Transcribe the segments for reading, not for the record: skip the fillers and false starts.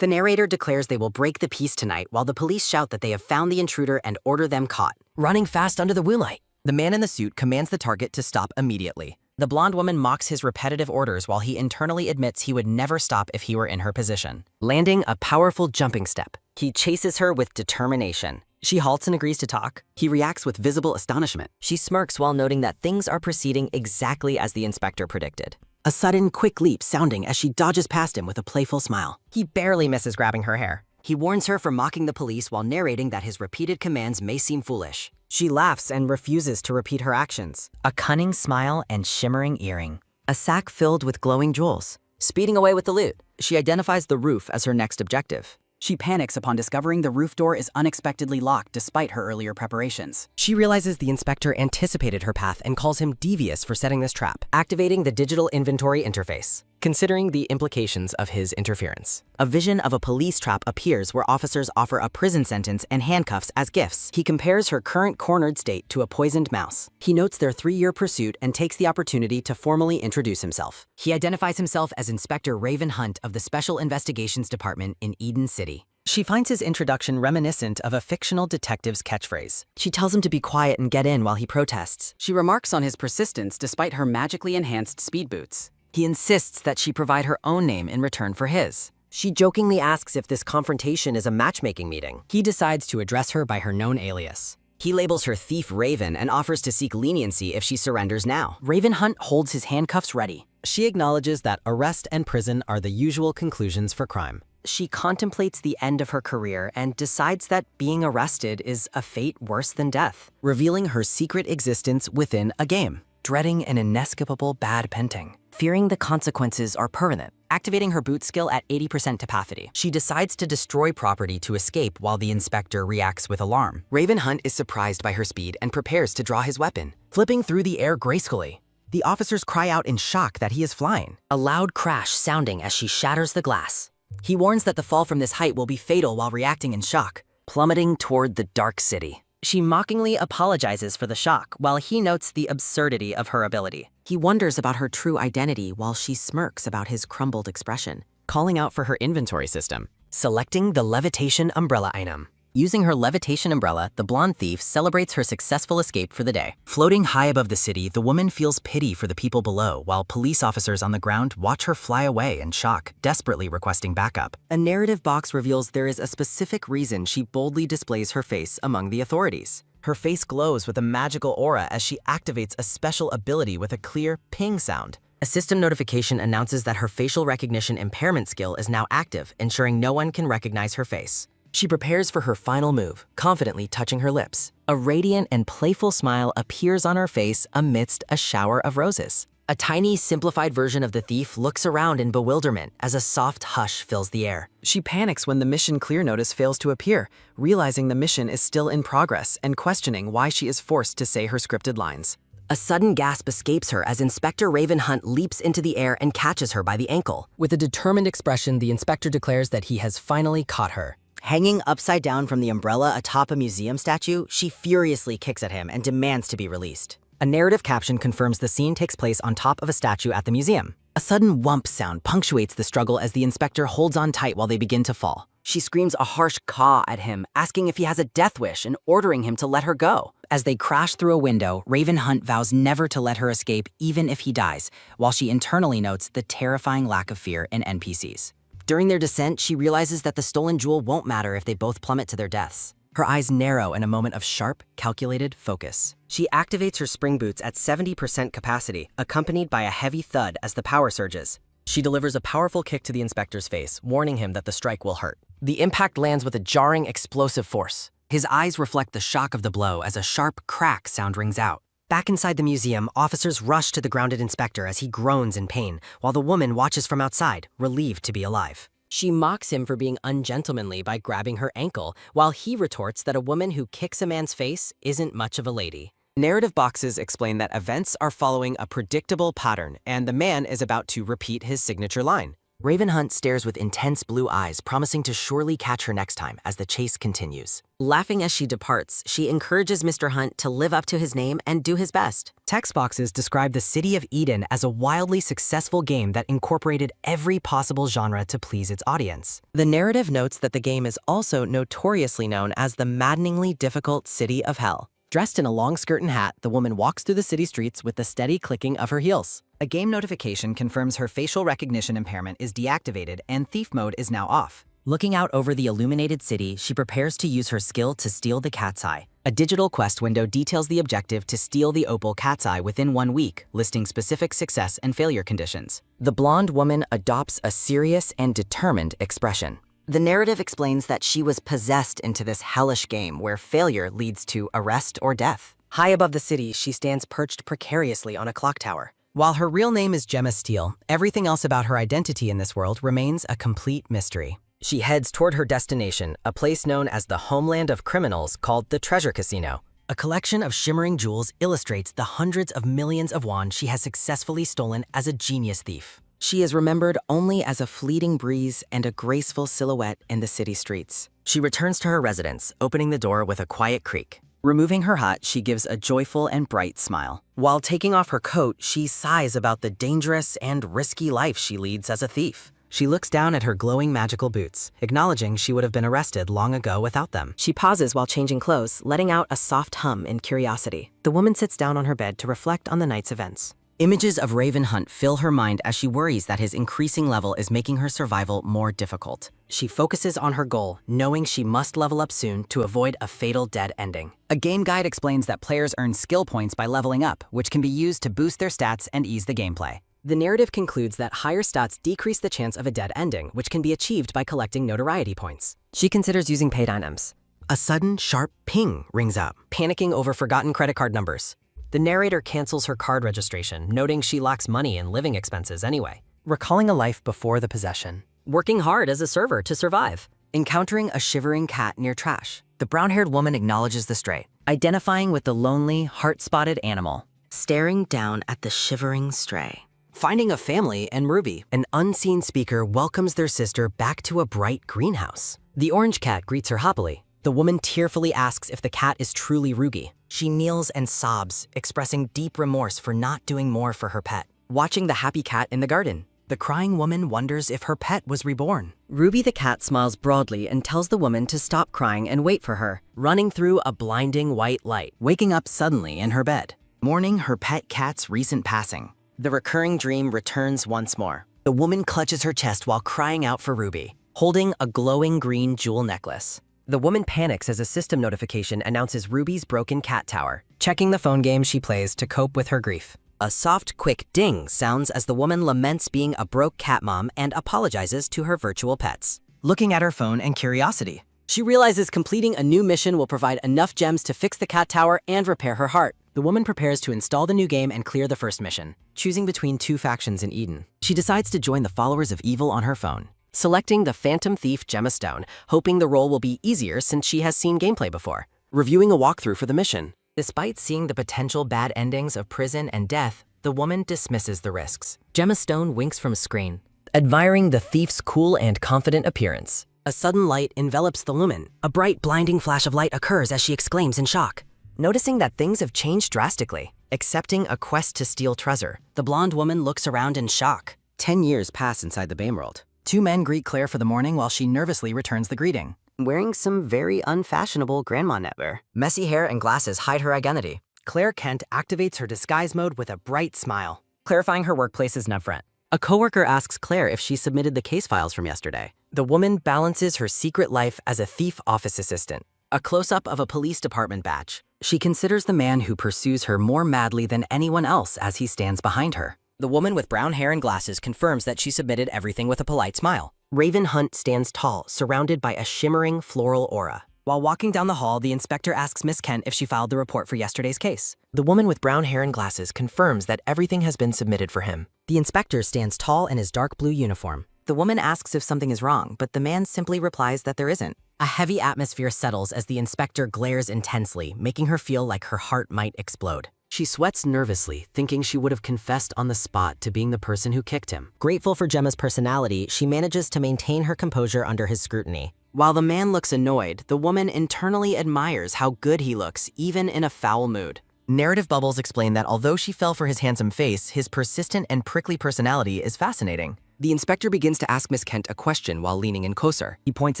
The narrator declares they will break the peace tonight while the police shout that they have found the intruder and order them caught. Running fast under the moonlight, the man in the suit commands the target to stop immediately. The blonde woman mocks his repetitive orders while he internally admits he would never stop if he were in her position. Landing a powerful jumping step, He chases her with determination. She halts and agrees to talk. He reacts with visible astonishment. she smirks while noting that things are proceeding exactly as the inspector predicted. A sudden, quick leap sounding as she dodges past him with a playful smile. He barely misses grabbing her hair. He warns her for mocking the police while narrating that his repeated commands may seem foolish. She laughs and refuses to repeat her actions. A cunning smile and shimmering earring. A sack filled with glowing jewels. Speeding away with the loot, she identifies the roof as her next objective. She panics upon discovering the roof door is unexpectedly locked despite her earlier preparations. She realizes the inspector anticipated her path and calls him devious for setting this trap, activating the digital inventory interface. Considering the implications of his interference, A vision of a police trap appears where officers offer a prison sentence and handcuffs as gifts. He compares her current cornered state to a poisoned mouse. He notes their 3-year pursuit and takes the opportunity to formally introduce himself. He identifies himself as Inspector Raven Hunt of the Special Investigations Department in Eden City. she finds his introduction reminiscent of a fictional detective's catchphrase. She tells him to be quiet and get in while he protests. She remarks on his persistence despite her magically enhanced speed boots. He insists that she provide her own name in return for his. She jokingly asks if this confrontation is a matchmaking meeting. He decides to address her by her known alias. He labels her Thief Raven and offers to seek leniency if she surrenders now. Raven Hunt holds his handcuffs ready. She acknowledges that arrest and prison are the usual conclusions for crime. She contemplates the end of her career and decides that being arrested is a fate worse than death, revealing her secret existence within a game, dreading an inescapable bad painting. fearing the consequences are permanent. Activating her boot skill at 80% capacity, She decides to destroy property to escape while the inspector reacts with alarm. Raven Hunt is surprised by her speed and prepares to draw his weapon. Flipping through the air gracefully, the officers cry out in shock that he is flying. A loud crash sounding as she shatters the glass. He warns that the fall from this height will be fatal while reacting in shock, plummeting toward the dark city. She mockingly apologizes for the shock while he notes the absurdity of her ability. He wonders about her true identity while she smirks about his crumbled expression. Calling out for her inventory system, selecting the levitation umbrella item. Using her levitation umbrella, the blonde thief celebrates her successful escape for the day. Floating high above the city, the woman feels pity for the people below while police officers on the ground watch her fly away in shock, desperately requesting backup. A narrative box reveals there is a specific reason she boldly displays her face among the authorities. Her face glows with a magical aura as she activates a special ability with a clear ping sound. A system notification announces that her facial recognition impairment skill is now active, ensuring no one can recognize her face. She prepares for her final move, confidently touching her lips. A radiant and playful smile appears on her face amidst a shower of roses. A tiny, simplified version of the thief looks around in bewilderment as a soft hush fills the air. She panics when the mission clear notice fails to appear, realizing the mission is still in progress and questioning why she is forced to say her scripted lines. A sudden gasp escapes her as Inspector Raven Hunt leaps into the air and catches her by the ankle. With a determined expression, the inspector declares that he has finally caught her. Hanging upside down from the umbrella atop a museum statue, she furiously kicks at him and demands to be released. A narrative caption confirms the scene takes place on top of a statue at the museum. A sudden whump sound punctuates the struggle as the inspector holds on tight while they begin to fall. She screams a harsh caw at him, asking if he has a death wish and ordering him to let her go. As they crash through a window, Raven Hunt vows never to let her escape even if he dies, while she internally notes the terrifying lack of fear in NPCs. During their descent, she realizes that the stolen jewel won't matter if they both plummet to their deaths. Her eyes narrow in a moment of sharp, calculated focus. She activates her spring boots at 70% capacity, accompanied by a heavy thud as the power surges. She delivers a powerful kick to the inspector's face, warning him that the strike will hurt. The impact lands with a jarring, explosive force. His eyes reflect the shock of the blow as a sharp crack sound rings out. Back inside the museum, officers rush to the grounded inspector as he groans in pain, while the woman watches from outside, relieved to be alive. She mocks him for being ungentlemanly by grabbing her ankle, while he retorts that a woman who kicks a man's face isn't much of a lady. Narrative boxes explain that events are following a predictable pattern, and the man is about to repeat his signature line. Raven Hunt stares with intense blue eyes, promising to surely catch her next time as the chase continues. Laughing as she departs, she encourages Mr. Hunt to live up to his name and do his best. Text boxes describe the City of Eden as a wildly successful game that incorporated every possible genre to please its audience. The narrative notes that the game is also notoriously known as the maddeningly difficult City of Hell. Dressed in a long skirt and hat, the woman walks through the city streets with the steady clicking of her heels. A game notification confirms her facial recognition impairment is deactivated and thief mode is now off. Looking out over the illuminated city, she prepares to use her skill to steal the cat's eye. A digital quest window details the objective to steal the opal cat's eye within 1 week, listing specific success and failure conditions. The blonde woman adopts a serious and determined expression. The narrative explains that she was possessed into this hellish game where failure leads to arrest or death. High above the city, she stands perched precariously on a clock tower. While her real name is Gemma Steele, everything else about her identity in this world remains a complete mystery. She heads toward her destination, a place known as the homeland of criminals called the Treasure Casino. A collection of shimmering jewels illustrates the hundreds of millions of won she has successfully stolen as a genius thief. She is remembered only as a fleeting breeze and a graceful silhouette in the city streets. She returns to her residence, opening the door with a quiet creak. Removing her hat, she gives a joyful and bright smile. While taking off her coat, she sighs about the dangerous and risky life she leads as a thief. She looks down at her glowing magical boots, acknowledging she would have been arrested long ago without them. She pauses while changing clothes, letting out a soft hum in curiosity. The woman sits down on her bed to reflect on the night's events. Images of Raven Hunt fill her mind as she worries that his increasing level is making her survival more difficult. She focuses on her goal, knowing she must level up soon to avoid a fatal dead ending. A game guide explains that players earn skill points by leveling up, which can be used to boost their stats and ease the gameplay. The narrative concludes that higher stats decrease the chance of a dead ending, which can be achieved by collecting notoriety points. She considers using paid items. A sudden, sharp ping rings out, panicking over forgotten credit card numbers. The narrator cancels her card registration, noting she lacks money and living expenses anyway. Recalling a life before the possession. Working hard as a server to survive. Encountering a shivering cat near trash. The brown-haired woman acknowledges the stray, identifying with the lonely, heart-spotted animal. Staring down at the shivering stray. Finding a family and Ruby, an unseen speaker welcomes their sister back to a bright greenhouse. The orange cat greets her happily. The woman tearfully asks if the cat is truly Ruby. She kneels and sobs, expressing deep remorse for not doing more for her pet. Watching the happy cat in the garden, the crying woman wonders if her pet was reborn. Ruby the cat smiles broadly and tells the woman to stop crying and wait for her, running through a blinding white light. Waking up suddenly in her bed, mourning her pet cat's recent passing. The recurring dream returns once more. The woman clutches her chest while crying out for Ruby, holding a glowing green jewel necklace. The woman panics as a system notification announces Ruby's broken cat tower, checking the phone game she plays to cope with her grief. A soft, quick ding sounds as the woman laments being a broke cat mom and apologizes to her virtual pets. Looking at her phone in curiosity, she realizes completing a new mission will provide enough gems to fix the cat tower and repair her heart. the woman prepares to install the new game and clear the first mission. Choosing between two factions in Eden, she decides to join the followers of evil on her phone, selecting the Phantom Thief Gemma Stone, hoping the role will be easier since she has seen gameplay before. Reviewing a walkthrough for the mission. Despite seeing the potential bad endings of prison and death, the woman dismisses the risks. Gemma Stone winks from a screen, admiring the thief's cool and confident appearance. A sudden light envelops the lumen. A bright, blinding flash of light occurs as she exclaims in shock, noticing that things have changed drastically. Accepting a quest to steal treasure, the blonde woman looks around in shock. 10 years pass inside the BAME world. Two men greet Claire for the morning while she nervously returns the greeting. Wearing some very unfashionable grandma knitwear. Messy hair and glasses hide her identity. Claire Kent activates her disguise mode with a bright smile, clarifying her workplace as Nevret. A coworker asks Claire if she submitted the case files from yesterday. The woman balances her secret life as a thief office assistant. A close-up of a police department badge. She considers the man who pursues her more madly than anyone else as he stands behind her. The woman with brown hair and glasses confirms that she submitted everything with a polite smile. Raven Hunt stands tall, surrounded by a shimmering floral aura. While walking down the hall, the inspector asks Miss Kent if she filed the report for yesterday's case. The woman with brown hair and glasses confirms that everything has been submitted for him. The inspector stands tall in his dark blue uniform. The woman asks if something is wrong, but the man simply replies that there isn't. A heavy atmosphere settles as the inspector glares intensely, making her feel like her heart might explode. She sweats nervously, thinking she would have confessed on the spot to being the person who kicked him. Grateful for Gemma's personality, she manages to maintain her composure under his scrutiny. While the man looks annoyed, the woman internally admires how good he looks, even in a foul mood. Narrative bubbles explain that although she fell for his handsome face, his persistent and prickly personality is fascinating. The inspector begins to ask Miss Kent a question while leaning in closer. He points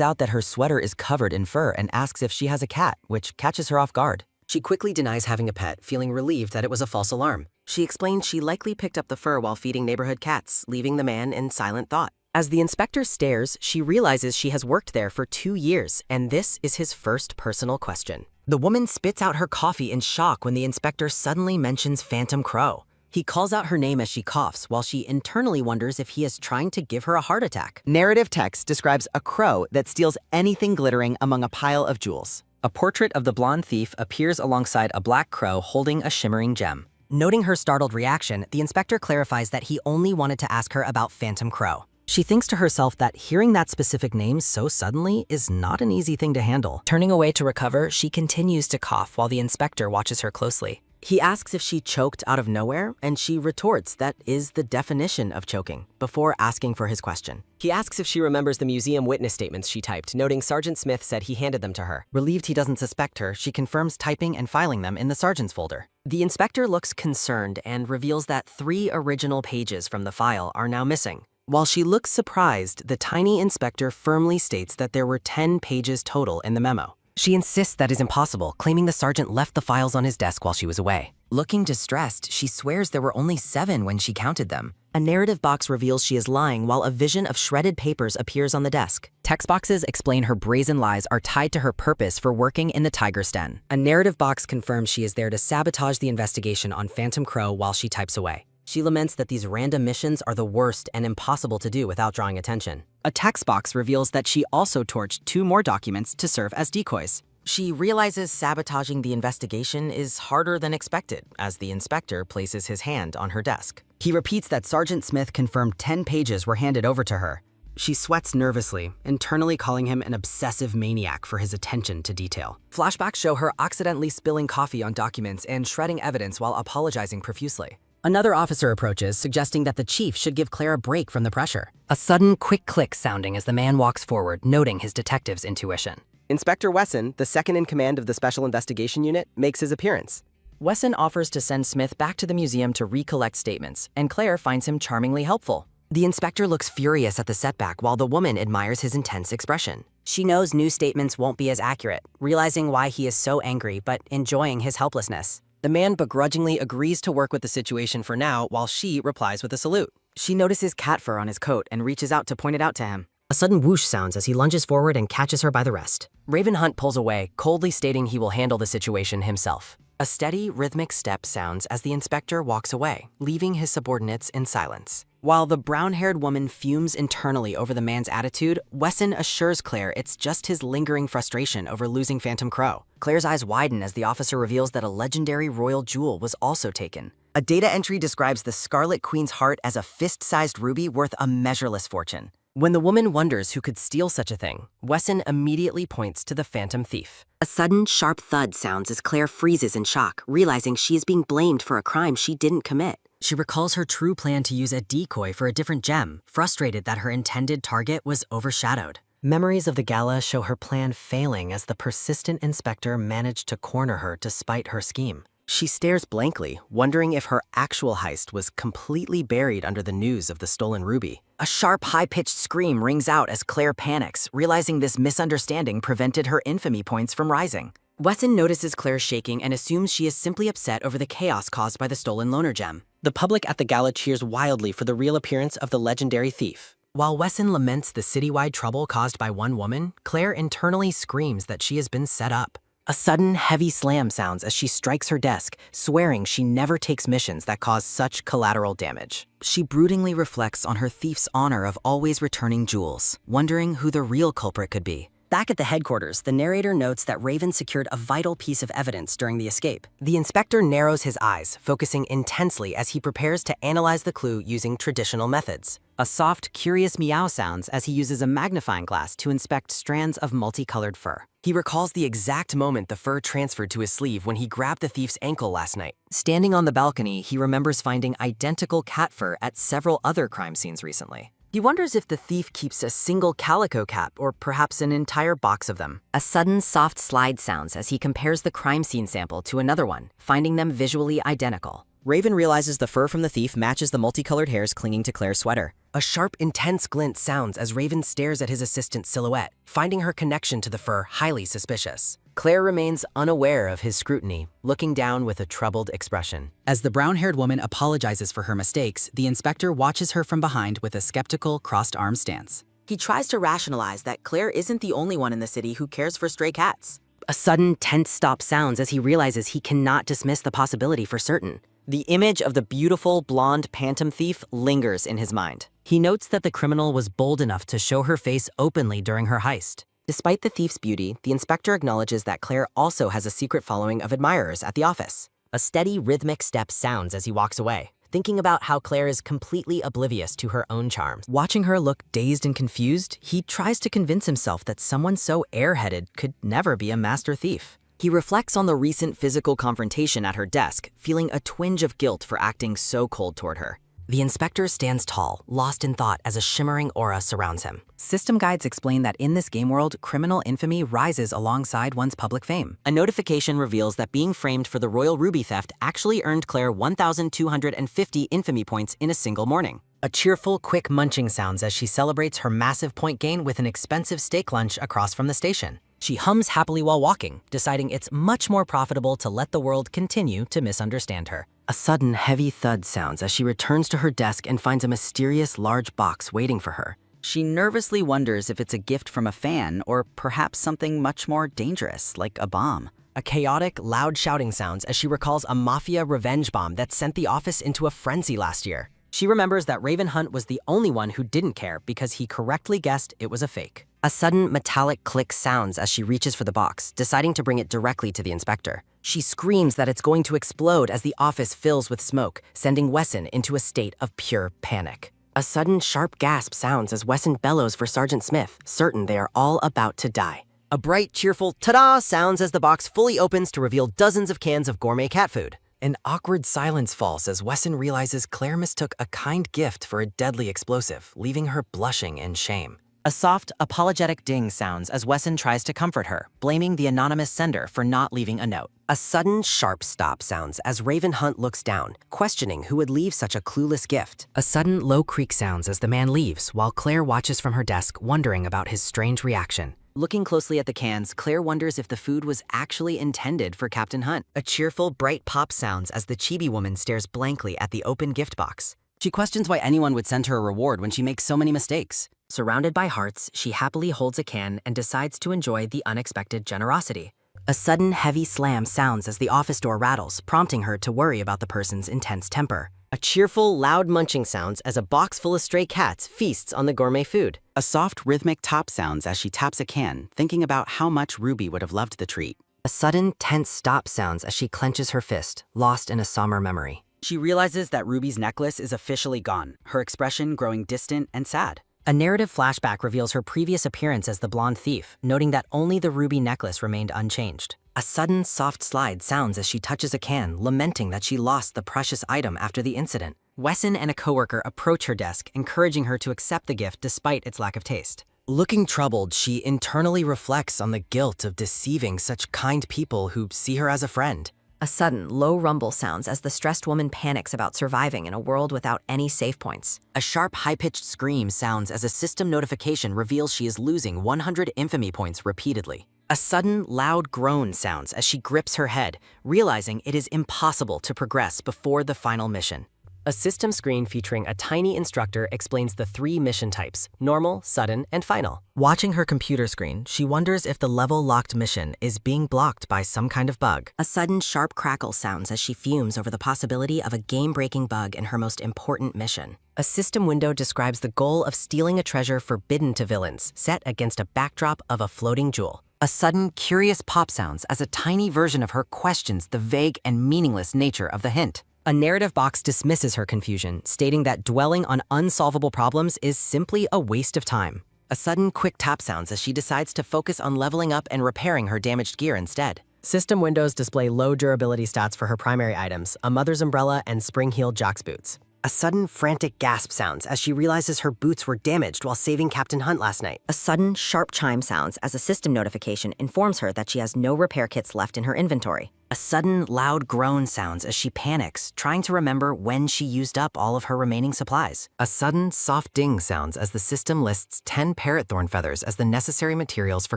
out that her sweater is covered in fur and asks if she has a cat, which catches her off guard. She quickly denies having a pet, feeling relieved that it was a false alarm. She explains she likely picked up the fur while feeding neighborhood cats, leaving the man in silent thought. As the inspector stares, she realizes she has worked there for 2 years, and this is his first personal question. The woman spits out her coffee in shock when the inspector suddenly mentions Phantom Crow. He calls out her name as she coughs, while she internally wonders if he is trying to give her a heart attack. Narrative text describes a crow that steals anything glittering among a pile of jewels. A portrait of the blonde thief appears alongside a black crow holding a shimmering gem. Noting her startled reaction, the inspector clarifies that he only wanted to ask her about Phantom Crow. She thinks to herself that hearing that specific name so suddenly is not an easy thing to handle. Turning away to recover, she continues to cough while the inspector watches her closely. He asks if she choked out of nowhere, and she retorts that is the definition of choking, before asking for his question. He asks if she remembers the museum witness statements she typed, noting Sergeant Smith said he handed them to her. Relieved he doesn't suspect her, she confirms typing and filing them in the sergeant's folder. The inspector looks concerned and reveals that 3 original pages from the file are now missing. While she looks surprised, the tiny inspector firmly states that there were 10 pages total in the memo. She insists that is impossible, claiming the sergeant left the files on his desk while she was away. Looking distressed, she swears there were only 7 when she counted them. A narrative box reveals she is lying while a vision of shredded papers appears on the desk. Text boxes explain her brazen lies are tied to her purpose for working in the tiger's den. A narrative box confirms she is there to sabotage the investigation on Phantom Crow while she types away. She laments that these random missions are the worst and impossible to do without drawing attention. A text box reveals that she also torched 2 more documents to serve as decoys. She realizes sabotaging the investigation is harder than expected as the inspector places his hand on her desk. He repeats that Sergeant Smith confirmed 10 pages were handed over to her. She sweats nervously, internally calling him an obsessive maniac for his attention to detail. Flashbacks show her accidentally spilling coffee on documents and shredding evidence while apologizing profusely. Another officer approaches, suggesting that the chief should give Claire a break from the pressure. A sudden, quick click sounding as the man walks forward, noting his detective's intuition. Inspector Wesson, the second in command of the Special Investigation Unit, makes his appearance. Wesson offers to send Smith back to the museum to recollect statements, and Claire finds him charmingly helpful. The inspector looks furious at the setback while the woman admires his intense expression. She knows new statements won't be as accurate, realizing why he is so angry but enjoying his helplessness. The man begrudgingly agrees to work with the situation for now while she replies with a salute. She notices cat fur on his coat and reaches out to point it out to him. A sudden whoosh sounds as he lunges forward and catches her by the wrist. Raven Hunt pulls away, coldly stating he will handle the situation himself. A steady, rhythmic step sounds as the inspector walks away, leaving his subordinates in silence. While the brown-haired woman fumes internally over the man's attitude, Wesson assures Claire it's just his lingering frustration over losing Phantom Crow. Claire's eyes widen as the officer reveals that a legendary royal jewel was also taken. A data entry describes the Scarlet Queen's heart as a fist-sized ruby worth a measureless fortune. When the woman wonders who could steal such a thing, Wesson immediately points to the phantom thief. A sudden, sharp thud sounds as Claire freezes in shock, realizing she is being blamed for a crime she didn't commit. She recalls her true plan to use a decoy for a different gem, frustrated that her intended target was overshadowed. Memories of the gala show her plan failing as the persistent inspector managed to corner her despite her scheme. She stares blankly, wondering if her actual heist was completely buried under the news of the stolen ruby. A sharp, high-pitched scream rings out as Claire panics, realizing this misunderstanding prevented her infamy points from rising. Wesson notices Claire shaking and assumes she is simply upset over the chaos caused by the stolen loner gem. The public at the gala cheers wildly for the real appearance of the legendary thief. While Wesson laments the citywide trouble caused by one woman, Claire internally screams that she has been set up. A sudden, heavy slam sounds as she strikes her desk, swearing she never takes missions that cause such collateral damage. She broodingly reflects on her thief's honor of always returning jewels, wondering who the real culprit could be. Back at the headquarters, the narrator notes that Raven secured a vital piece of evidence during the escape. The inspector narrows his eyes, focusing intensely as he prepares to analyze the clue using traditional methods. A soft, curious meow sounds as he uses a magnifying glass to inspect strands of multicolored fur. He recalls the exact moment the fur transferred to his sleeve when he grabbed the thief's ankle last night. Standing on the balcony, he remembers finding identical cat fur at several other crime scenes recently. He wonders if the thief keeps a single calico cat or perhaps an entire box of them. A sudden soft slide sounds as he compares the crime scene sample to another one, finding them visually identical. Raven realizes the fur from the thief matches the multicolored hairs clinging to Claire's sweater. A sharp, intense glint sounds as Raven stares at his assistant's silhouette, finding her connection to the fur highly suspicious. Claire remains unaware of his scrutiny, looking down with a troubled expression. As the brown-haired woman apologizes for her mistakes, the inspector watches her from behind with a skeptical, crossed-arm stance. He tries to rationalize that Claire isn't the only one in the city who cares for stray cats. A sudden, tense stop sounds as he realizes he cannot dismiss the possibility for certain. The image of the beautiful, blonde phantom thief lingers in his mind. He notes that the criminal was bold enough to show her face openly during her heist. Despite the thief's beauty, the inspector acknowledges that Claire also has a secret following of admirers at the office. A steady, rhythmic step sounds as he walks away, thinking about how Claire is completely oblivious to her own charms. Watching her look dazed and confused, he tries to convince himself that someone so airheaded could never be a master thief. He reflects on the recent physical confrontation at her desk, feeling a twinge of guilt for acting so cold toward her. The inspector stands tall, lost in thought as a shimmering aura surrounds him. System guides explain that in this game world, criminal infamy rises alongside one's public fame. A notification reveals that being framed for the royal ruby theft actually earned Claire 1,250 infamy points in a single morning. A cheerful, quick munching sounds as she celebrates her massive point gain with an expensive steak lunch across from the station. She hums happily while walking, deciding it's much more profitable to let the world continue to misunderstand her. A sudden, heavy thud sounds as she returns to her desk and finds a mysterious large box waiting for her. She nervously wonders if it's a gift from a fan or perhaps something much more dangerous, like a bomb. A chaotic, loud shouting sounds as she recalls a mafia revenge bomb that sent the office into a frenzy last year. She remembers that Raven Hunt was the only one who didn't care because he correctly guessed it was a fake. A sudden metallic click sounds as she reaches for the box, deciding to bring it directly to the inspector. She screams that it's going to explode as the office fills with smoke, sending Wesson into a state of pure panic. A sudden sharp gasp sounds as Wesson bellows for Sergeant Smith, certain they are all about to die. A bright, cheerful ta-da sounds as the box fully opens to reveal dozens of cans of gourmet cat food. An awkward silence falls as Wesson realizes Claire mistook a kind gift for a deadly explosive, leaving her blushing in shame. A soft, apologetic ding sounds as Wesson tries to comfort her, blaming the anonymous sender for not leaving a note. A sudden, sharp stop sounds as Raven Hunt looks down, questioning who would leave such a clueless gift. A sudden, low creak sounds as the man leaves, while Claire watches from her desk, wondering about his strange reaction. Looking closely at the cans, Claire wonders if the food was actually intended for Captain Hunt. A cheerful, bright pop sounds as the chibi woman stares blankly at the open gift box. She questions why anyone would send her a reward when she makes so many mistakes. Surrounded by hearts, she happily holds a can and decides to enjoy the unexpected generosity. A sudden, heavy slam sounds as the office door rattles, prompting her to worry about the person's intense temper. A cheerful, loud munching sounds as a box full of stray cats feasts on the gourmet food. A soft, rhythmic top sounds as she taps a can, thinking about how much Ruby would have loved the treat. A sudden, tense stop sounds as she clenches her fist, lost in a somber memory. She realizes that Ruby's necklace is officially gone, her expression growing distant and sad. A narrative flashback reveals her previous appearance as the blonde thief, noting that only the ruby necklace remained unchanged. A sudden, soft slide sounds as she touches a can, lamenting that she lost the precious item after the incident. Wesson and a coworker approach her desk, encouraging her to accept the gift despite its lack of taste. Looking troubled, she internally reflects on the guilt of deceiving such kind people who see her as a friend. A sudden, low rumble sounds as the stressed woman panics about surviving in a world without any save points. A sharp, high-pitched scream sounds as a system notification reveals she is losing 100 infamy points repeatedly. A sudden, loud groan sounds as she grips her head, realizing it is impossible to progress before the final mission. A system screen featuring a tiny instructor explains the 3 mission types: normal, sudden, and final. Watching her computer screen, she wonders if the level-locked mission is being blocked by some kind of bug. A sudden sharp crackle sounds as she fumes over the possibility of a game-breaking bug in her most important mission. A system window describes the goal of stealing a treasure forbidden to villains, set against a backdrop of a floating jewel. A sudden, curious pop sounds as a tiny version of her questions the vague and meaningless nature of the hint. A narrative box dismisses her confusion, stating that dwelling on unsolvable problems is simply a waste of time. A sudden, quick tap sounds as she decides to focus on leveling up and repairing her damaged gear instead. System windows display low durability stats for her primary items: a mother's umbrella and spring-heeled Jock's boots. A sudden frantic gasp sounds as she realizes her boots were damaged while saving Captain Hunt last night. A sudden sharp chime sounds as a system notification informs her that she has no repair kits left in her inventory. A sudden, loud groan sounds as she panics, trying to remember when she used up all of her remaining supplies. A sudden, soft ding sounds as the system lists 10 parrot thorn feathers as the necessary materials for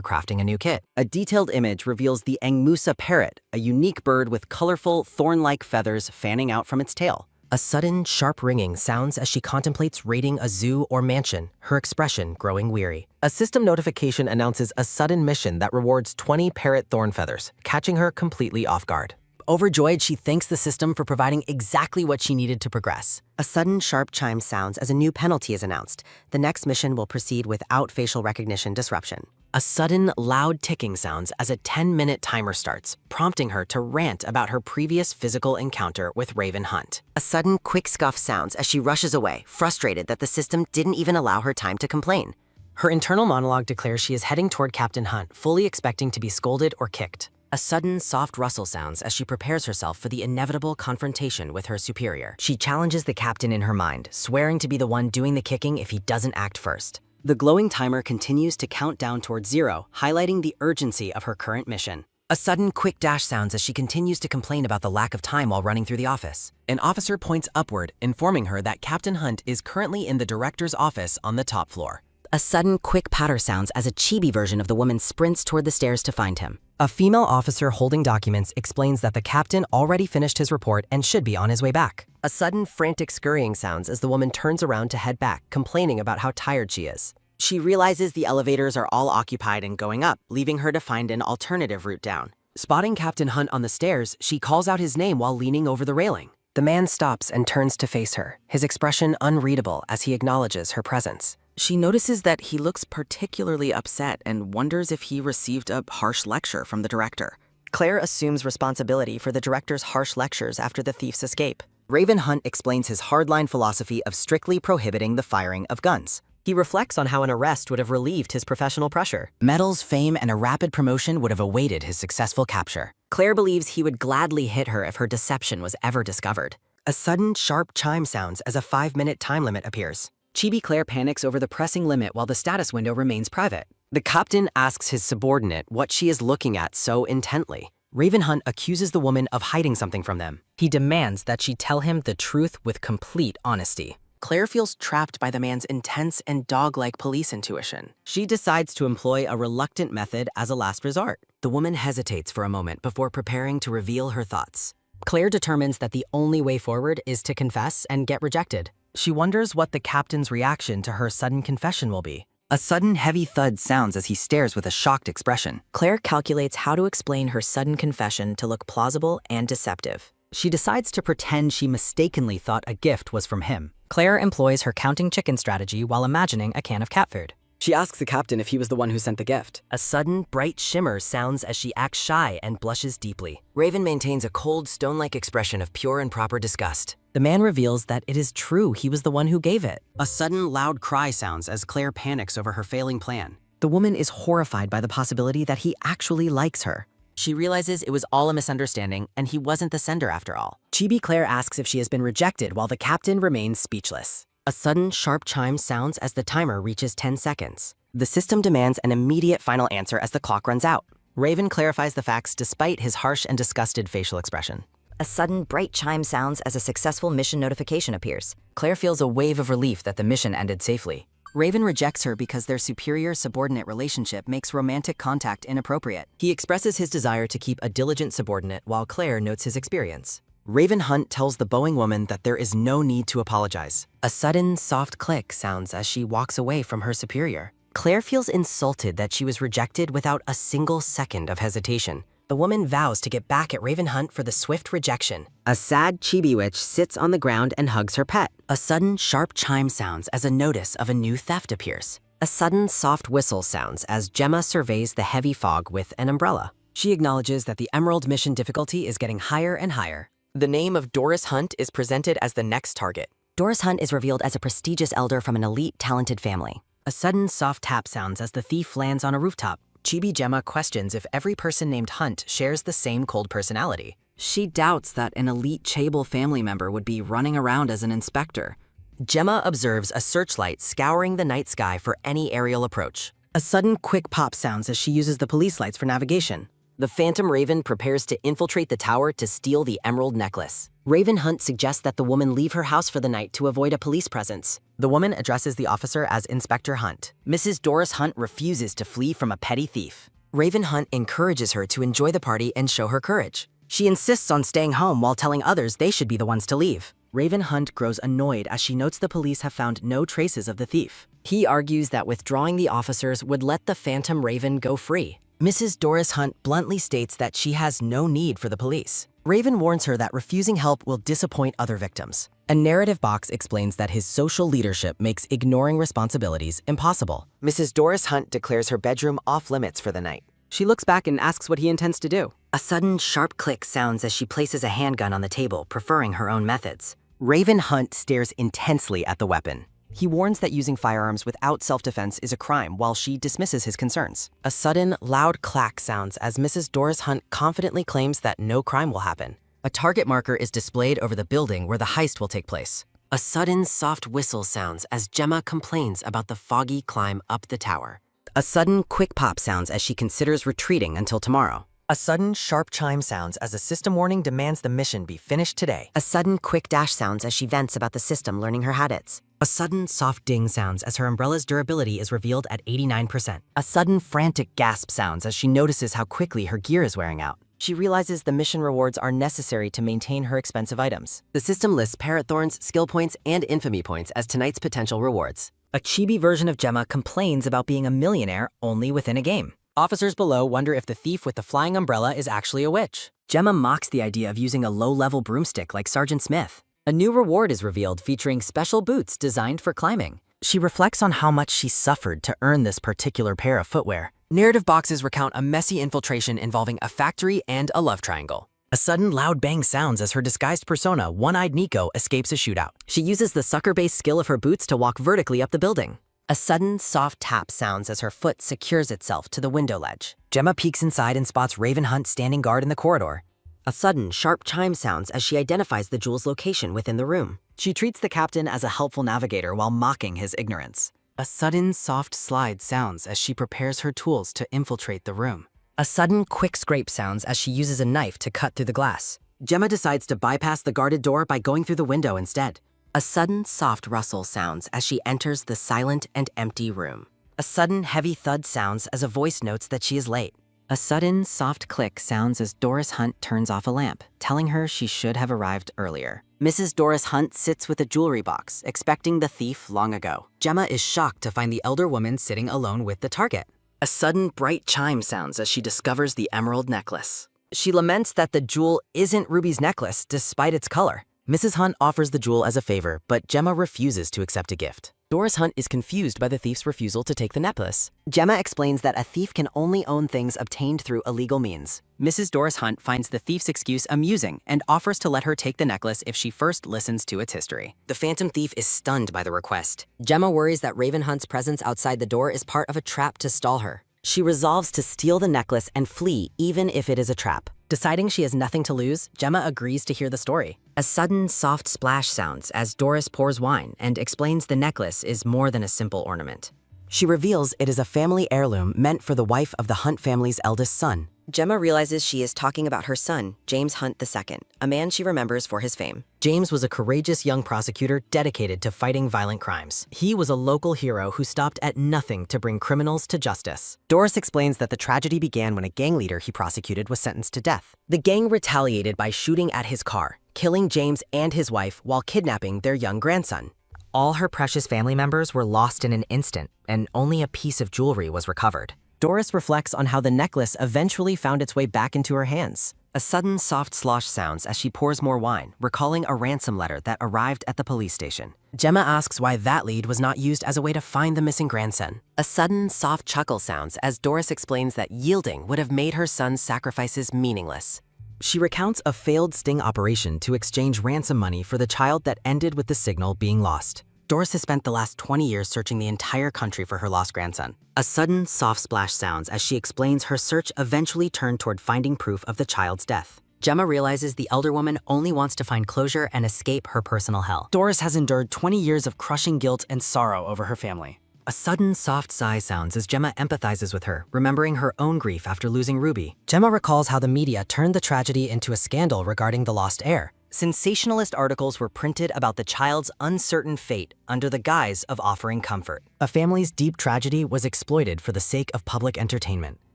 crafting a new kit. A detailed image reveals the Angmusa parrot, a unique bird with colorful, thorn-like feathers fanning out from its tail. A sudden, sharp ringing sounds as she contemplates raiding a zoo or mansion, her expression growing weary. A system notification announces a sudden mission that rewards 20 parrot thorn feathers, catching her completely off guard. Overjoyed, she thanks the system for providing exactly what she needed to progress. A sudden sharp chime sounds as a new penalty is announced. The next mission will proceed without facial recognition disruption. A sudden, loud ticking sounds as a 10-minute timer starts, prompting her to rant about her previous physical encounter with Raven Hunt. A sudden quick scuff sounds as she rushes away, frustrated that the system didn't even allow her time to complain. Her internal monologue declares she is heading toward Captain Hunt, fully expecting to be scolded or kicked. A sudden, soft rustle sounds as she prepares herself for the inevitable confrontation with her superior. She challenges the captain in her mind, swearing to be the one doing the kicking if he doesn't act first. The glowing timer continues to count down towards 0, highlighting the urgency of her current mission. A sudden, quick dash sounds as she continues to complain about the lack of time while running through the office. An officer points upward, informing her that Captain Hunt is currently in the director's office on the top floor. A sudden quick patter sounds as a chibi version of the woman sprints toward the stairs to find him. A female officer holding documents explains that the captain already finished his report and should be on his way back. A sudden frantic scurrying sounds as the woman turns around to head back, complaining about how tired she is. She realizes the elevators are all occupied and going up, leaving her to find an alternative route down. Spotting Captain Hunt on the stairs, she calls out his name while leaning over the railing. The man stops and turns to face her, his expression unreadable as he acknowledges her presence. She notices that he looks particularly upset and wonders if he received a harsh lecture from the director. Claire assumes responsibility for the director's harsh lectures after the thief's escape. Raven Hunt explains his hardline philosophy of strictly prohibiting the firing of guns. He reflects on how an arrest would have relieved his professional pressure. Medals, fame, and a rapid promotion would have awaited his successful capture. Claire believes he would gladly hit her if her deception was ever discovered. A sudden, sharp chime sounds as a 5-minute time limit appears. Chibi Claire panics over the pressing limit while the status window remains private. The captain asks his subordinate what she is looking at so intently. Raven Hunt accuses the woman of hiding something from them. He demands that she tell him the truth with complete honesty. Claire feels trapped by the man's intense and dog-like police intuition. She decides to employ a reluctant method as a last resort. The woman hesitates for a moment before preparing to reveal her thoughts. Claire determines that the only way forward is to confess and get rejected. She wonders what the captain's reaction to her sudden confession will be. A sudden heavy thud sounds as he stares with a shocked expression. Claire calculates how to explain her sudden confession to look plausible and deceptive. She decides to pretend she mistakenly thought a gift was from him. Claire employs her counting chicken strategy while imagining a can of cat food. She asks the captain if he was the one who sent the gift. A sudden, bright shimmer sounds as she acts shy and blushes deeply. Raven maintains a cold, stone-like expression of pure and proper disgust. The man reveals that it is true he was the one who gave it. A sudden, loud cry sounds as Claire panics over her failing plan. The woman is horrified by the possibility that he actually likes her. She realizes it was all a misunderstanding and he wasn't the sender after all. Chibi Claire asks if she has been rejected while the captain remains speechless. A sudden, sharp chime sounds as the timer reaches 10 seconds. The system demands an immediate final answer as the clock runs out. Raven clarifies the facts despite his harsh and disgusted facial expression. A sudden, bright chime sounds as a successful mission notification appears. Claire feels a wave of relief that the mission ended safely. Raven rejects her because their superior-subordinate relationship makes romantic contact inappropriate. He expresses his desire to keep a diligent subordinate while Claire notes his experience. Raven Hunt tells the Boeing woman that there is no need to apologize. A sudden, soft click sounds as she walks away from her superior. Claire feels insulted that she was rejected without a single second of hesitation. The woman vows to get back at Raven Hunt for the swift rejection. A sad chibi witch sits on the ground and hugs her pet. A sudden, sharp chime sounds as a notice of a new theft appears. A sudden soft whistle sounds as Gemma surveys the heavy fog with an umbrella. She acknowledges that the Emerald mission difficulty is getting higher and higher. The name of Doris Hunt is presented as the next target. Doris Hunt is revealed as a prestigious elder from an elite, talented family. A sudden soft tap sounds as the thief lands on a rooftop. Chibi Gemma questions if every person named Hunt shares the same cold personality. She doubts that an elite Chable family member would be running around as an inspector. Gemma observes a searchlight scouring the night sky for any aerial approach. A sudden quick pop sounds as she uses the police lights for navigation. The Phantom Raven prepares to infiltrate the tower to steal the emerald necklace. Raven Hunt suggests that the woman leave her house for the night to avoid a police presence. The woman addresses the officer as Inspector Hunt. Mrs. Doris Hunt refuses to flee from a petty thief. Raven Hunt encourages her to enjoy the party and show her courage. She insists on staying home while telling others they should be the ones to leave. Raven Hunt grows annoyed as she notes the police have found no traces of the thief. He argues that withdrawing the officers would let the Phantom Raven go free. Mrs. Doris Hunt bluntly states that she has no need for the police. Raven warns her that refusing help will disappoint other victims. A narrative box explains that his social leadership makes ignoring responsibilities impossible. Mrs. Doris Hunt declares her bedroom off limits for the night. She looks back and asks what he intends to do. A sudden sharp click sounds as she places a handgun on the table, preferring her own methods. Raven Hunt stares intensely at the weapon. He warns that using firearms without self-defense is a crime, while she dismisses his concerns. A sudden, loud clack sounds as Mrs. Doris Hunt confidently claims that no crime will happen. A target marker is displayed over the building where the heist will take place. A sudden, soft whistle sounds as Gemma complains about the foggy climb up the tower. A sudden quick pop sounds as she considers retreating until tomorrow. A sudden, sharp chime sounds as a system warning demands the mission be finished today. A sudden quick dash sounds as she vents about the system learning her habits. A sudden soft ding sounds as her umbrella's durability is revealed at 89%. A sudden frantic gasp sounds as she notices how quickly her gear is wearing out. She realizes the mission rewards are necessary to maintain her expensive items. The system lists Parrot Thorns, skill points, and infamy points as tonight's potential rewards. A chibi version of Gemma complains about being a millionaire only within a game. Officers below wonder if the thief with the flying umbrella is actually a witch. Gemma mocks the idea of using a low-level broomstick like Sergeant Smith. A new reward is revealed featuring special boots designed for climbing. She reflects on how much she suffered to earn this particular pair of footwear. Narrative boxes recount a messy infiltration involving a factory and a love triangle. A sudden loud bang sounds as her disguised persona, One-Eyed Nico, escapes a shootout. She uses the sucker-based skill of her boots to walk vertically up the building. A sudden soft tap sounds as her foot secures itself to the window ledge. Gemma peeks inside and spots Raven Hunt standing guard in the corridor. A sudden sharp chime sounds as she identifies the jewel's location within the room. She treats the captain as a helpful navigator while mocking his ignorance. A sudden soft slide sounds as she prepares her tools to infiltrate the room. A sudden quick scrape sounds as she uses a knife to cut through the glass. Gemma decides to bypass the guarded door by going through the window instead. A sudden soft rustle sounds as she enters the silent and empty room. A sudden heavy thud sounds as a voice notes that she is late. A sudden soft click sounds as Doris Hunt turns off a lamp, telling her she should have arrived earlier. Mrs. Doris Hunt sits with a jewelry box, expecting the thief long ago. Gemma is shocked to find the elder woman sitting alone with the target. A sudden bright chime sounds as she discovers the emerald necklace. She laments that the jewel isn't Ruby's necklace despite its color. Mrs. Hunt offers the jewel as a favor, but Gemma refuses to accept a gift. Doris Hunt is confused by the thief's refusal to take the necklace. Gemma explains that a thief can only own things obtained through illegal means. Mrs. Doris Hunt finds the thief's excuse amusing and offers to let her take the necklace if she first listens to its history. The Phantom Thief is stunned by the request. Gemma worries that Raven Hunt's presence outside the door is part of a trap to stall her. She resolves to steal the necklace and flee even if it is a trap. Deciding she has nothing to lose, Gemma agrees to hear the story. A sudden soft splash sounds as Doris pours wine and explains the necklace is more than a simple ornament. She reveals it is a family heirloom meant for the wife of the Hunt family's eldest son. Gemma realizes she is talking about her son, James Hunt II, a man she remembers for his fame. James was a courageous young prosecutor dedicated to fighting violent crimes. He was a local hero who stopped at nothing to bring criminals to justice. Doris explains that the tragedy began when a gang leader he prosecuted was sentenced to death. The gang retaliated by shooting at his car, killing James and his wife while kidnapping their young grandson. All her precious family members were lost in an instant, and only a piece of jewelry was recovered. Doris reflects on how the necklace eventually found its way back into her hands. A sudden soft slosh sounds as she pours more wine, recalling a ransom letter that arrived at the police station. Gemma asks why that lead was not used as a way to find the missing grandson. A sudden soft chuckle sounds as Doris explains that yielding would have made her son's sacrifices meaningless. She recounts a failed sting operation to exchange ransom money for the child that ended with the signal being lost. Doris has spent the last 20 years searching the entire country for her lost grandson. A sudden soft splash sounds as she explains her search eventually turned toward finding proof of the child's death. Gemma realizes the elder woman only wants to find closure and escape her personal hell. Doris has endured 20 years of crushing guilt and sorrow over her family. A sudden soft sigh sounds as Gemma empathizes with her, remembering her own grief after losing Ruby. Gemma recalls how the media turned the tragedy into a scandal regarding the lost heir. Sensationalist articles were printed about the child's uncertain fate under the guise of offering comfort. A family's deep tragedy was exploited for the sake of public entertainment.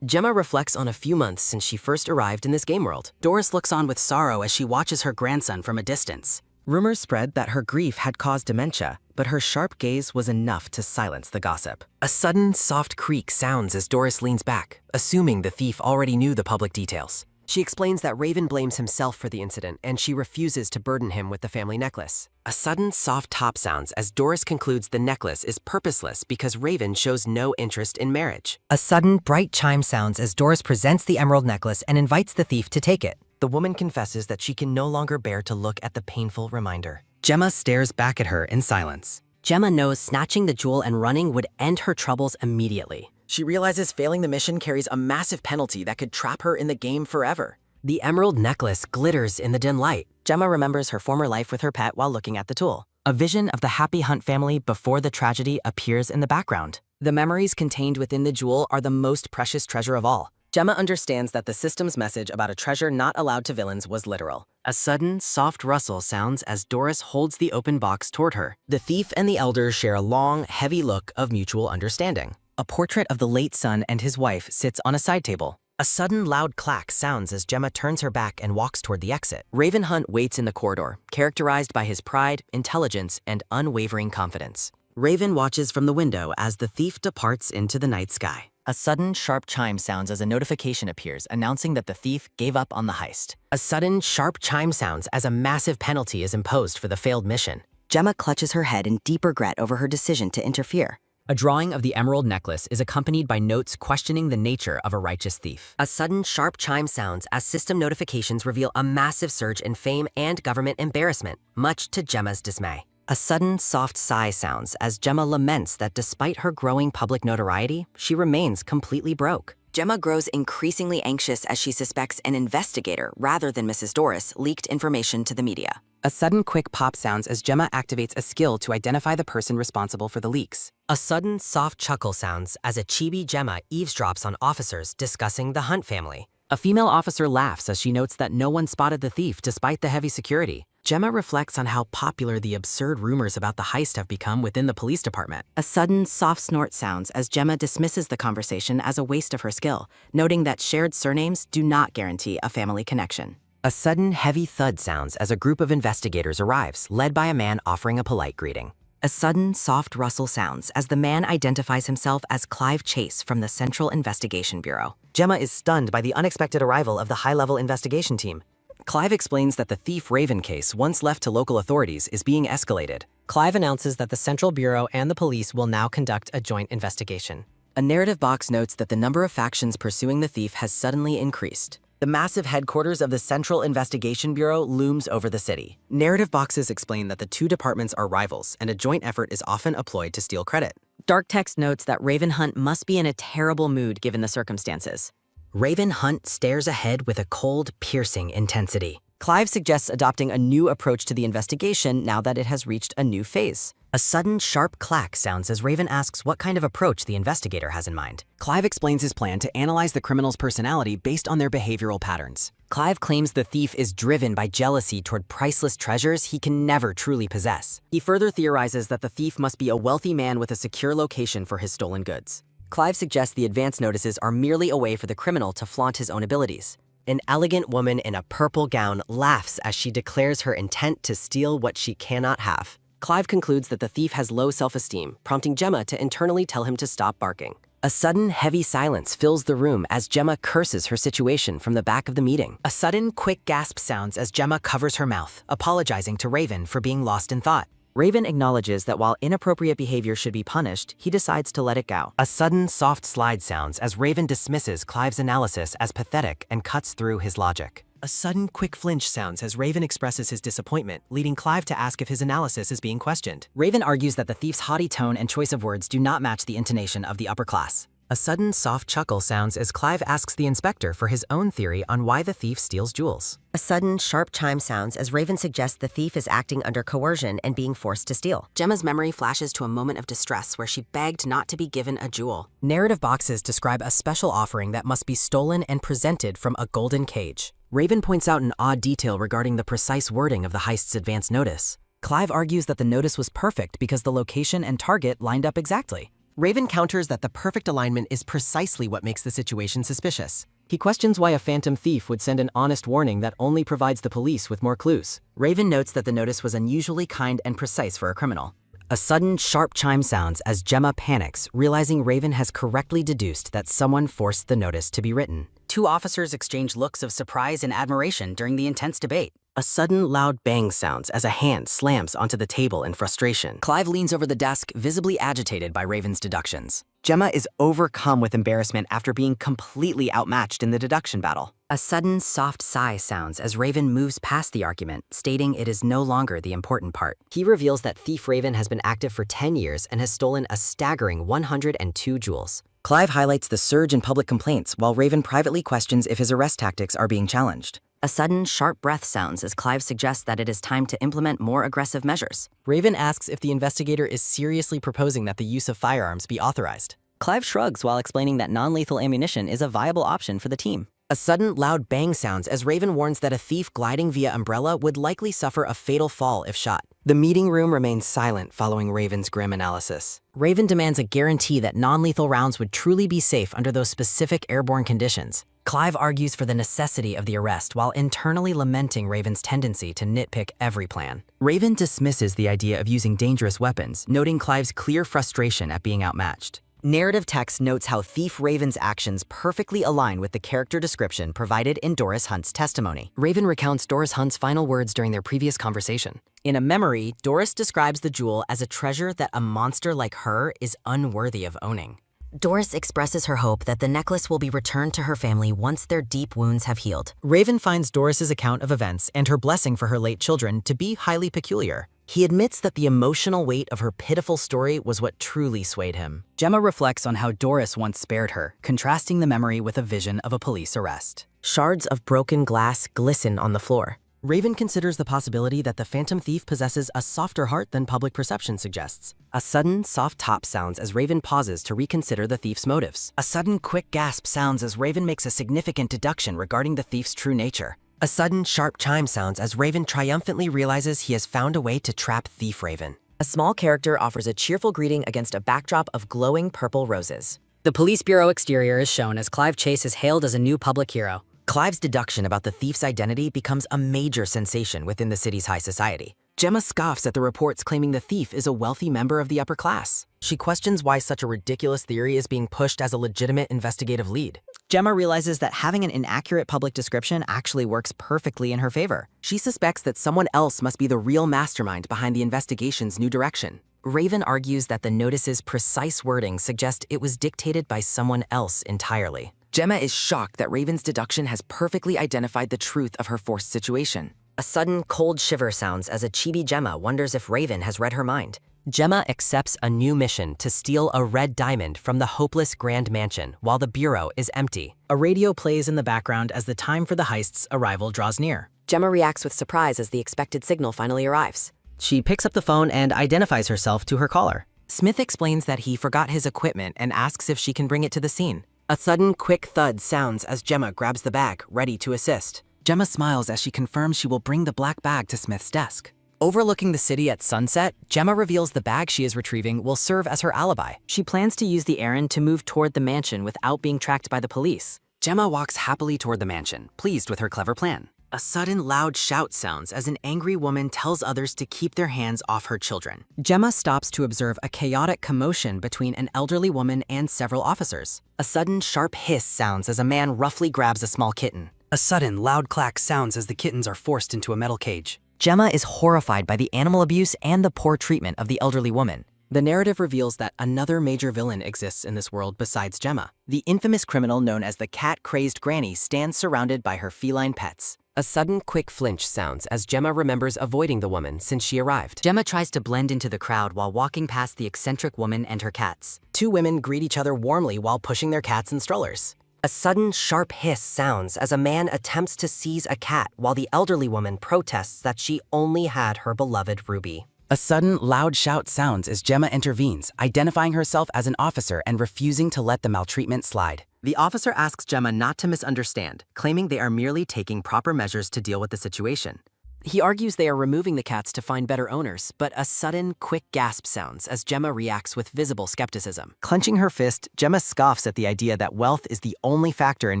Gemma reflects on a few months since she first arrived in this game world. Doris looks on with sorrow as she watches her grandson from a distance. Rumors spread that her grief had caused dementia, but her sharp gaze was enough to silence the gossip. A sudden, soft creak sounds as Doris leans back, assuming the thief already knew the public details. She explains that Raven blames himself for the incident and she refuses to burden him with the family necklace. A sudden soft top sounds as Doris concludes the necklace is purposeless because Raven shows no interest in marriage. A sudden bright chime sounds as Doris presents the emerald necklace and invites the thief to take it. The woman confesses that she can no longer bear to look at the painful reminder. Gemma stares back at her in silence. Gemma knows snatching the jewel and running would end her troubles immediately. She realizes failing the mission carries a massive penalty that could trap her in the game forever. The emerald necklace glitters in the dim light. Gemma remembers her former life with her pet while looking at the tool. A vision of the Happy Hunt family before the tragedy appears in the background. The memories contained within the jewel are the most precious treasure of all. Gemma understands that the system's message about a treasure not allowed to villains was literal. A sudden, soft rustle sounds as Doris holds the open box toward her. The thief and the elder share a long, heavy look of mutual understanding. A portrait of the late son and his wife sits on a side table. A sudden loud clack sounds as Gemma turns her back and walks toward the exit. Raven Hunt waits in the corridor, characterized by his pride, intelligence, and unwavering confidence. Raven watches from the window as the thief departs into the night sky. A sudden, sharp chime sounds as a notification appears announcing that the thief gave up on the heist. A sudden, sharp chime sounds as a massive penalty is imposed for the failed mission. Gemma clutches her head in deep regret over her decision to interfere. A drawing of the emerald necklace is accompanied by notes questioning the nature of a righteous thief. A sudden, sharp chime sounds as system notifications reveal a massive surge in fame and government embarrassment, much to Gemma's dismay. A sudden, soft sigh sounds as Gemma laments that despite her growing public notoriety, she remains completely broke. Gemma grows increasingly anxious as she suspects an investigator, rather than Mrs. Doris, leaked information to the media. A sudden quick pop sounds as Gemma activates a skill to identify the person responsible for the leaks. A sudden soft chuckle sounds as a chibi Gemma eavesdrops on officers discussing the Hunt family. A female officer laughs as she notes that no one spotted the thief despite the heavy security. Gemma reflects on how popular the absurd rumors about the heist have become within the police department. A sudden soft snort sounds as Gemma dismisses the conversation as a waste of her skill, noting that shared surnames do not guarantee a family connection. A sudden heavy thud sounds as a group of investigators arrives, led by a man offering a polite greeting. A sudden soft rustle sounds as the man identifies himself as Clive Chase from the Central Investigation Bureau. Gemma is stunned by the unexpected arrival of the high-level investigation team. Clive explains that the thief Raven case, once left to local authorities, is being escalated. Clive announces that the Central Bureau and the police will now conduct a joint investigation. A narrative box notes that the number of factions pursuing the thief has suddenly increased. The massive headquarters of the Central Investigation Bureau looms over the city. Narrative boxes explain that the two departments are rivals, and a joint effort is often employed to steal credit. Dark text notes that Raven Hunt must be in a terrible mood given the circumstances. Raven Hunt stares ahead with a cold, piercing intensity. Clive suggests adopting a new approach to the investigation now that it has reached a new phase. A sudden, sharp clack sounds as Raven asks what kind of approach the investigator has in mind. Clive explains his plan to analyze the criminal's personality based on their behavioral patterns. Clive claims the thief is driven by jealousy toward priceless treasures he can never truly possess. He further theorizes that the thief must be a wealthy man with a secure location for his stolen goods. Clive suggests the advance notices are merely a way for the criminal to flaunt his own abilities. An elegant woman in a purple gown laughs as she declares her intent to steal what she cannot have. Clive concludes that the thief has low self-esteem, prompting Gemma to internally tell him to stop barking. A sudden, heavy silence fills the room as Gemma curses her situation from the back of the meeting. A sudden, quick gasp sounds as Gemma covers her mouth, apologizing to Raven for being lost in thought. Raven acknowledges that while inappropriate behavior should be punished, he decides to let it go. A sudden, soft slide sounds as Raven dismisses Clive's analysis as pathetic and cuts through his logic. A sudden, quick flinch sounds as Raven expresses his disappointment, leading Clive to ask if his analysis is being questioned. Raven argues that the thief's haughty tone and choice of words do not match the intonation of the upper class. A sudden, soft chuckle sounds as Clive asks the inspector for his own theory on why the thief steals jewels. A sudden, sharp chime sounds as Raven suggests the thief is acting under coercion and being forced to steal. Gemma's memory flashes to a moment of distress where she begged not to be given a jewel. Narrative boxes describe a special offering that must be stolen and presented from a golden cage. Raven points out an odd detail regarding the precise wording of the heist's advance notice. Clive argues that the notice was perfect because the location and target lined up exactly. Raven counters that the perfect alignment is precisely what makes the situation suspicious. He questions why a phantom thief would send an honest warning that only provides the police with more clues. Raven notes that the notice was unusually kind and precise for a criminal. A sudden, sharp chime sounds as Gemma panics, realizing Raven has correctly deduced that someone forced the notice to be written. Two officers exchange looks of surprise and admiration during the intense debate. A sudden, loud bang sounds as a hand slams onto the table in frustration. Clive leans over the desk, visibly agitated by Raven's deductions. Gemma is overcome with embarrassment after being completely outmatched in the deduction battle. A sudden, soft sigh sounds as Raven moves past the argument, stating it is no longer the important part. He reveals that Thief Raven has been active for 10 years and has stolen a staggering 102 jewels. Clive highlights the surge in public complaints, while Raven privately questions if his arrest tactics are being challenged. A sudden, sharp breath sounds as Clive suggests that it is time to implement more aggressive measures. Raven asks if the investigator is seriously proposing that the use of firearms be authorized. Clive shrugs while explaining that non-lethal ammunition is a viable option for the team. A sudden, loud bang sounds as Raven warns that a thief gliding via umbrella would likely suffer a fatal fall if shot. The meeting room remains silent following Raven's grim analysis. Raven demands a guarantee that non-lethal rounds would truly be safe under those specific airborne conditions. Clive argues for the necessity of the arrest while internally lamenting Raven's tendency to nitpick every plan. Raven dismisses the idea of using dangerous weapons, noting Clive's clear frustration at being outmatched. Narrative text notes how Thief Raven's actions perfectly align with the character description provided in Doris Hunt's testimony. Raven recounts Doris Hunt's final words during their previous conversation. In a memory, Doris describes the jewel as a treasure that a monster like her is unworthy of owning. Doris expresses her hope that the necklace will be returned to her family once their deep wounds have healed. Raven finds Doris's account of events and her blessing for her late children to be highly peculiar. He admits that the emotional weight of her pitiful story was what truly swayed him. Gemma reflects on how Doris once spared her, contrasting the memory with a vision of a police arrest. Shards of broken glass glisten on the floor. Raven considers the possibility that the phantom thief possesses a softer heart than public perception suggests. A sudden, soft tap sounds as Raven pauses to reconsider the thief's motives. A sudden, quick gasp sounds as Raven makes a significant deduction regarding the thief's true nature. A sudden, sharp chime sounds as Raven triumphantly realizes he has found a way to trap Thief Raven. A small character offers a cheerful greeting against a backdrop of glowing purple roses. The police bureau exterior is shown as Clive Chase is hailed as a new public hero. Clive's deduction about the thief's identity becomes a major sensation within the city's high society. Gemma scoffs at the reports claiming the thief is a wealthy member of the upper class. She questions why such a ridiculous theory is being pushed as a legitimate investigative lead. Gemma realizes that having an inaccurate public description actually works perfectly in her favor. She suspects that someone else must be the real mastermind behind the investigation's new direction. Raven argues that the notice's precise wording suggests it was dictated by someone else entirely. Gemma is shocked that Raven's deduction has perfectly identified the truth of her forced situation. A sudden cold shiver sounds as a chibi Gemma wonders if Raven has read her mind. Gemma accepts a new mission to steal a red diamond from the hopeless Grand Mansion while the bureau is empty. A radio plays in the background as the time for the heist's arrival draws near. Gemma reacts with surprise as the expected signal finally arrives. She picks up the phone and identifies herself to her caller. Smith explains that he forgot his equipment and asks if she can bring it to the scene. A sudden, quick thud sounds as Gemma grabs the bag, ready to assist. Gemma smiles as she confirms she will bring the black bag to Smith's desk. Overlooking the city at sunset, Gemma reveals the bag she is retrieving will serve as her alibi. She plans to use the errand to move toward the mansion without being tracked by the police. Gemma walks happily toward the mansion, pleased with her clever plan. A sudden loud shout sounds as an angry woman tells others to keep their hands off her children. Gemma stops to observe a chaotic commotion between an elderly woman and several officers. A sudden sharp hiss sounds as a man roughly grabs a small kitten. A sudden loud clack sounds as the kittens are forced into a metal cage. Gemma is horrified by the animal abuse and the poor treatment of the elderly woman. The narrative reveals that another major villain exists in this world besides Gemma. The infamous criminal known as the cat-crazed granny stands surrounded by her feline pets. A sudden quick flinch sounds as Gemma remembers avoiding the woman since she arrived. Gemma tries to blend into the crowd while walking past the eccentric woman and her cats. Two women greet each other warmly while pushing their cats and strollers. A sudden sharp hiss sounds as a man attempts to seize a cat while the elderly woman protests that she only had her beloved Ruby. A sudden loud shout sounds as Gemma intervenes, identifying herself as an officer and refusing to let the maltreatment slide. The officer asks Gemma not to misunderstand, claiming they are merely taking proper measures to deal with the situation. He argues they are removing the cats to find better owners, but a sudden, quick gasp sounds as Gemma reacts with visible skepticism. Clenching her fist, Gemma scoffs at the idea that wealth is the only factor in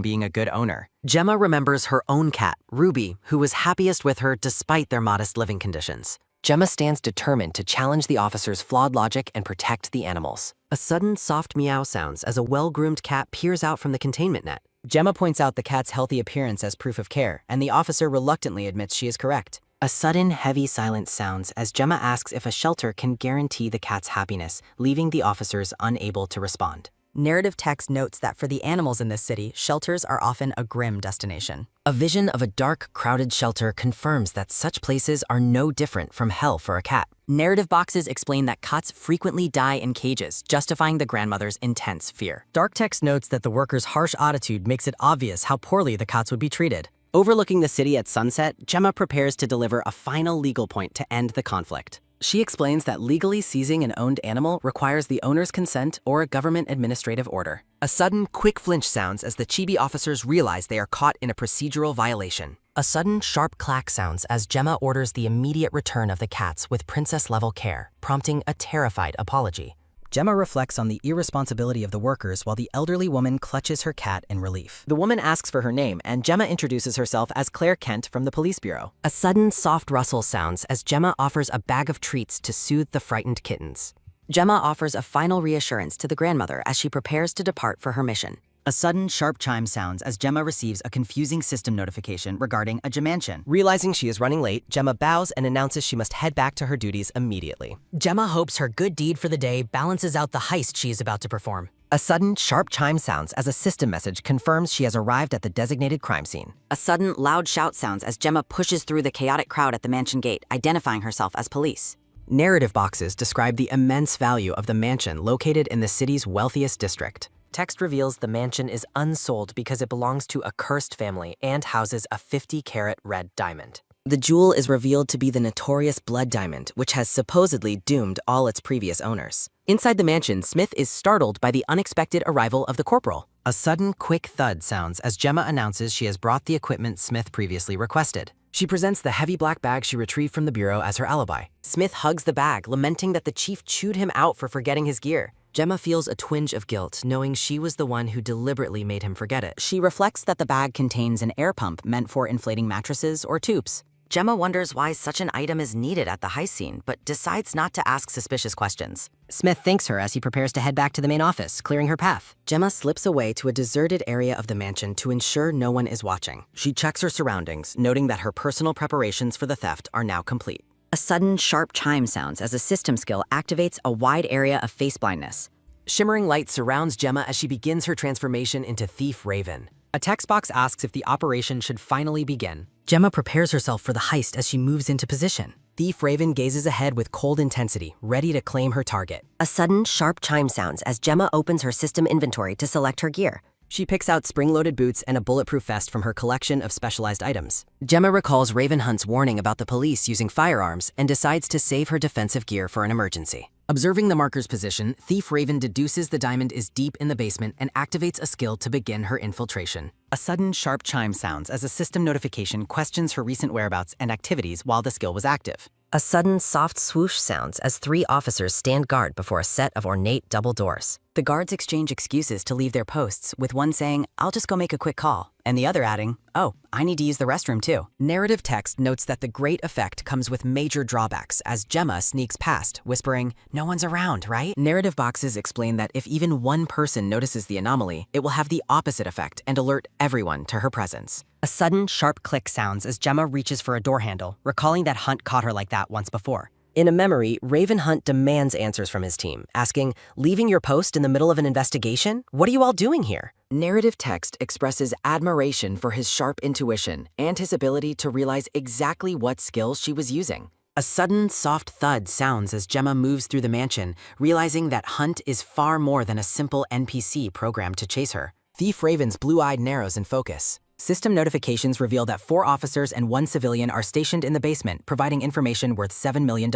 being a good owner. Gemma remembers her own cat, Ruby, who was happiest with her despite their modest living conditions. Gemma stands determined to challenge the officer's flawed logic and protect the animals. A sudden soft meow sounds as a well-groomed cat peers out from the containment net. Gemma points out the cat's healthy appearance as proof of care, and the officer reluctantly admits she is correct. A sudden heavy silence sounds as Gemma asks if a shelter can guarantee the cat's happiness, leaving the officers unable to respond. Narrative text notes that for the animals in this city, shelters are often a grim destination. A vision of a dark, crowded shelter confirms that such places are no different from hell for a cat. Narrative boxes explain that cats frequently die in cages, justifying the grandmother's intense fear. Dark text notes that the workers' harsh attitude makes it obvious how poorly the cats would be treated. Overlooking the city at sunset, Gemma prepares to deliver a final legal point to end the conflict. She explains that legally seizing an owned animal requires the owner's consent or a government administrative order. A sudden, quick flinch sounds as the chibi officers realize they are caught in a procedural violation. A sudden, sharp clack sounds as Gemma orders the immediate return of the cats with princess-level care, prompting a terrified apology. Gemma reflects on the irresponsibility of the workers while the elderly woman clutches her cat in relief. The woman asks for her name, and Gemma introduces herself as Claire Kent from the police bureau. A sudden soft rustle sounds as Gemma offers a bag of treats to soothe the frightened kittens. Gemma offers a final reassurance to the grandmother as she prepares to depart for her mission. A sudden sharp chime sounds as Gemma receives a confusing system notification regarding a mansion. Realizing she is running late, Gemma bows and announces she must head back to her duties immediately. Gemma hopes her good deed for the day balances out the heist she is about to perform. A sudden sharp chime sounds as a system message confirms she has arrived at the designated crime scene. A sudden loud shout sounds as Gemma pushes through the chaotic crowd at the mansion gate, identifying herself as police. Narrative boxes describe the immense value of the mansion located in the city's wealthiest district. Text reveals the mansion is unsold because it belongs to a cursed family and houses a 50-carat red diamond. The jewel is revealed to be the notorious blood diamond, which has supposedly doomed all its previous owners. Inside the mansion, Smith is startled by the unexpected arrival of the corporal. A sudden, quick thud sounds as Gemma announces she has brought the equipment Smith previously requested. She presents the heavy black bag she retrieved from the bureau as her alibi. Smith hugs the bag, lamenting that the chief chewed him out for forgetting his gear. Gemma feels a twinge of guilt, knowing she was the one who deliberately made him forget it. She reflects that the bag contains an air pump meant for inflating mattresses or tubes. Gemma wonders why such an item is needed at the heist scene, but decides not to ask suspicious questions. Smith thanks her as he prepares to head back to the main office, clearing her path. Gemma slips away to a deserted area of the mansion to ensure no one is watching. She checks her surroundings, noting that her personal preparations for the theft are now complete. A sudden sharp chime sounds as a system skill activates a wide area of face blindness. Shimmering light surrounds Gemma as she begins her transformation into Thief Raven. A text box asks if the operation should finally begin. Gemma prepares herself for the heist as she moves into position. Thief Raven gazes ahead with cold intensity, ready to claim her target. A sudden sharp chime sounds as Gemma opens her system inventory to select her gear. She picks out spring-loaded boots and a bulletproof vest from her collection of specialized items. Gemma recalls Raven Hunt's warning about the police using firearms and decides to save her defensive gear for an emergency. Observing the marker's position, Thief Raven deduces the diamond is deep in the basement and activates a skill to begin her infiltration. A sudden sharp chime sounds as a system notification questions her recent whereabouts and activities while the skill was active. A sudden soft swoosh sounds as 3 officers stand guard before a set of ornate double doors. The guards exchange excuses to leave their posts, with one saying, "I'll just go make a quick call," and the other adding, "Oh, I need to use the restroom too." Narrative text notes that the great effect comes with major drawbacks as Gemma sneaks past, whispering, "No one's around, right?" Narrative boxes explain that if even one person notices the anomaly, it will have the opposite effect and alert everyone to her presence. A sudden, sharp click sounds as Gemma reaches for a door handle, recalling that Hunt caught her like that once before. In a memory, Raven Hunt demands answers from his team, asking, "Leaving your post in the middle of an investigation? What are you all doing here?" Narrative text expresses admiration for his sharp intuition and his ability to realize exactly what skills she was using. A sudden, soft thud sounds as Gemma moves through the mansion, realizing that Hunt is far more than a simple NPC programmed to chase her. Thief Raven's blue-eyed narrows in focus. System notifications reveal that 4 officers and 1 civilian are stationed in the basement, providing information worth $7 million.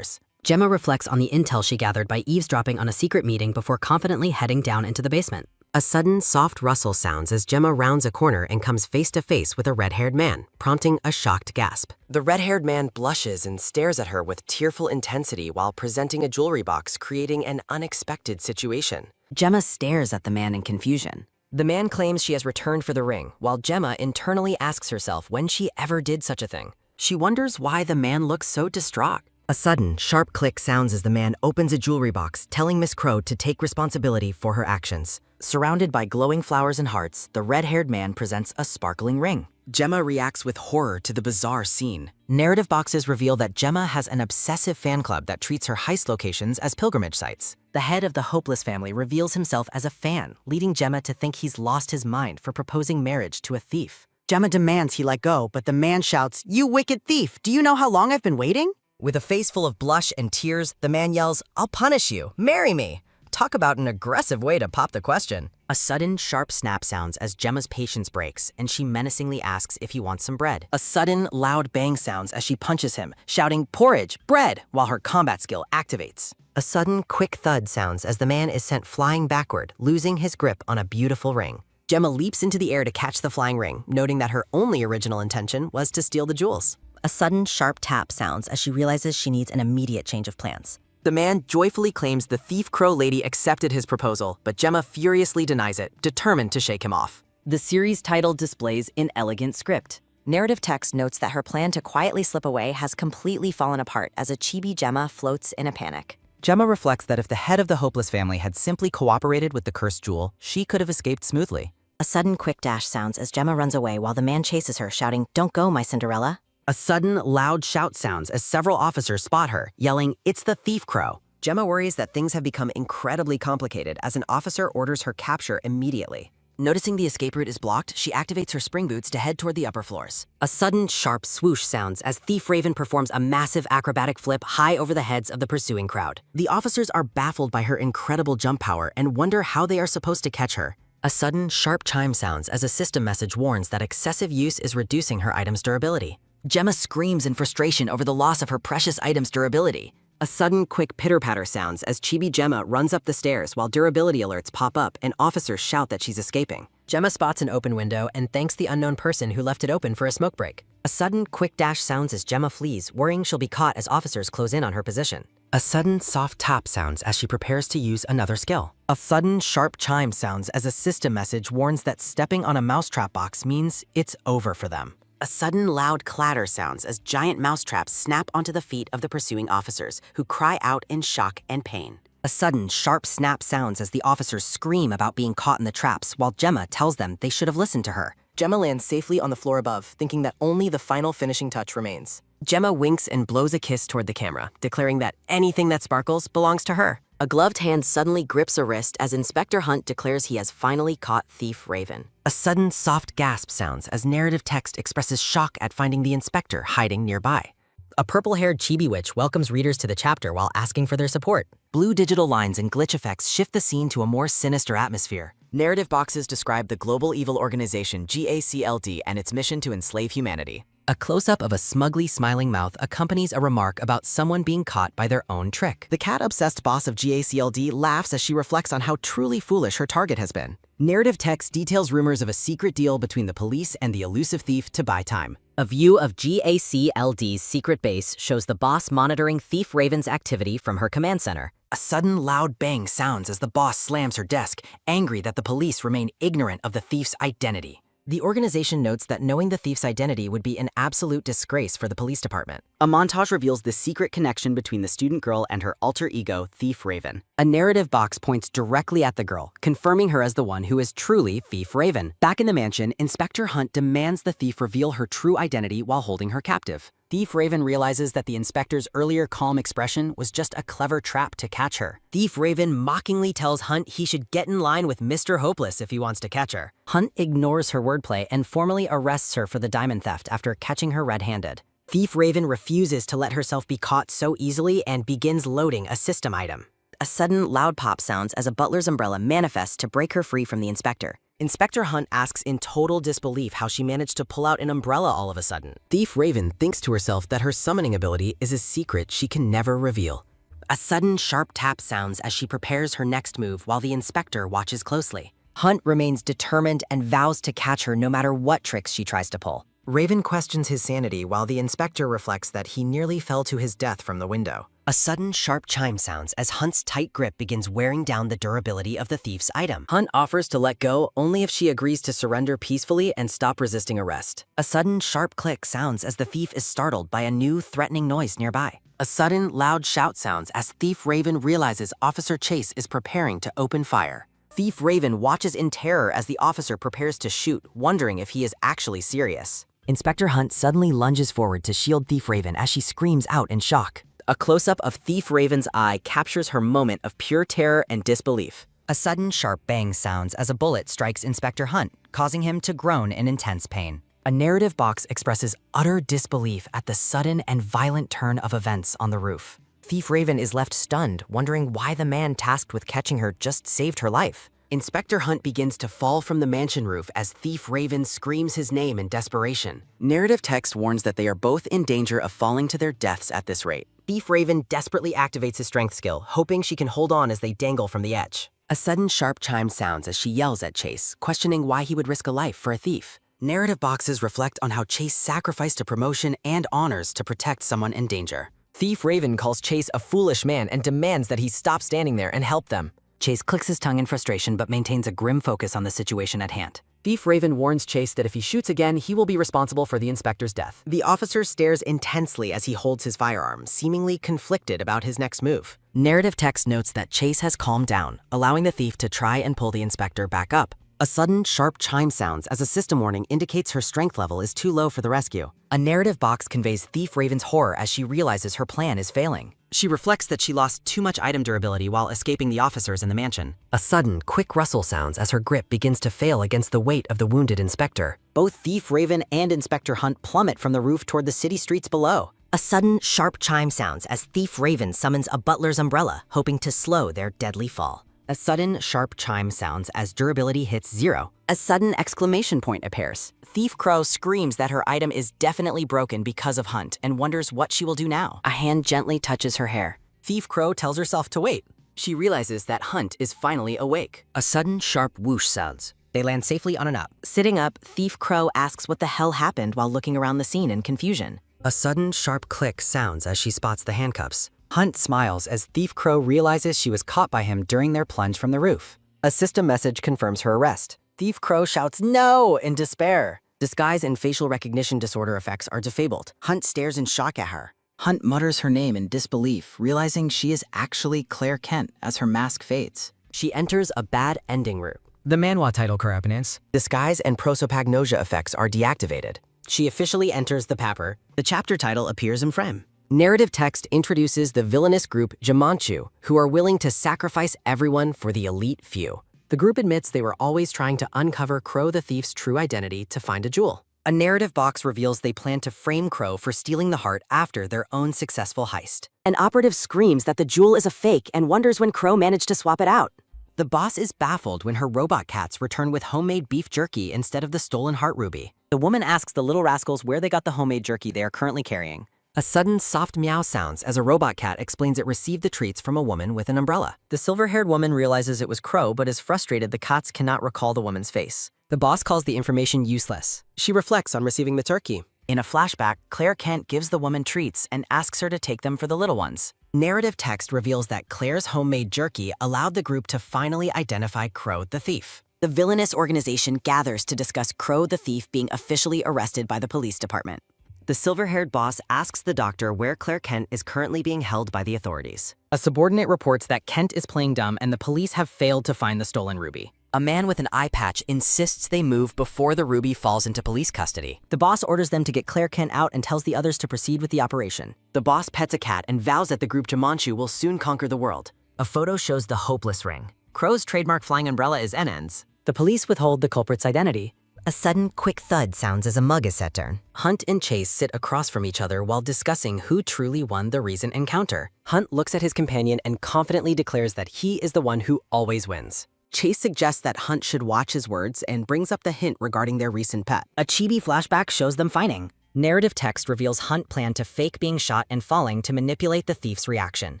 Gemma reflects on the intel she gathered by eavesdropping on a secret meeting before confidently heading down into the basement. A sudden, soft rustle sounds as Gemma rounds a corner and comes face to face with a red-haired man, prompting a shocked gasp. The red-haired man blushes and stares at her with tearful intensity while presenting a jewelry box, creating an unexpected situation. Gemma stares at the man in confusion. The man claims she has returned for the ring, while Gemma internally asks herself when she ever did such a thing. She wonders why the man looks so distraught. A sudden, sharp click sounds as the man opens a jewelry box, telling Miss Crow to take responsibility for her actions. Surrounded by glowing flowers and hearts, the red-haired man presents a sparkling ring. Gemma reacts with horror to the bizarre scene. Narrative boxes reveal that Gemma has an obsessive fan club that treats her heist locations as pilgrimage sites. The head of the Hopeless family reveals himself as a fan, leading Gemma to think he's lost his mind for proposing marriage to a thief. Gemma demands he let go, but the man shouts, "You wicked thief! Do you know how long I've been waiting?" With a face full of blush and tears, the man yells, "I'll punish you! Marry me!" Talk about an aggressive way to pop the question. A sudden, sharp snap sounds as Gemma's patience breaks, and she menacingly asks if he wants some bread. A sudden, loud bang sounds as she punches him, shouting, "Porridge, bread," while her combat skill activates. A sudden, quick thud sounds as the man is sent flying backward, losing his grip on a beautiful ring. Gemma leaps into the air to catch the flying ring, noting that her only original intention was to steal the jewels. A sudden, sharp tap sounds as she realizes she needs an immediate change of plans. The man joyfully claims the Thief Crow lady accepted his proposal, but Gemma furiously denies it, determined to shake him off. The series title displays an elegant script. Narrative text notes that her plan to quietly slip away has completely fallen apart as a chibi Gemma floats in a panic. Gemma reflects that if the head of the Hopeless family had simply cooperated with the cursed jewel, she could have escaped smoothly. A sudden quick dash sounds as Gemma runs away while the man chases her, shouting, "Don't go, my Cinderella." A sudden, loud shout sounds as several officers spot her, yelling, "It's the Thief Crow." Gemma worries that things have become incredibly complicated as an officer orders her capture immediately. Noticing the escape route is blocked, she activates her spring boots to head toward the upper floors. A sudden, sharp swoosh sounds as Thief Raven performs a massive acrobatic flip high over the heads of the pursuing crowd. The officers are baffled by her incredible jump power and wonder how they are supposed to catch her. A sudden, sharp chime sounds as a system message warns that excessive use is reducing her item's durability. Gemma screams in frustration over the loss of her precious item's durability. A sudden, quick pitter-patter sounds as Chibi Gemma runs up the stairs while durability alerts pop up and officers shout that she's escaping. Gemma spots an open window and thanks the unknown person who left it open for a smoke break. A sudden, quick dash sounds as Gemma flees, worrying she'll be caught as officers close in on her position. A sudden, soft tap sounds as she prepares to use another skill. A sudden, sharp chime sounds as a system message warns that stepping on a mousetrap box means it's over for them. A sudden, loud clatter sounds as giant mousetraps snap onto the feet of the pursuing officers, who cry out in shock and pain. A sudden, sharp snap sounds as the officers scream about being caught in the traps, while Gemma tells them they should have listened to her. Gemma lands safely on the floor above, thinking that only the final finishing touch remains. Gemma winks and blows a kiss toward the camera, declaring that anything that sparkles belongs to her. A gloved hand suddenly grips a wrist as Inspector Hunt declares he has finally caught Thief Raven. A sudden, soft gasp sounds as narrative text expresses shock at finding the inspector hiding nearby. A purple-haired chibi witch welcomes readers to the chapter while asking for their support. Blue digital lines and glitch effects shift the scene to a more sinister atmosphere. Narrative boxes describe the global evil organization GACLD and its mission to enslave humanity. A close-up of a smugly smiling mouth accompanies a remark about someone being caught by their own trick. The cat-obsessed boss of GACLD laughs as she reflects on how truly foolish her target has been. Narrative text details rumors of a secret deal between the police and the elusive thief to buy time. A view of GACLD's secret base shows the boss monitoring Thief Raven's activity from her command center. A sudden loud bang sounds as the boss slams her desk, angry that the police remain ignorant of the thief's identity. The organization notes that knowing the thief's identity would be an absolute disgrace for the police department. A montage reveals the secret connection between the student girl and her alter ego, Thief Raven. A narrative box points directly at the girl, confirming her as the one who is truly Thief Raven. Back in the mansion, Inspector Hunt demands the thief reveal her true identity while holding her captive. Thief Raven realizes that the inspector's earlier calm expression was just a clever trap to catch her. Thief Raven mockingly tells Hunt he should get in line with Mr. Hopeless if he wants to catch her. Hunt ignores her wordplay and formally arrests her for the diamond theft after catching her red-handed. Thief Raven refuses to let herself be caught so easily and begins loading a system item. A sudden loud pop sounds as a butler's umbrella manifests to break her free from the inspector. Inspector Hunt asks in total disbelief how she managed to pull out an umbrella all of a sudden. Thief Raven thinks to herself that her summoning ability is a secret she can never reveal. A sudden sharp tap sounds as she prepares her next move while the inspector watches closely. Hunt remains determined and vows to catch her no matter what tricks she tries to pull. Raven questions his sanity while the inspector reflects that he nearly fell to his death from the window. A sudden sharp chime sounds as Hunt's tight grip begins wearing down the durability of the thief's item. Hunt offers to let go only if she agrees to surrender peacefully and stop resisting arrest. A sudden sharp click sounds as the thief is startled by a new threatening noise nearby. A sudden loud shout sounds as Thief Raven realizes Officer Chase is preparing to open fire. Thief Raven watches in terror as the officer prepares to shoot, wondering if he is actually serious. Inspector Hunt suddenly lunges forward to shield Thief Raven as she screams out in shock. A close-up of Thief Raven's eye captures her moment of pure terror and disbelief. A sudden sharp bang sounds as a bullet strikes Inspector Hunt, causing him to groan in intense pain. A narrative box expresses utter disbelief at the sudden and violent turn of events on the roof. Thief Raven is left stunned, wondering why the man tasked with catching her just saved her life. Inspector Hunt begins to fall from the mansion roof as Thief Raven screams his name in desperation. Narrative text warns that they are both in danger of falling to their deaths at this rate. Thief Raven desperately activates his strength skill, hoping she can hold on as they dangle from the edge. A sudden sharp chime sounds as she yells at Chase, questioning why he would risk a life for a thief. Narrative boxes reflect on how Chase sacrificed a promotion and honors to protect someone in danger. Thief Raven calls Chase a foolish man and demands that he stop standing there and help them. Chase clicks his tongue in frustration but maintains a grim focus on the situation at hand. Thief Raven warns Chase that if he shoots again, he will be responsible for the inspector's death. The officer stares intensely as he holds his firearm, seemingly conflicted about his next move. Narrative text notes that Chase has calmed down, allowing the thief to try and pull the inspector back up. A sudden, sharp chime sounds as a system warning indicates her strength level is too low for the rescue. A narrative box conveys Thief Raven's horror as she realizes her plan is failing. She reflects that she lost too much item durability while escaping the officers in the mansion. A sudden, quick rustle sounds as her grip begins to fail against the weight of the wounded inspector. Both Thief Raven and Inspector Hunt plummet from the roof toward the city streets below. A sudden, sharp chime sounds as Thief Raven summons a butler's umbrella, hoping to slow their deadly fall. A sudden, sharp chime sounds as durability hits 0. A sudden exclamation point appears. Thief Crow screams that her item is definitely broken because of Hunt and wonders what she will do now. A hand gently touches her hair. Thief Crow tells herself to wait. She realizes that Hunt is finally awake. A sudden, sharp whoosh sounds. They land safely on an up. Sitting up, Thief Crow asks what the hell happened while looking around the scene in confusion. A sudden, sharp click sounds as she spots the handcuffs. Hunt smiles as Thief Crow realizes she was caught by him during their plunge from the roof. A system message confirms her arrest. Thief Crow shouts no in despair. Disguise and facial recognition disorder effects are disabled. Hunt stares in shock at her. Hunt mutters her name in disbelief, realizing she is actually Claire Kent as her mask fades. She enters a bad ending route. The manhwa title correspondence. Disguise and prosopagnosia effects are deactivated. She officially enters the paper. The chapter title appears in frame. Narrative text introduces the villainous group Jamanchu, who are willing to sacrifice everyone for the elite few. The group admits they were always trying to uncover Crow the thief's true identity to find a jewel. A narrative box reveals they plan to frame Crow for stealing the heart after their own successful heist. An operative screams that the jewel is a fake and wonders when Crow managed to swap it out. The boss is baffled when her robot cats return with homemade beef jerky instead of the stolen heart ruby. The woman asks the little rascals where they got the homemade jerky they are currently carrying. A sudden soft meow sounds as a robot cat explains it received the treats from a woman with an umbrella. The silver-haired woman realizes it was Crow but is frustrated the cats cannot recall the woman's face. The boss calls the information useless. She reflects on receiving the turkey. In a flashback, Claire Kent gives the woman treats and asks her to take them for the little ones. Narrative text reveals that Claire's homemade jerky allowed the group to finally identify Crow the thief. The villainous organization gathers to discuss Crow the thief being officially arrested by the police department. The silver-haired boss asks the doctor where Claire Kent is currently being held by the authorities. A subordinate reports that Kent is playing dumb and the police have failed to find the stolen ruby. A man with an eye patch insists they move before the ruby falls into police custody. The boss orders them to get Claire Kent out and tells the others to proceed with the operation. The boss pets a cat and vows that the group Jumanchu will soon conquer the world. A photo shows the hopeless ring. Crow's trademark flying umbrella is NN's. The police withhold the culprit's identity. A sudden, quick thud sounds as a mug is set turn. Hunt and Chase sit across from each other while discussing who truly won the recent encounter. Hunt looks at his companion and confidently declares that he is the one who always wins. Chase suggests that Hunt should watch his words and brings up the hint regarding their recent pet. A chibi flashback shows them fighting. Narrative text reveals Hunt planned to fake being shot and falling to manipulate the thief's reaction.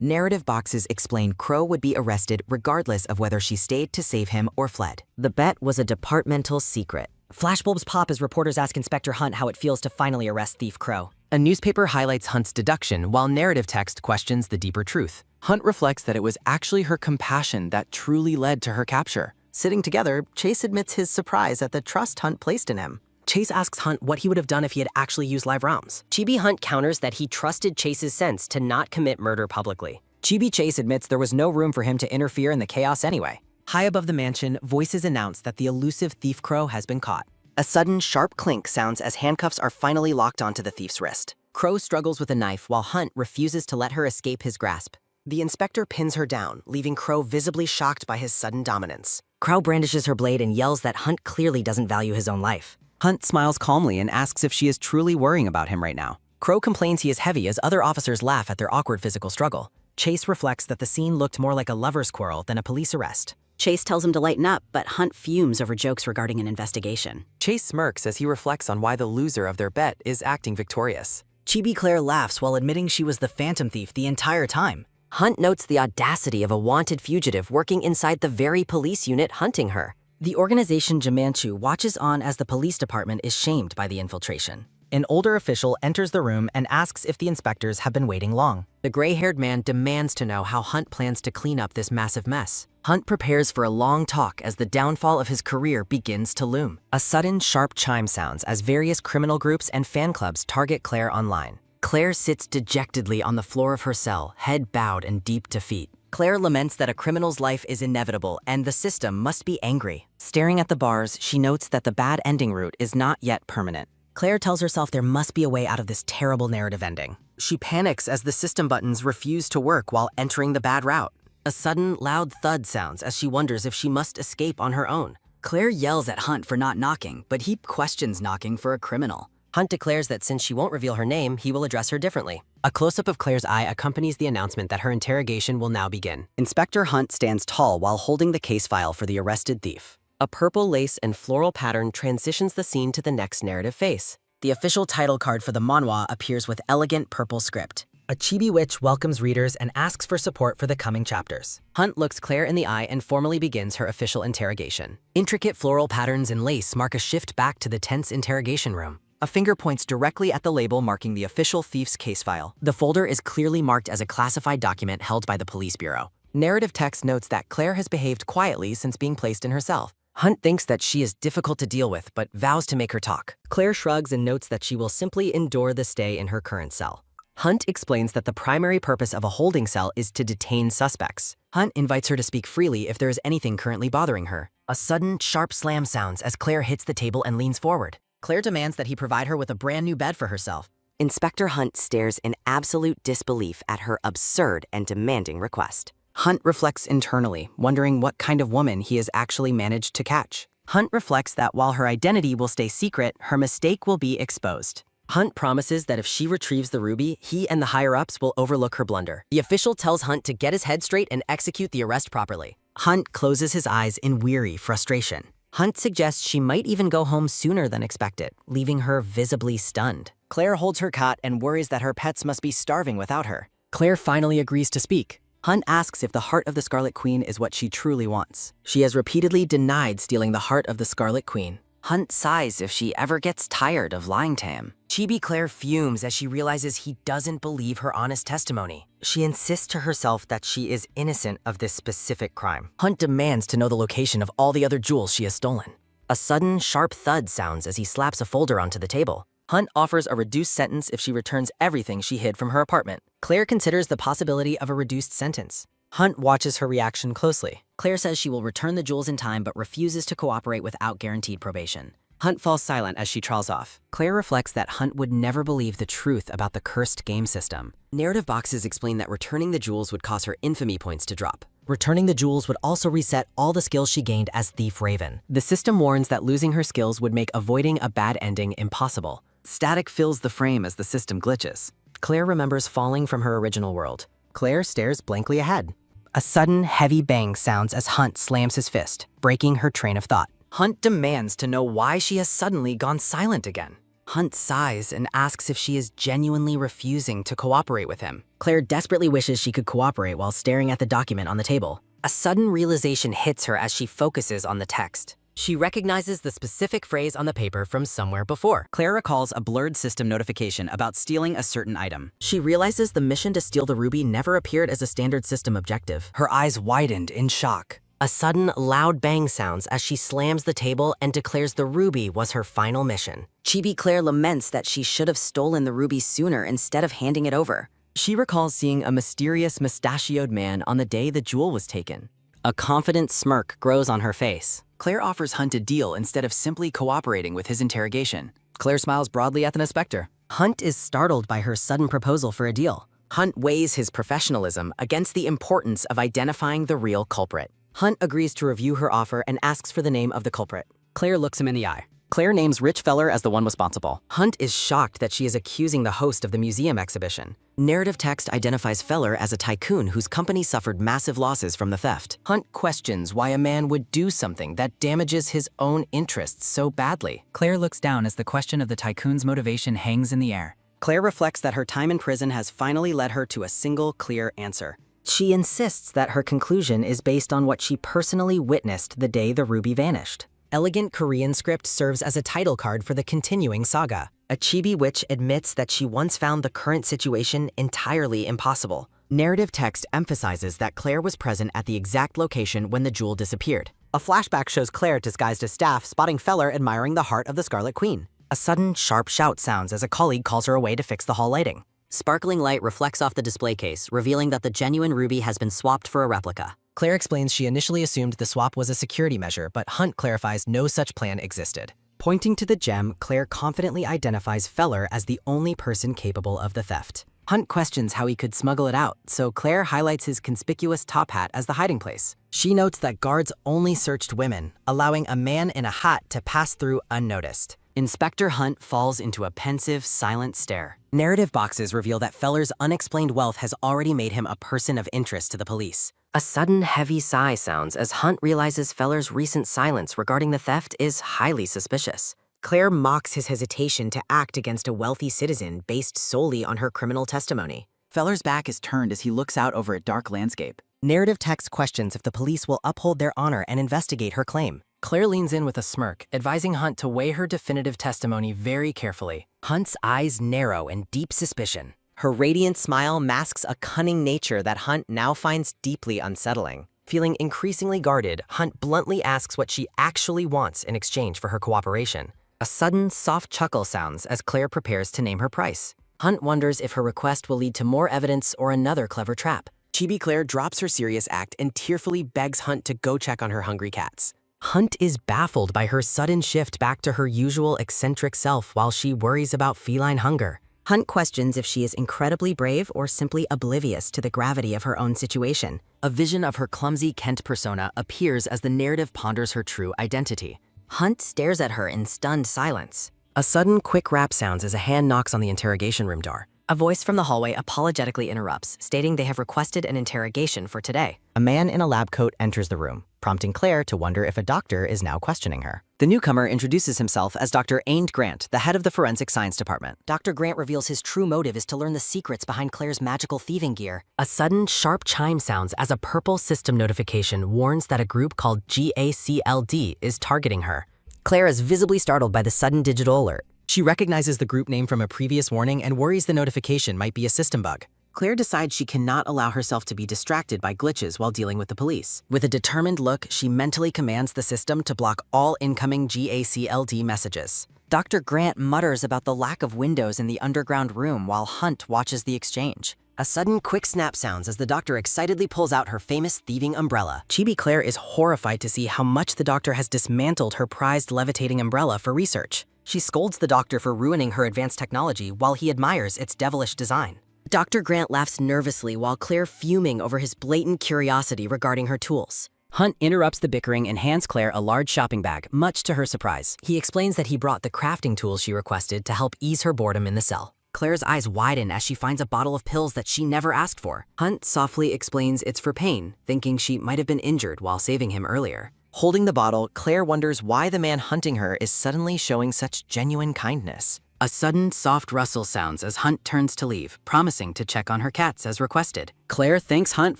Narrative boxes explain Crow would be arrested regardless of whether she stayed to save him or fled. The bet was a departmental secret. Flashbulbs pop as reporters ask Inspector Hunt how it feels to finally arrest Thief Crow. A newspaper highlights Hunt's deduction while narrative text questions the deeper truth. Hunt reflects that it was actually her compassion that truly led to her capture. Sitting together, Chase admits his surprise at the trust Hunt placed in him. Chase asks Hunt what he would have done if he had actually used live rounds. Chibi Hunt counters that he trusted Chase's sense to not commit murder publicly. Chibi Chase admits there was no room for him to interfere in the chaos anyway. High above the mansion, voices announce that the elusive Thief Crow has been caught. A sudden, sharp clink sounds as handcuffs are finally locked onto the thief's wrist. Crow struggles with a knife while Hunt refuses to let her escape his grasp. The inspector pins her down, leaving Crow visibly shocked by his sudden dominance. Crow brandishes her blade and yells that Hunt clearly doesn't value his own life. Hunt smiles calmly and asks if she is truly worrying about him right now. Crow complains he is heavy as other officers laugh at their awkward physical struggle. Chase reflects that the scene looked more like a lover's quarrel than a police arrest. Chase tells him to lighten up, but Hunt fumes over jokes regarding an investigation. Chase smirks as he reflects on why the loser of their bet is acting victorious. Chibi Claire laughs while admitting she was the phantom thief the entire time. Hunt notes the audacity of a wanted fugitive working inside the very police unit hunting her. The organization Jumanchu watches on as the police department is shamed by the infiltration. An older official enters the room and asks if the inspectors have been waiting long. The gray-haired man demands to know how Hunt plans to clean up this massive mess. Hunt prepares for a long talk as the downfall of his career begins to loom. A sudden, sharp chime sounds as various criminal groups and fan clubs target Claire online. Claire sits dejectedly on the floor of her cell, head bowed in deep defeat. Claire laments that a criminal's life is inevitable and the system must be angry. Staring at the bars, she notes that the bad ending route is not yet permanent. Claire tells herself there must be a way out of this terrible narrative ending. She panics as the system buttons refuse to work while entering the bad route. A sudden, loud thud sounds as she wonders if she must escape on her own. Claire yells at Hunt for not knocking, but he questions knocking for a criminal. Hunt declares that since she won't reveal her name, he will address her differently. A close-up of Claire's eye accompanies the announcement that her interrogation will now begin. Inspector Hunt stands tall while holding the case file for the arrested thief. A purple lace and floral pattern transitions the scene to the next narrative face. The official title card for the manhwa appears with elegant purple script. A chibi witch welcomes readers and asks for support for the coming chapters. Hunt looks Claire in the eye and formally begins her official interrogation. Intricate floral patterns and lace mark a shift back to the tense interrogation room. A finger points directly at the label marking the official thief's case file. The folder is clearly marked as a classified document held by the police bureau. Narrative text notes that Claire has behaved quietly since being placed in her cell. Hunt thinks that she is difficult to deal with, but vows to make her talk. Claire shrugs and notes that she will simply endure the stay in her current cell. Hunt explains that the primary purpose of a holding cell is to detain suspects. Hunt invites her to speak freely if there is anything currently bothering her. A sudden, sharp slam sounds as Claire hits the table and leans forward. Claire demands that he provide her with a brand new bed for herself. Inspector Hunt stares in absolute disbelief at her absurd and demanding request. Hunt reflects internally, wondering what kind of woman he has actually managed to catch. Hunt reflects that while her identity will stay secret, her mistake will be exposed. Hunt promises that if she retrieves the ruby, he and the higher-ups will overlook her blunder. The official tells Hunt to get his head straight and execute the arrest properly. Hunt closes his eyes in weary frustration. Hunt suggests she might even go home sooner than expected, leaving her visibly stunned. Claire holds her cot and worries that her pets must be starving without her. Claire finally agrees to speak. Hunt asks if the heart of the Scarlet Queen is what she truly wants. She has repeatedly denied stealing the heart of the Scarlet Queen. Hunt sighs if she ever gets tired of lying to him. Chibi Claire fumes as she realizes he doesn't believe her honest testimony. She insists to herself that she is innocent of this specific crime. Hunt demands to know the location of all the other jewels she has stolen. A sudden, sharp thud sounds as he slaps a folder onto the table. Hunt offers a reduced sentence if she returns everything she hid from her apartment. Claire considers the possibility of a reduced sentence. Hunt watches her reaction closely. Claire says she will return the jewels in time but refuses to cooperate without guaranteed probation. Hunt falls silent as she trawls off. Claire reflects that Hunt would never believe the truth about the cursed game system. Narrative boxes explain that returning the jewels would cause her infamy points to drop. Returning the jewels would also reset all the skills she gained as Thief Raven. The system warns that losing her skills would make avoiding a bad ending impossible. Static fills the frame as the system glitches. Claire remembers falling from her original world. Claire stares blankly ahead. A sudden, heavy bang sounds as Hunt slams his fist, breaking her train of thought. Hunt demands to know why she has suddenly gone silent again. Hunt sighs and asks if she is genuinely refusing to cooperate with him. Claire desperately wishes she could cooperate while staring at the document on the table. A sudden realization hits her as she focuses on the text. She recognizes the specific phrase on the paper from somewhere before. Claire recalls a blurred system notification about stealing a certain item. She realizes the mission to steal the ruby never appeared as a standard system objective. Her eyes widened in shock. A sudden, loud bang sounds as she slams the table and declares the ruby was her final mission. Chibi Claire laments that she should have stolen the ruby sooner instead of handing it over. She recalls seeing a mysterious mustachioed man on the day the jewel was taken. A confident smirk grows on her face. Claire offers Hunt a deal instead of simply cooperating with his interrogation. Claire smiles broadly at the inspector. Hunt is startled by her sudden proposal for a deal. Hunt weighs his professionalism against the importance of identifying the real culprit. Hunt agrees to review her offer and asks for the name of the culprit. Claire looks him in the eye. Claire names Rich Feller as the one responsible. Hunt is shocked that she is accusing the host of the museum exhibition. Narrative text identifies Feller as a tycoon whose company suffered massive losses from the theft. Hunt questions why a man would do something that damages his own interests so badly. Claire looks down as the question of the tycoon's motivation hangs in the air. Claire reflects that her time in prison has finally led her to a single clear answer. She insists that her conclusion is based on what she personally witnessed the day the ruby vanished. Elegant Korean script serves as a title card for the continuing saga. A chibi witch admits that she once found the current situation entirely impossible. Narrative text emphasizes that Claire was present at the exact location when the jewel disappeared. A flashback shows Claire disguised as staff spotting Feller admiring the heart of the Scarlet Queen. A sudden, sharp shout sounds as a colleague calls her away to fix the hall lighting. Sparkling light reflects off the display case, revealing that the genuine ruby has been swapped for a replica. Claire explains she initially assumed the swap was a security measure, but Hunt clarifies no such plan existed. Pointing to the gem, Claire confidently identifies Feller as the only person capable of the theft. Hunt questions how he could smuggle it out, so Claire highlights his conspicuous top hat as the hiding place. She notes that guards only searched women, allowing a man in a hat to pass through unnoticed. Inspector Hunt falls into a pensive, silent stare. Narrative boxes reveal that Feller's unexplained wealth has already made him a person of interest to the police. A sudden, heavy sigh sounds as Hunt realizes Feller's recent silence regarding the theft is highly suspicious. Claire mocks his hesitation to act against a wealthy citizen based solely on her criminal testimony. Feller's back is turned as he looks out over a dark landscape. Narrative text questions if the police will uphold their honor and investigate her claim. Claire leans in with a smirk, advising Hunt to weigh her definitive testimony very carefully. Hunt's eyes narrow in deep suspicion. Her radiant smile masks a cunning nature that Hunt now finds deeply unsettling. Feeling increasingly guarded, Hunt bluntly asks what she actually wants in exchange for her cooperation. A sudden, soft chuckle sounds as Claire prepares to name her price. Hunt wonders if her request will lead to more evidence or another clever trap. Chibi Claire drops her serious act and tearfully begs Hunt to go check on her hungry cats. Hunt is baffled by her sudden shift back to her usual eccentric self while she worries about feline hunger. Hunt questions if she is incredibly brave or simply oblivious to the gravity of her own situation. A vision of her clumsy Kent persona appears as the narrative ponders her true identity. Hunt stares at her in stunned silence. A sudden, quick rap sounds as a hand knocks on the interrogation room door. A voice from the hallway apologetically interrupts, stating they have requested an interrogation for today. A man in a lab coat enters the room, prompting Claire to wonder if a doctor is now questioning her. The newcomer introduces himself as Dr. Aind Grant, the head of the Forensic Science Department. Dr. Grant reveals his true motive is to learn the secrets behind Claire's magical thieving gear. A sudden, sharp chime sounds as a purple system notification warns that a group called GACLD is targeting her. Claire is visibly startled by the sudden digital alert. She recognizes the group name from a previous warning and worries the notification might be a system bug. Claire decides she cannot allow herself to be distracted by glitches while dealing with the police. With a determined look, she mentally commands the system to block all incoming GACLD messages. Dr. Grant mutters about the lack of windows in the underground room while Hunt watches the exchange. A sudden quick snap sounds as the doctor excitedly pulls out her famous thieving umbrella. Chibi Claire is horrified to see how much the doctor has dismantled her prized levitating umbrella for research. She scolds the doctor for ruining her advanced technology while he admires its devilish design. Dr. Grant laughs nervously while Claire fuming over his blatant curiosity regarding her tools. Hunt interrupts the bickering and hands Claire a large shopping bag, much to her surprise. He explains that he brought the crafting tools she requested to help ease her boredom in the cell. Claire's eyes widen as she finds a bottle of pills that she never asked for. Hunt softly explains it's for pain, thinking she might have been injured while saving him earlier. Holding the bottle, Claire wonders why the man hunting her is suddenly showing such genuine kindness. A sudden, soft rustle sounds as Hunt turns to leave, promising to check on her cats as requested. Claire thanks Hunt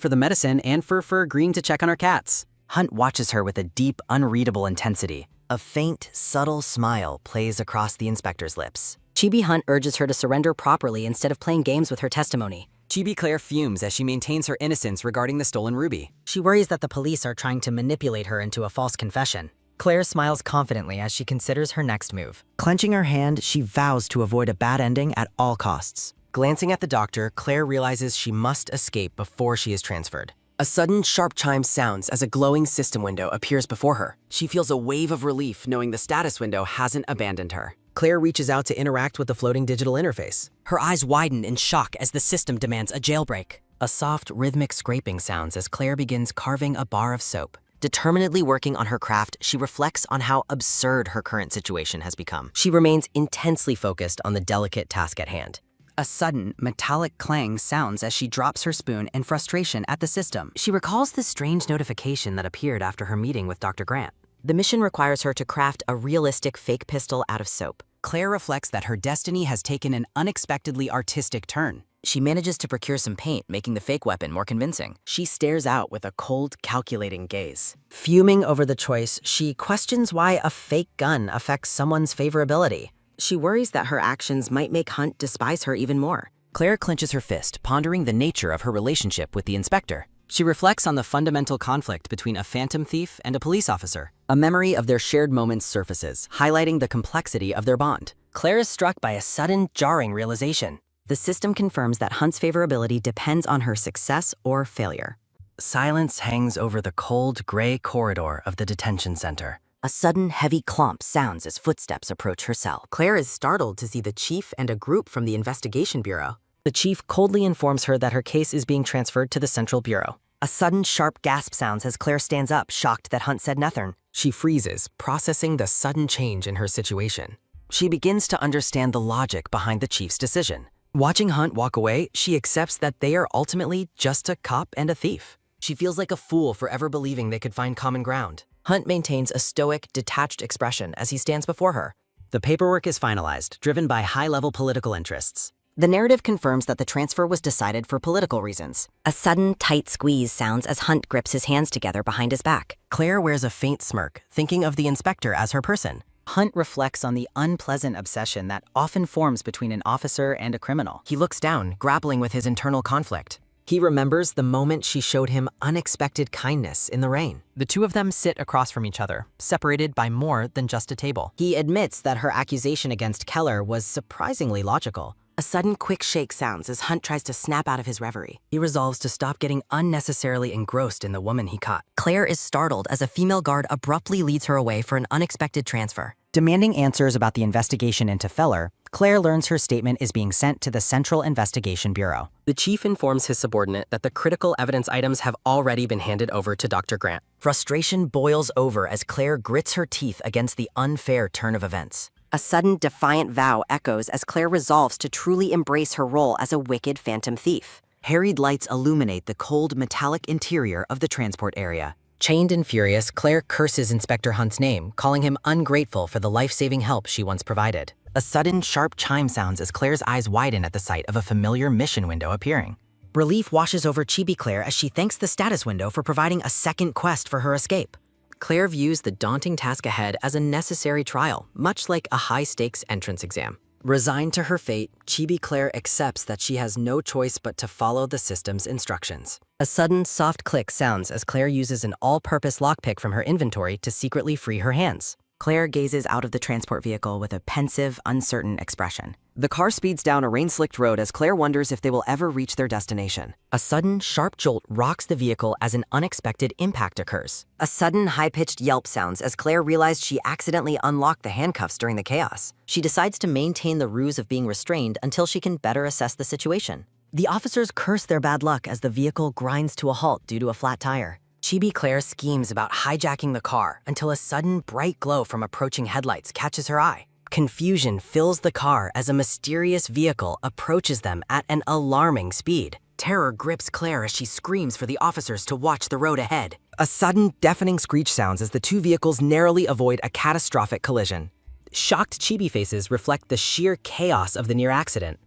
for the medicine and for agreeing to check on her cats. Hunt watches her with a deep, unreadable intensity. A faint, subtle smile plays across the inspector's lips. Chibi Hunt urges her to surrender properly instead of playing games with her testimony. Chibi Claire fumes as she maintains her innocence regarding the stolen ruby. She worries that the police are trying to manipulate her into a false confession. Claire smiles confidently as she considers her next move. Clenching her hand, she vows to avoid a bad ending at all costs. Glancing at the doctor, Claire realizes she must escape before she is transferred. A sudden sharp chime sounds as a glowing system window appears before her. She feels a wave of relief knowing the status window hasn't abandoned her. Claire reaches out to interact with the floating digital interface. Her eyes widen in shock as the system demands a jailbreak. A soft, rhythmic scraping sounds as Claire begins carving a bar of soap. Determinedly working on her craft, she reflects on how absurd her current situation has become. She remains intensely focused on the delicate task at hand. A sudden, metallic clang sounds as she drops her spoon in frustration at the system. She recalls the strange notification that appeared after her meeting with Dr. Grant. The mission requires her to craft a realistic fake pistol out of soap. Claire reflects that her destiny has taken an unexpectedly artistic turn. She manages to procure some paint, making the fake weapon more convincing. She stares out with a cold, calculating gaze. Fuming over the choice, she questions why a fake gun affects someone's favorability. She worries that her actions might make Hunt despise her even more. Claire clenches her fist, pondering the nature of her relationship with the inspector. She reflects on the fundamental conflict between a phantom thief and a police officer. A memory of their shared moments surfaces, highlighting the complexity of their bond. Claire is struck by a sudden, jarring realization. The system confirms that Hunt's favorability depends on her success or failure. Silence hangs over the cold, gray corridor of the detention center. A sudden, heavy clomp sounds as footsteps approach her cell. Claire is startled to see the chief and a group from the Investigation Bureau. The chief coldly informs her that her case is being transferred to the Central Bureau. A sudden, sharp gasp sounds as Claire stands up, shocked that Hunt said nothing. She freezes, processing the sudden change in her situation. She begins to understand the logic behind the chief's decision. Watching Hunt walk away, she accepts that they are ultimately just a cop and a thief. She feels like a fool for ever believing they could find common ground. Hunt maintains a stoic, detached expression as he stands before her. The paperwork is finalized, driven by high-level political interests. The narrative confirms that the transfer was decided for political reasons. A sudden, tight squeeze sounds as Hunt grips his hands together behind his back. Claire wears a faint smirk, thinking of the inspector as her person. Hunt reflects on the unpleasant obsession that often forms between an officer and a criminal. He looks down, grappling with his internal conflict. He remembers the moment she showed him unexpected kindness in the rain. The two of them sit across from each other, separated by more than just a table. He admits that her accusation against Keller was surprisingly logical. A sudden quick shake sounds as Hunt tries to snap out of his reverie. He resolves to stop getting unnecessarily engrossed in the woman he caught. Claire is startled as a female guard abruptly leads her away for an unexpected transfer. Demanding answers about the investigation into Feller, Claire learns her statement is being sent to the Central Investigation Bureau. The chief informs his subordinate that the critical evidence items have already been handed over to Dr. Grant. Frustration boils over as Claire grits her teeth against the unfair turn of events. A sudden, defiant vow echoes as Claire resolves to truly embrace her role as a wicked phantom thief. Harried lights illuminate the cold, metallic interior of the transport area. Chained and furious, Claire curses Inspector Hunt's name, calling him ungrateful for the life-saving help she once provided. A sudden, sharp chime sounds as Claire's eyes widen at the sight of a familiar mission window appearing. Relief washes over Chibi Claire as she thanks the status window for providing a second quest for her escape. Claire views the daunting task ahead as a necessary trial, much like a high-stakes entrance exam. Resigned to her fate, Chibi Claire accepts that she has no choice but to follow the system's instructions. A sudden, soft click sounds as Claire uses an all-purpose lockpick from her inventory to secretly free her hands. Claire gazes out of the transport vehicle with a pensive, uncertain expression. The car speeds down a rain-slicked road as Claire wonders if they will ever reach their destination. A sudden, sharp jolt rocks the vehicle as an unexpected impact occurs. A sudden, high-pitched yelp sounds as Claire realized she accidentally unlocked the handcuffs during the chaos. She decides to maintain the ruse of being restrained until she can better assess the situation. The officers curse their bad luck as the vehicle grinds to a halt due to a flat tire. Chibi Claire schemes about hijacking the car until a sudden bright glow from approaching headlights catches her eye. Confusion fills the car as a mysterious vehicle approaches them at an alarming speed. Terror grips Claire as she screams for the officers to watch the road ahead. A sudden, deafening screech sounds as the two vehicles narrowly avoid a catastrophic collision. Shocked Chibi faces reflect the sheer chaos of the near accident.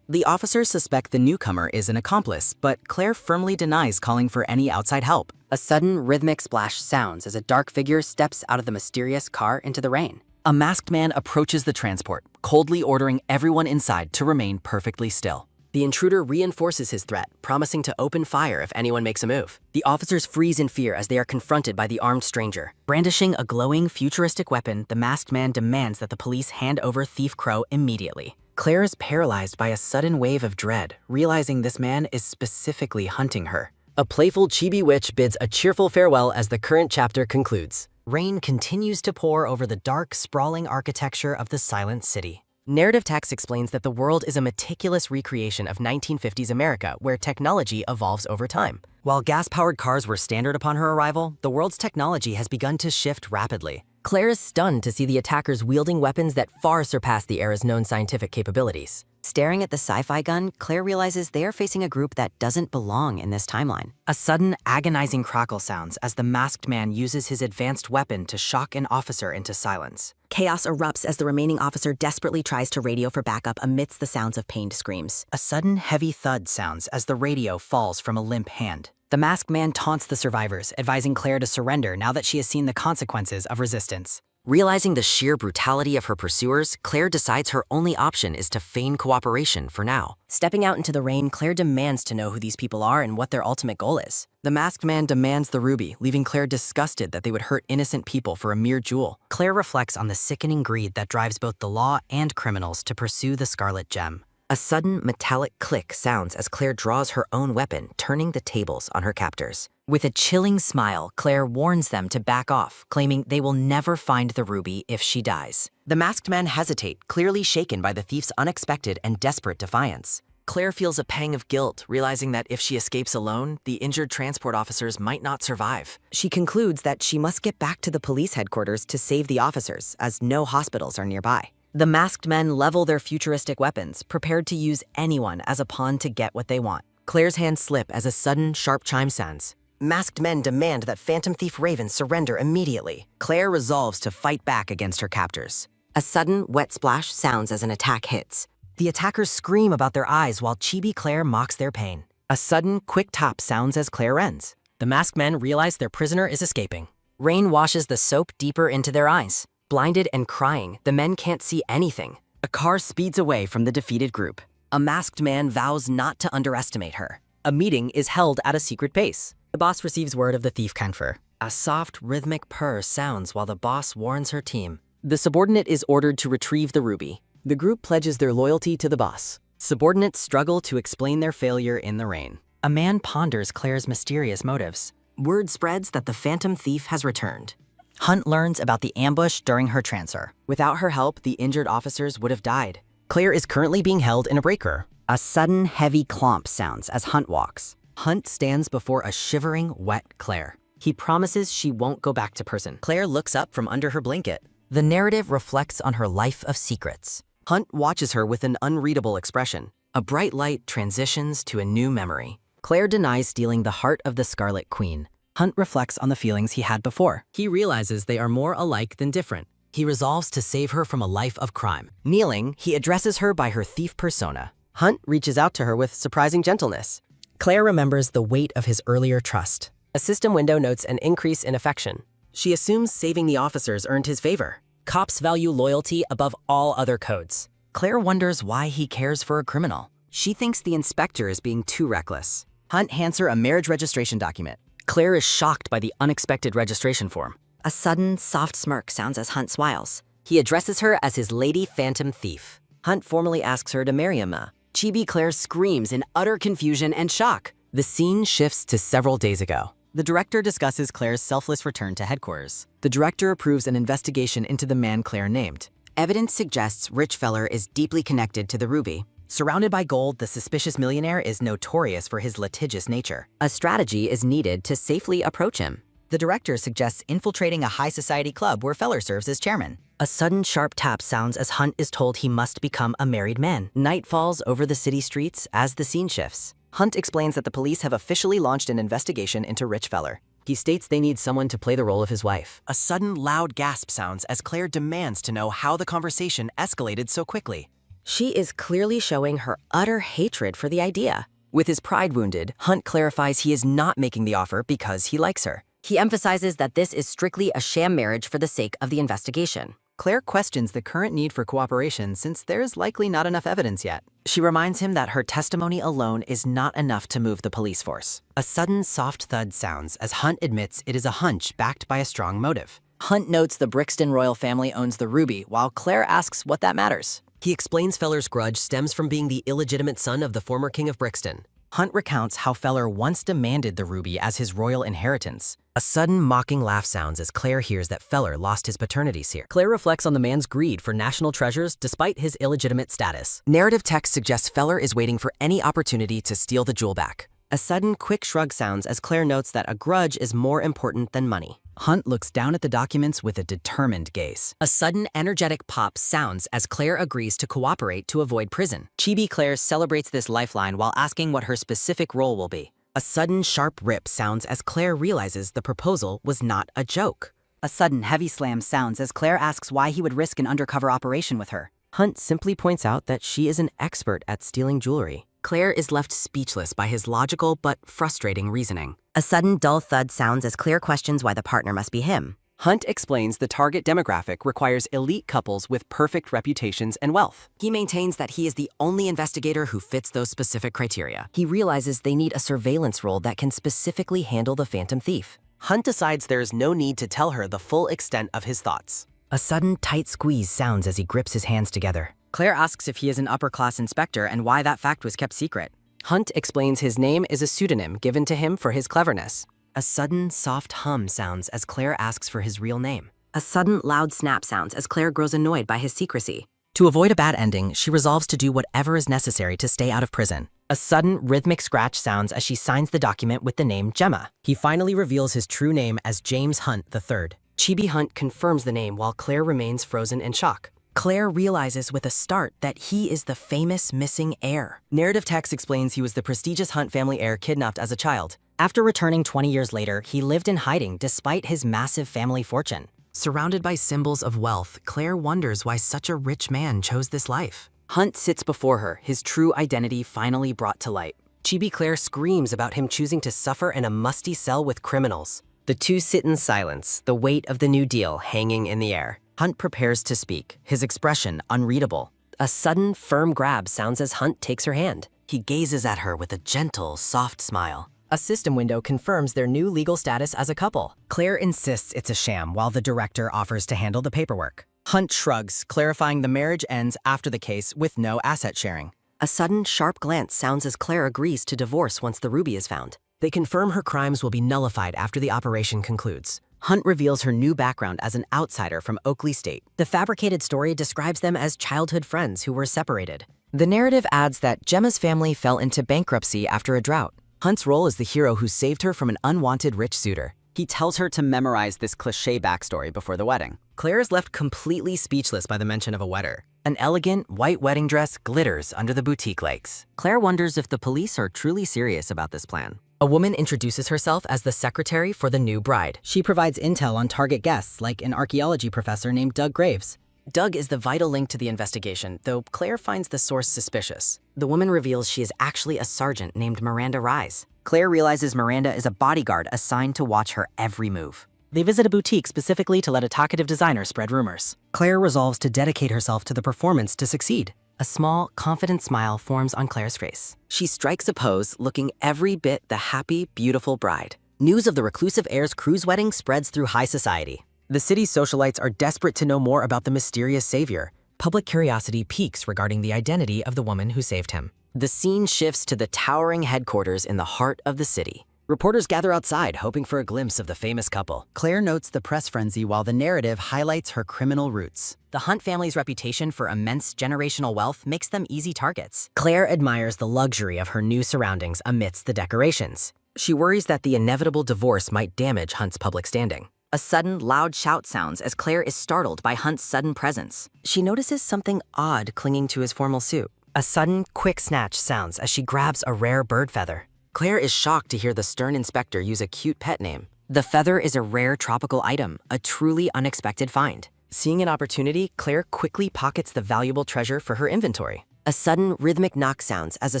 The officers suspect the newcomer is an accomplice, but Claire firmly denies calling for any outside help. A sudden rhythmic splash sounds as a dark figure steps out of the mysterious car into the rain. A masked man approaches the transport, coldly ordering everyone inside to remain perfectly still. The intruder reinforces his threat, promising to open fire if anyone makes a move. The officers freeze in fear as they are confronted by the armed stranger. Brandishing a glowing, futuristic weapon, the masked man demands that the police hand over Thief Crow immediately. Claire is paralyzed by a sudden wave of dread, realizing this man is specifically hunting her. A playful chibi witch bids a cheerful farewell as the current chapter concludes. Rain continues to pour over the dark, sprawling architecture of the Silent City. Narrative text explains that the world is a meticulous recreation of 1950s America where technology evolves over time. While gas-powered cars were standard upon her arrival, the world's technology has begun to shift rapidly. Claire is stunned to see the attackers wielding weapons that far surpass the era's known scientific capabilities. Staring at the sci-fi gun, Claire realizes they are facing a group that doesn't belong in this timeline. A sudden, agonizing crackle sounds as the masked man uses his advanced weapon to shock an officer into silence. Chaos erupts as the remaining officer desperately tries to radio for backup amidst the sounds of pained screams. A sudden, heavy thud sounds as the radio falls from a limp hand. The masked man taunts the survivors, advising Claire to surrender now that she has seen the consequences of resistance. Realizing the sheer brutality of her pursuers, Claire decides her only option is to feign cooperation for now. Stepping out into the rain, Claire demands to know who these people are and what their ultimate goal is. The masked man demands the ruby, leaving Claire disgusted that they would hurt innocent people for a mere jewel. Claire reflects on the sickening greed that drives both the law and criminals to pursue the scarlet gem. A sudden metallic click sounds as Claire draws her own weapon, turning the tables on her captors. With a chilling smile, Claire warns them to back off, claiming they will never find the ruby if she dies. The masked men hesitate, clearly shaken by the thief's unexpected and desperate defiance. Claire feels a pang of guilt, realizing that if she escapes alone, the injured transport officers might not survive. She concludes that she must get back to the police headquarters to save the officers, as no hospitals are nearby. The masked men level their futuristic weapons, prepared to use anyone as a pawn to get what they want. Claire's hands slip as a sudden, sharp chime sounds. Masked men demand that Phantom Thief Raven surrender immediately. Claire resolves to fight back against her captors. A sudden, wet splash sounds as an attack hits. The attackers scream about their eyes while Chibi Claire mocks their pain. A sudden, quick tap sounds as Claire ends. The masked men realize their prisoner is escaping. Rain washes the soap deeper into their eyes. Blinded and crying, the men can't see anything. A car speeds away from the defeated group. A masked man vows not to underestimate her. A meeting is held at a secret base. The boss receives word of the thief transfer. A soft, rhythmic purr sounds while the boss warns her team. The subordinate is ordered to retrieve the ruby. The group pledges their loyalty to the boss. Subordinates struggle to explain their failure in the rain. A man ponders Claire's mysterious motives. Word spreads that the Phantom Thief has returned. Hunt learns about the ambush during her transfer. Without her help, the injured officers would have died. Claire is currently being held in a breaker. A sudden, heavy clomp sounds as Hunt walks. Hunt stands before a shivering, wet Claire. He promises she won't go back to prison. Claire looks up from under her blanket. The narrative reflects on her life of secrets. Hunt watches her with an unreadable expression. A bright light transitions to a new memory. Claire denies stealing the heart of the Scarlet Queen. Hunt reflects on the feelings he had before. He realizes they are more alike than different. He resolves to save her from a life of crime. Kneeling, he addresses her by her thief persona. Hunt reaches out to her with surprising gentleness. Claire remembers the weight of his earlier trust. A system window notes an increase in affection. She assumes saving the officers earned his favor. Cops value loyalty above all other codes. Claire wonders why he cares for a criminal. She thinks the inspector is being too reckless. Hunt hands her a marriage registration document. Claire is shocked by the unexpected registration form. A sudden, soft smirk sounds as Hunt smiles. He addresses her as his Lady Phantom Thief. Hunt formally asks her to marry him. Chibi Claire screams in utter confusion and shock. The scene shifts to several days ago. The director discusses Claire's selfless return to headquarters. The director approves an investigation into the man Claire named. Evidence suggests Rich Feller is deeply connected to the ruby. Surrounded by gold, the suspicious millionaire is notorious for his litigious nature. A strategy is needed to safely approach him. The director suggests infiltrating a high society club where Feller serves as chairman. A sudden sharp tap sounds as Hunt is told he must become a married man. Night falls over the city streets as the scene shifts. Hunt explains that the police have officially launched an investigation into Rich Feller. He states they need someone to play the role of his wife. A sudden loud gasp sounds as Claire demands to know how the conversation escalated so quickly. She is clearly showing her utter hatred for the idea. With his pride wounded, Hunt clarifies he is not making the offer because he likes her. He emphasizes that this is strictly a sham marriage for the sake of the investigation. Claire questions the current need for cooperation since there's likely not enough evidence yet. She reminds him that her testimony alone is not enough to move the police force. A sudden soft thud sounds as Hunt admits it is a hunch backed by a strong motive. Hunt notes the Brixton royal family owns the ruby, while Claire asks what that matters. He explains Feller's grudge stems from being the illegitimate son of the former king of Brixton. Hunt recounts how Feller once demanded the ruby as his royal inheritance. A sudden mocking laugh sounds as Claire hears that Feller lost his paternities here. Claire reflects on the man's greed for national treasures despite his illegitimate status. Narrative text suggests Feller is waiting for any opportunity to steal the jewel back. A sudden quick shrug sounds as Claire notes that a grudge is more important than money. Hunt looks down at the documents with a determined gaze. A sudden energetic pop sounds as Claire agrees to cooperate to avoid prison. Chibi Claire celebrates this lifeline while asking what her specific role will be. A sudden sharp rip sounds as Claire realizes the proposal was not a joke. A sudden heavy slam sounds as Claire asks why he would risk an undercover operation with her. Hunt simply points out that she is an expert at stealing jewelry. Claire is left speechless by his logical but frustrating reasoning. A sudden dull thud sounds as Claire questions why the partner must be him. Hunt explains the target demographic requires elite couples with perfect reputations and wealth. He maintains that he is the only investigator who fits those specific criteria. He realizes they need a surveillance role that can specifically handle the Phantom Thief. Hunt decides there is no need to tell her the full extent of his thoughts. A sudden tight squeeze sounds as he grips his hands together. Claire asks if he is an upper-class inspector and why that fact was kept secret. Hunt explains his name is a pseudonym given to him for his cleverness. A sudden soft hum sounds as Claire asks for his real name. A sudden loud snap sounds as Claire grows annoyed by his secrecy. To avoid a bad ending, she resolves to do whatever is necessary to stay out of prison. A sudden rhythmic scratch sounds as she signs the document with the name Gemma. He finally reveals his true name as James Hunt III. Chibi Hunt confirms the name while Claire remains frozen in shock. Claire realizes with a start that he is the famous missing heir. Narrative text explains he was the prestigious Hunt family heir kidnapped as a child. After returning 20 years later, he lived in hiding despite his massive family fortune. Surrounded by symbols of wealth, Claire wonders why such a rich man chose this life. Hunt sits before her, his true identity finally brought to light. Chibi Claire screams about him choosing to suffer in a musty cell with criminals. The two sit in silence, the weight of the new deal hanging in the air. Hunt prepares to speak, his expression unreadable. A sudden, firm grab sounds as Hunt takes her hand. He gazes at her with a gentle, soft smile. A system window confirms their new legal status as a couple. Claire insists it's a sham while the director offers to handle the paperwork. Hunt shrugs, clarifying the marriage ends after the case with no asset sharing. A sudden sharp glance sounds as Claire agrees to divorce once the ruby is found. They confirm her crimes will be nullified after the operation concludes. Hunt reveals her new background as an outsider from Oakley State. The fabricated story describes them as childhood friends who were separated. The narrative adds that Gemma's family fell into bankruptcy after a drought. Hunt's role is the hero who saved her from an unwanted rich suitor. He tells her to memorize this cliché backstory before the wedding. Claire is left completely speechless by the mention of a wedder. An elegant, white wedding dress glitters under the boutique lights. Claire wonders if the police are truly serious about this plan. A woman introduces herself as the secretary for the new bride. She provides intel on target guests, like an archaeology professor named Doug Graves. Doug is the vital link to the investigation, though Claire finds the source suspicious. The woman reveals she is actually a sergeant named Miranda Rise. Claire realizes Miranda is a bodyguard assigned to watch her every move. They visit a boutique specifically to let a talkative designer spread rumors. Claire resolves to dedicate herself to the performance to succeed. A small, confident smile forms on Claire's face. She strikes a pose, looking every bit the happy, beautiful bride. News of the reclusive heir's cruise wedding spreads through high society. The city's socialites are desperate to know more about the mysterious savior. Public curiosity peaks regarding the identity of the woman who saved him. The scene shifts to the towering headquarters in the heart of the city. Reporters gather outside, hoping for a glimpse of the famous couple. Claire notes the press frenzy while the narrative highlights her criminal roots. The Hunt family's reputation for immense generational wealth makes them easy targets. Claire admires the luxury of her new surroundings amidst the decorations. She worries that the inevitable divorce might damage Hunt's public standing. A sudden, loud shout sounds as Claire is startled by Hunt's sudden presence. She notices something odd clinging to his formal suit. A sudden, quick snatch sounds as she grabs a rare bird feather. Claire is shocked to hear the stern inspector use a cute pet name. The feather is a rare tropical item, a truly unexpected find. Seeing an opportunity, Claire quickly pockets the valuable treasure for her inventory. A sudden, rhythmic knock sounds as a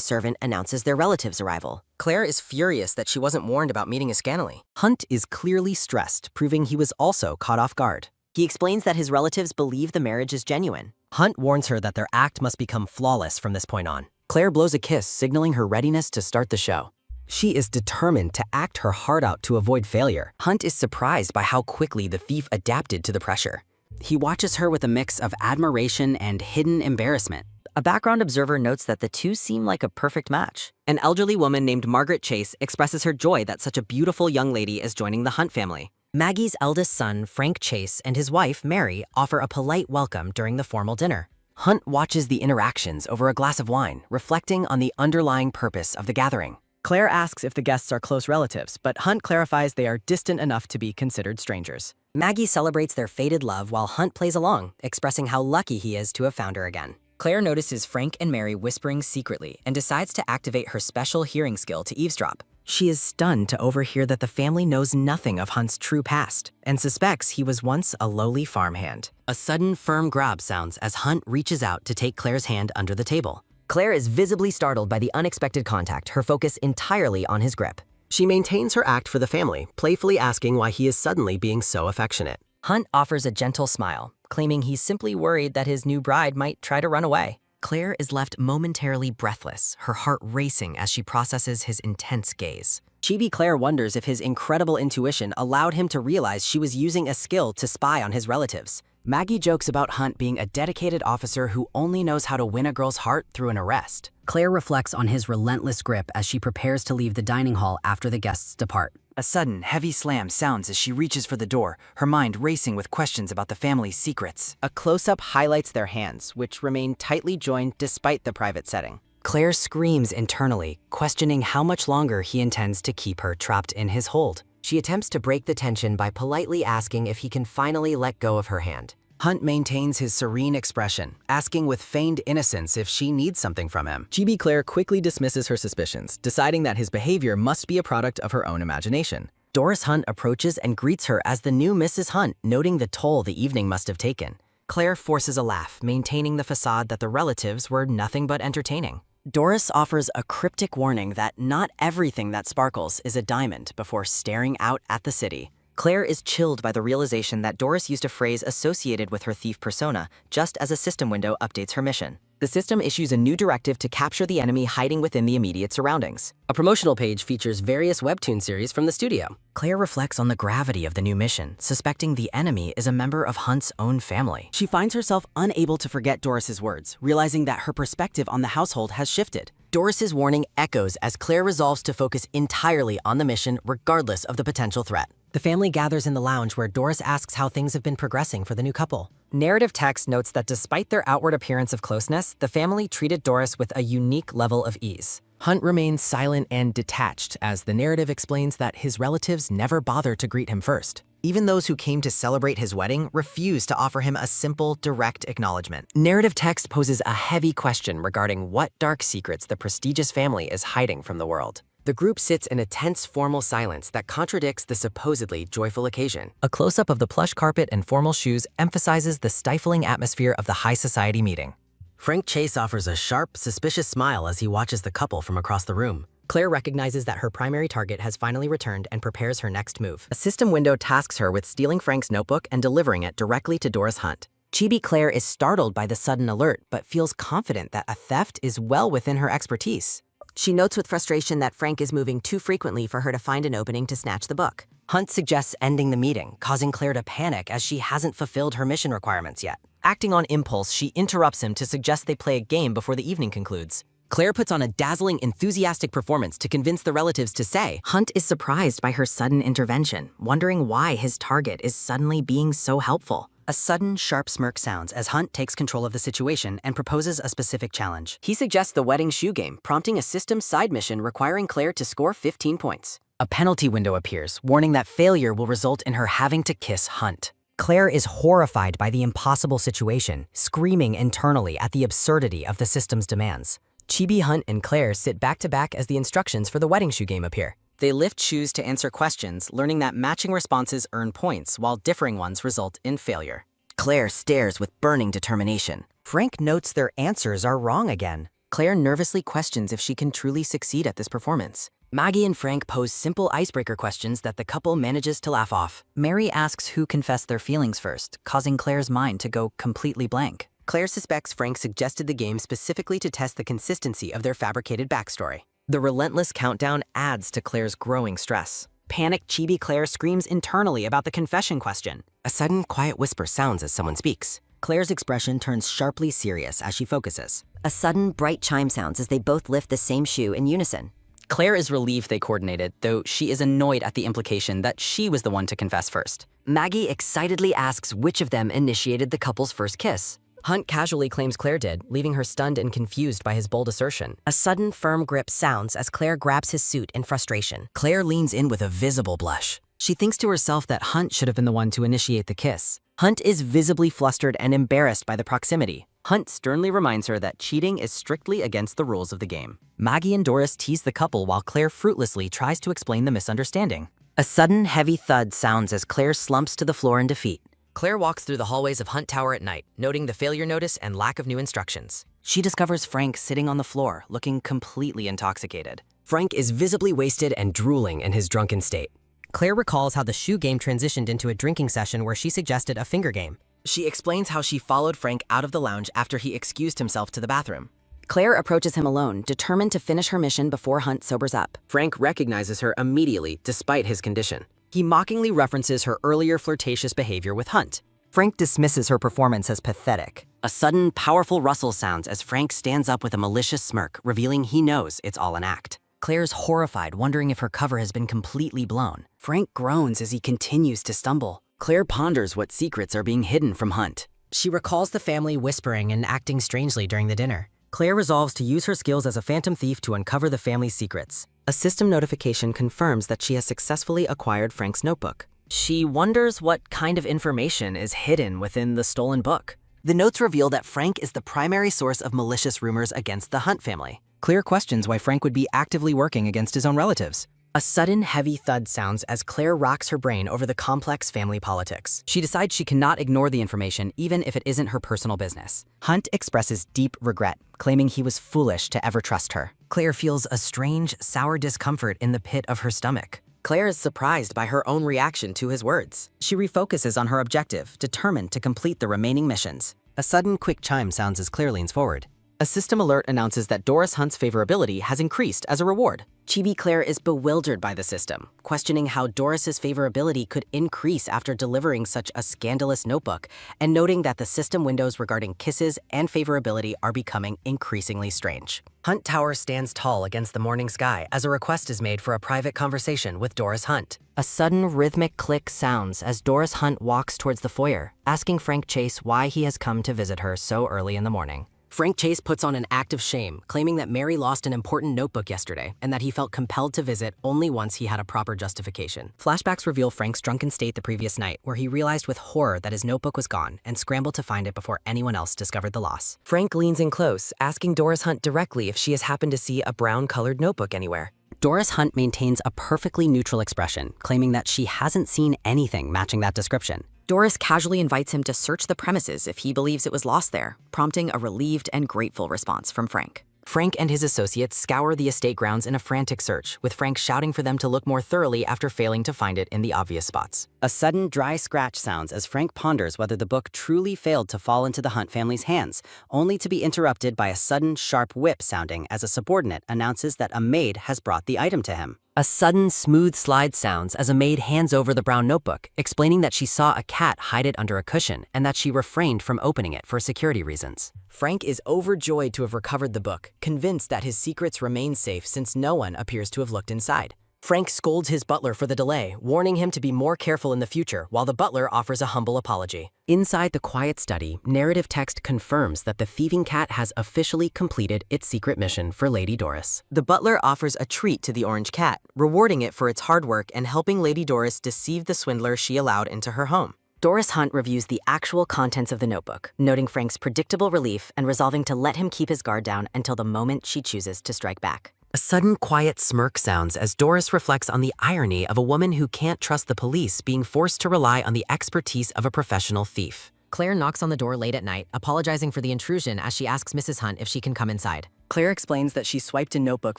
servant announces their relative's arrival. Claire is furious that she wasn't warned about meeting Iscanley. Hunt is clearly stressed, proving he was also caught off guard. He explains that his relatives believe the marriage is genuine. Hunt warns her that their act must become flawless from this point on. Claire blows a kiss, signaling her readiness to start the show. She is determined to act her heart out to avoid failure. Hunt is surprised by how quickly the thief adapted to the pressure. He watches her with a mix of admiration and hidden embarrassment. A background observer notes that the two seem like a perfect match. An elderly woman named Margaret Chase expresses her joy that such a beautiful young lady is joining the Hunt family. Maggie's eldest son, Frank Chase, and his wife, Mary, offer a polite welcome during the formal dinner. Hunt watches the interactions over a glass of wine, reflecting on the underlying purpose of the gathering. Claire asks if the guests are close relatives, but Hunt clarifies they are distant enough to be considered strangers. Maggie celebrates their faded love while Hunt plays along, expressing how lucky he is to have found her again. Claire notices Frank and Mary whispering secretly and decides to activate her special hearing skill to eavesdrop. She is stunned to overhear that the family knows nothing of Hunt's true past and suspects he was once a lowly farmhand. A sudden firm grab sounds as Hunt reaches out to take Claire's hand under the table. Claire is visibly startled by the unexpected contact, her focus entirely on his grip. She maintains her act for the family, playfully asking why he is suddenly being so affectionate. Hunt offers a gentle smile, claiming he's simply worried that his new bride might try to run away. Claire is left momentarily breathless, her heart racing as she processes his intense gaze. Chibi Claire wonders if his incredible intuition allowed him to realize she was using a skill to spy on his relatives. Maggie jokes about Hunt being a dedicated officer who only knows how to win a girl's heart through an arrest. Claire reflects on his relentless grip as she prepares to leave the dining hall after the guests depart. A sudden, heavy slam sounds as she reaches for the door, her mind racing with questions about the family's secrets. A close-up highlights their hands, which remain tightly joined despite the private setting. Claire screams internally, questioning how much longer he intends to keep her trapped in his hold. She attempts to break the tension by politely asking if he can finally let go of her hand. Hunt maintains his serene expression, asking with feigned innocence if she needs something from him. Chibi Claire quickly dismisses her suspicions, deciding that his behavior must be a product of her own imagination. Doris Hunt approaches and greets her as the new Mrs. Hunt, noting the toll the evening must have taken. Claire forces a laugh, maintaining the facade that the relatives were nothing but entertaining. Doris offers a cryptic warning that not everything that sparkles is a diamond before staring out at the city. Claire is chilled by the realization that Doris used a phrase associated with her thief persona, just as a system window updates her mission. The system issues a new directive to capture the enemy hiding within the immediate surroundings. A promotional page features various webtoon series from the studio. Claire reflects on the gravity of the new mission, suspecting the enemy is a member of Hunt's own family. She finds herself unable to forget Doris's words, realizing that her perspective on the household has shifted. Doris's warning echoes as Claire resolves to focus entirely on the mission regardless of the potential threat. The family gathers in the lounge where Doris asks how things have been progressing for the new couple. Narrative text notes that despite their outward appearance of closeness, the family treated Doris with a unique level of ease. Hunt remains silent and detached as the narrative explains that his relatives never bothered to greet him first. Even those who came to celebrate his wedding refused to offer him a simple, direct acknowledgement. Narrative text poses a heavy question regarding what dark secrets the prestigious family is hiding from the world. The group sits in a tense, formal silence that contradicts the supposedly joyful occasion. A close-up of the plush carpet and formal shoes emphasizes the stifling atmosphere of the high society meeting. Frank Chase offers a sharp, suspicious smile as he watches the couple from across the room. Claire recognizes that her primary target has finally returned and prepares her next move. A system window tasks her with stealing Frank's notebook and delivering it directly to Doris Hunt. Chibi Claire is startled by the sudden alert, but feels confident that a theft is well within her expertise. She notes with frustration that Frank is moving too frequently for her to find an opening to snatch the book. Hunt suggests ending the meeting, causing Claire to panic as she hasn't fulfilled her mission requirements yet. Acting on impulse, she interrupts him to suggest they play a game before the evening concludes. Claire puts on a dazzling, enthusiastic performance to convince the relatives to say. Hunt is surprised by her sudden intervention, wondering why his target is suddenly being so helpful. A sudden, sharp smirk sounds as Hunt takes control of the situation and proposes a specific challenge. He suggests the wedding shoe game, prompting a system side mission requiring Claire to score 15 points. A penalty window appears, warning that failure will result in her having to kiss Hunt. Claire is horrified by the impossible situation, screaming internally at the absurdity of the system's demands. Chibi, Hunt, and Claire sit back to back as the instructions for the wedding shoe game appear. They lift shoes to answer questions, learning that matching responses earn points, while differing ones result in failure. Claire stares with burning determination. Frank notes their answers are wrong again. Claire nervously questions if she can truly succeed at this performance. Maggie and Frank pose simple icebreaker questions that the couple manages to laugh off. Mary asks who confessed their feelings first, causing Claire's mind to go completely blank. Claire suspects Frank suggested the game specifically to test the consistency of their fabricated backstory. The relentless countdown adds to Claire's growing stress. Panicked Chibi Claire screams internally about the confession question. A sudden, quiet whisper sounds as someone speaks. Claire's expression turns sharply serious as she focuses. A sudden, bright chime sounds as they both lift the same shoe in unison. Claire is relieved they coordinated, though she is annoyed at the implication that she was the one to confess first. Maggie excitedly asks which of them initiated the couple's first kiss. Hunt casually claims Claire did, leaving her stunned and confused by his bold assertion. A sudden, firm grip sounds as Claire grabs his suit in frustration. Claire leans in with a visible blush. She thinks to herself that Hunt should have been the one to initiate the kiss. Hunt is visibly flustered and embarrassed by the proximity. Hunt sternly reminds her that cheating is strictly against the rules of the game. Maggie and Doris tease the couple while Claire fruitlessly tries to explain the misunderstanding. A sudden, heavy thud sounds as Claire slumps to the floor in defeat. Claire walks through the hallways of Hunt Tower at night, noting the failure notice and lack of new instructions. She discovers Frank sitting on the floor, looking completely intoxicated. Frank is visibly wasted and drooling in his drunken state. Claire recalls how the shoe game transitioned into a drinking session where she suggested a finger game. She explains how she followed Frank out of the lounge after he excused himself to the bathroom. Claire approaches him alone, determined to finish her mission before Hunt sobers up. Frank recognizes her immediately, despite his condition. He mockingly references her earlier flirtatious behavior with Hunt. Frank dismisses her performance as pathetic. A sudden, powerful rustle sounds as Frank stands up with a malicious smirk, revealing he knows it's all an act. Claire's horrified, wondering if her cover has been completely blown. Frank groans as he continues to stumble. Claire ponders what secrets are being hidden from Hunt. She recalls the family whispering and acting strangely during the dinner. Claire resolves to use her skills as a phantom thief to uncover the family's secrets. A system notification confirms that she has successfully acquired Frank's notebook. She wonders what kind of information is hidden within the stolen book. The notes reveal that Frank is the primary source of malicious rumors against the Hunt family. Claire questions why Frank would be actively working against his own relatives. A sudden, heavy thud sounds as Claire racks her brain over the complex family politics. She decides she cannot ignore the information, even if it isn't her personal business. Hunt expresses deep regret, claiming he was foolish to ever trust her. Claire feels a strange, sour discomfort in the pit of her stomach. Claire is surprised by her own reaction to his words. She refocuses on her objective, determined to complete the remaining missions. A sudden, quick chime sounds as Claire leans forward. A system alert announces that Doris Hunt's favorability has increased as a reward. Chibi Claire is bewildered by the system, questioning how Doris's favorability could increase after delivering such a scandalous notebook, and noting that the system windows regarding kisses and favorability are becoming increasingly strange. Hunt Tower stands tall against the morning sky as a request is made for a private conversation with Doris Hunt. A sudden rhythmic click sounds as Doris Hunt walks towards the foyer, asking Frank Chase why he has come to visit her so early in the morning. Frank Chase puts on an act of shame, claiming that Mary lost an important notebook yesterday and that he felt compelled to visit only once he had a proper justification. Flashbacks reveal Frank's drunken state the previous night, where he realized with horror that his notebook was gone and scrambled to find it before anyone else discovered the loss. Frank leans in close, asking Doris Hunt directly if she has happened to see a brown-colored notebook anywhere. Doris Hunt maintains a perfectly neutral expression, claiming that she hasn't seen anything matching that description. Doris casually invites him to search the premises if he believes it was lost there, prompting a relieved and grateful response from Frank. Frank and his associates scour the estate grounds in a frantic search, with Frank shouting for them to look more thoroughly after failing to find it in the obvious spots. A sudden dry scratch sounds as Frank ponders whether the book truly failed to fall into the Hunt family's hands, only to be interrupted by a sudden sharp whip sounding as a subordinate announces that a maid has brought the item to him. A sudden smooth slide sounds as a maid hands over the brown notebook, explaining that she saw a cat hide it under a cushion and that she refrained from opening it for security reasons. Frank is overjoyed to have recovered the book, convinced that his secrets remain safe since no one appears to have looked inside. Frank scolds his butler for the delay, warning him to be more careful in the future, while the butler offers a humble apology. Inside the quiet study, narrative text confirms that the thieving cat has officially completed its secret mission for Lady Doris. The butler offers a treat to the orange cat, rewarding it for its hard work and helping Lady Doris deceive the swindler she allowed into her home. Doris Hunt reviews the actual contents of the notebook, noting Frank's predictable relief and resolving to let him keep his guard down until the moment she chooses to strike back. A sudden quiet smirk sounds as Doris reflects on the irony of a woman who can't trust the police being forced to rely on the expertise of a professional thief. Claire knocks on the door late at night, apologizing for the intrusion as she asks Mrs. Hunt if she can come inside. Claire explains that she swiped a notebook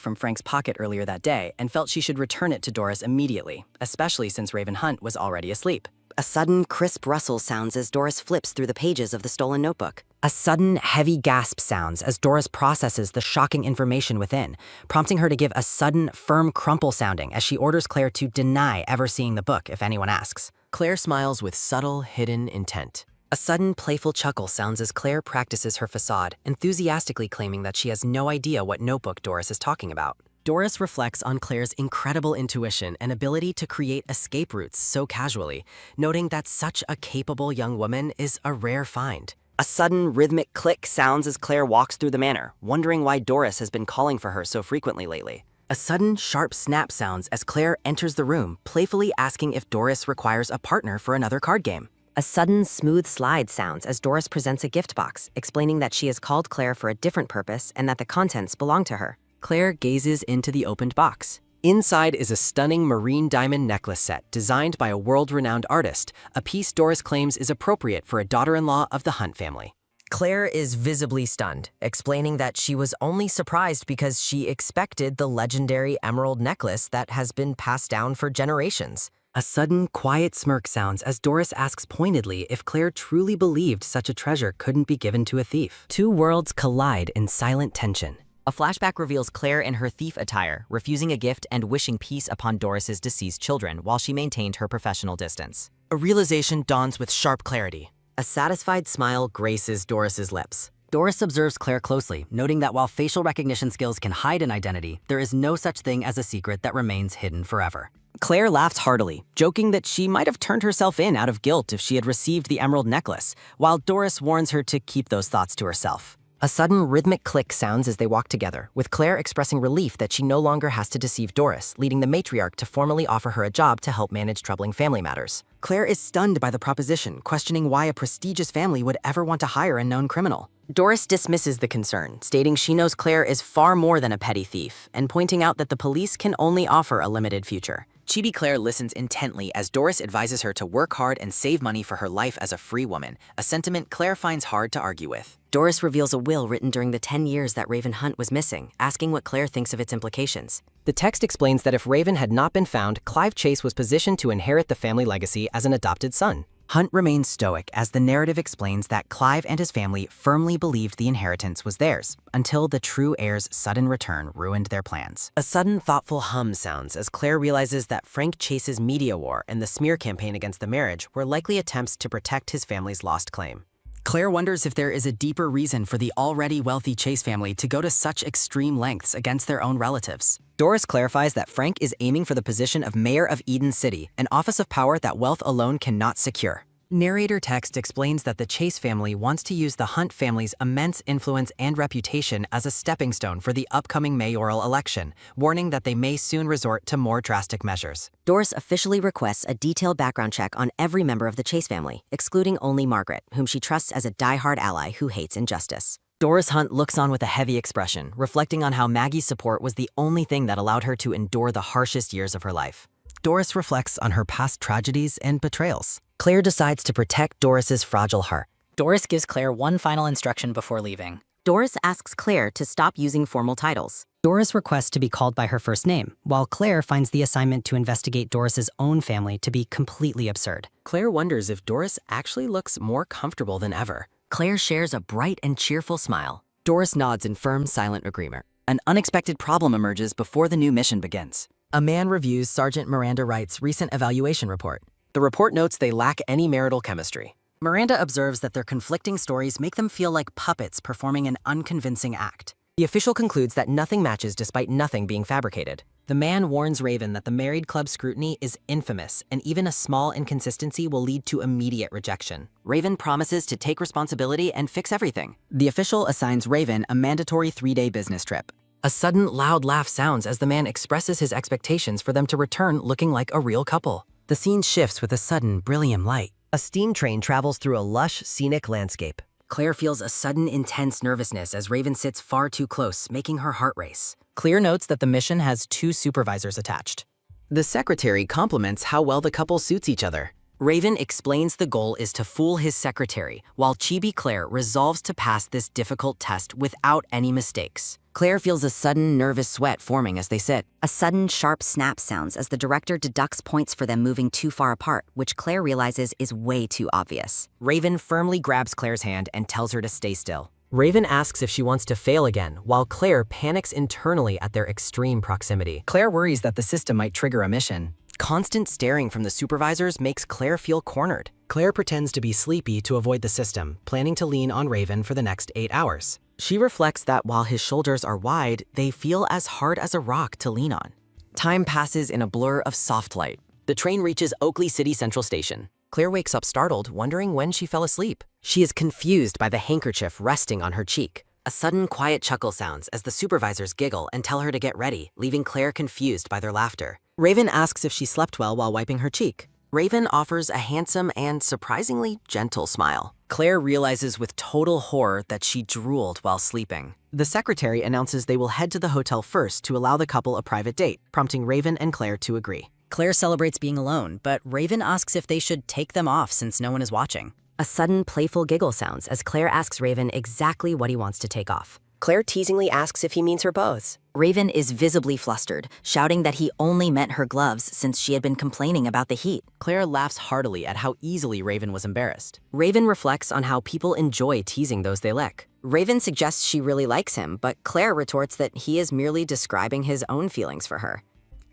from Frank's pocket earlier that day and felt she should return it to Doris immediately, especially since Raven Hunt was already asleep. A sudden, crisp rustle sounds as Doris flips through the pages of the stolen notebook. A sudden, heavy gasp sounds as Doris processes the shocking information within, prompting her to give a sudden, firm crumple sounding as she orders Claire to deny ever seeing the book if anyone asks. Claire smiles with subtle, hidden intent. A sudden, playful chuckle sounds as Claire practices her facade, enthusiastically claiming that she has no idea what notebook Doris is talking about. Doris reflects on Claire's incredible intuition and ability to create escape routes so casually, noting that such a capable young woman is a rare find. A sudden rhythmic click sounds as Claire walks through the manor, wondering why Doris has been calling for her so frequently lately. A sudden, sharp snap sounds as Claire enters the room, playfully asking if Doris requires a partner for another card game. A sudden, smooth slide sounds as Doris presents a gift box, explaining that she has called Claire for a different purpose and that the contents belong to her. Claire gazes into the opened box. Inside is a stunning marine diamond necklace set designed by a world-renowned artist, a piece Doris claims is appropriate for a daughter-in-law of the Hunt family. Claire is visibly stunned, explaining that she was only surprised because she expected the legendary emerald necklace that has been passed down for generations. A sudden, quiet smirk sounds as Doris asks pointedly if Claire truly believed such a treasure couldn't be given to a thief. Two worlds collide in silent tension. A flashback reveals Claire in her thief attire, refusing a gift and wishing peace upon Doris's deceased children while she maintained her professional distance. A realization dawns with sharp clarity. A satisfied smile graces Doris's lips. Doris observes Claire closely, noting that while facial recognition skills can hide an identity, there is no such thing as a secret that remains hidden forever. Claire laughs heartily, joking that she might have turned herself in out of guilt if she had received the emerald necklace, while Doris warns her to keep those thoughts to herself. A sudden rhythmic click sounds as they walk together, with Claire expressing relief that she no longer has to deceive Doris, leading the matriarch to formally offer her a job to help manage troubling family matters. Claire is stunned by the proposition, questioning why a prestigious family would ever want to hire a known criminal. Doris dismisses the concern, stating she knows Claire is far more than a petty thief, and pointing out that the police can only offer a limited future. Chibi Claire listens intently as Doris advises her to work hard and save money for her life as a free woman, a sentiment Claire finds hard to argue with. Doris reveals a will written during the 10 years that Raven Hunt was missing, asking what Claire thinks of its implications. The text explains that if Raven had not been found, Clive Chase was positioned to inherit the family legacy as an adopted son. Hunt remains stoic as the narrative explains that Clive and his family firmly believed the inheritance was theirs, until the true heir's sudden return ruined their plans. A sudden thoughtful hum sounds as Claire realizes that Frank Chase's media war and the smear campaign against the marriage were likely attempts to protect his family's lost claim. Claire wonders if there is a deeper reason for the already wealthy Chase family to go to such extreme lengths against their own relatives. Doris clarifies that Frank is aiming for the position of mayor of Eden City, an office of power that wealth alone cannot secure. Narrator text explains that the Chase family wants to use the Hunt family's immense influence and reputation as a stepping stone for the upcoming mayoral election, warning that they may soon resort to more drastic measures. Doris officially requests a detailed background check on every member of the Chase family, excluding only Margaret, whom she trusts as a die-hard ally who hates injustice. Doris Hunt looks on with a heavy expression, reflecting on how Maggie's support was the only thing that allowed her to endure the harshest years of her life. Doris reflects on her past tragedies and betrayals. Claire decides to protect Doris's fragile heart. Doris gives Claire one final instruction before leaving. Doris asks Claire to stop using formal titles. Doris requests to be called by her first name, while Claire finds the assignment to investigate Doris's own family to be completely absurd. Claire wonders if Doris actually looks more comfortable than ever. Claire shares a bright and cheerful smile. Doris nods in firm, silent agreement. An unexpected problem emerges before the new mission begins. A man reviews Sergeant Miranda Wright's recent evaluation report. The report notes they lack any marital chemistry. Miranda observes that their conflicting stories make them feel like puppets performing an unconvincing act. The official concludes that nothing matches despite nothing being fabricated. The man warns Raven that the married club scrutiny is infamous, and even a small inconsistency will lead to immediate rejection. Raven promises to take responsibility and fix everything. The official assigns Raven a mandatory 3-day business trip. A sudden loud laugh sounds as the man expresses his expectations for them to return looking like a real couple. The scene shifts with a sudden brilliant light. A steam train travels through a lush, scenic landscape. Claire feels a sudden intense nervousness as Raven sits far too close, making her heart race. Claire notes that the mission has 2 supervisors attached. The secretary compliments how well the couple suits each other. Raven explains the goal is to fool his secretary, while Chibi Claire resolves to pass this difficult test without any mistakes. Claire feels a sudden nervous sweat forming as they sit. A sudden sharp snap sounds as the director deducts points for them moving too far apart, which Claire realizes is way too obvious. Raven firmly grabs Claire's hand and tells her to stay still. Raven asks if she wants to fail again, while Claire panics internally at their extreme proximity. Claire worries that the system might trigger a mission. Constant staring from the supervisors makes Claire feel cornered. Claire pretends to be sleepy to avoid the system, planning to lean on Raven for the next 8 hours. She reflects that while his shoulders are wide, they feel as hard as a rock to lean on. Time passes in a blur of soft light. The train reaches Oakley City Central Station. Claire wakes up startled, wondering when she fell asleep. She is confused by the handkerchief resting on her cheek. A sudden quiet chuckle sounds as the supervisors giggle and tell her to get ready, leaving Claire confused by their laughter. Raven asks if she slept well while wiping her cheek. Raven offers a handsome and surprisingly gentle smile. Claire realizes with total horror that she drooled while sleeping. The secretary announces they will head to the hotel first to allow the couple a private date, prompting Raven and Claire to agree. Claire celebrates being alone, but Raven asks if they should take them off since no one is watching. A sudden playful giggle sounds as Claire asks Raven exactly what he wants to take off. Claire teasingly asks if he means her both. Raven is visibly flustered, shouting that he only meant her gloves since she had been complaining about the heat. Claire laughs heartily at how easily Raven was embarrassed. Raven reflects on how people enjoy teasing those they lick. Raven suggests she really likes him, but Claire retorts that he is merely describing his own feelings for her.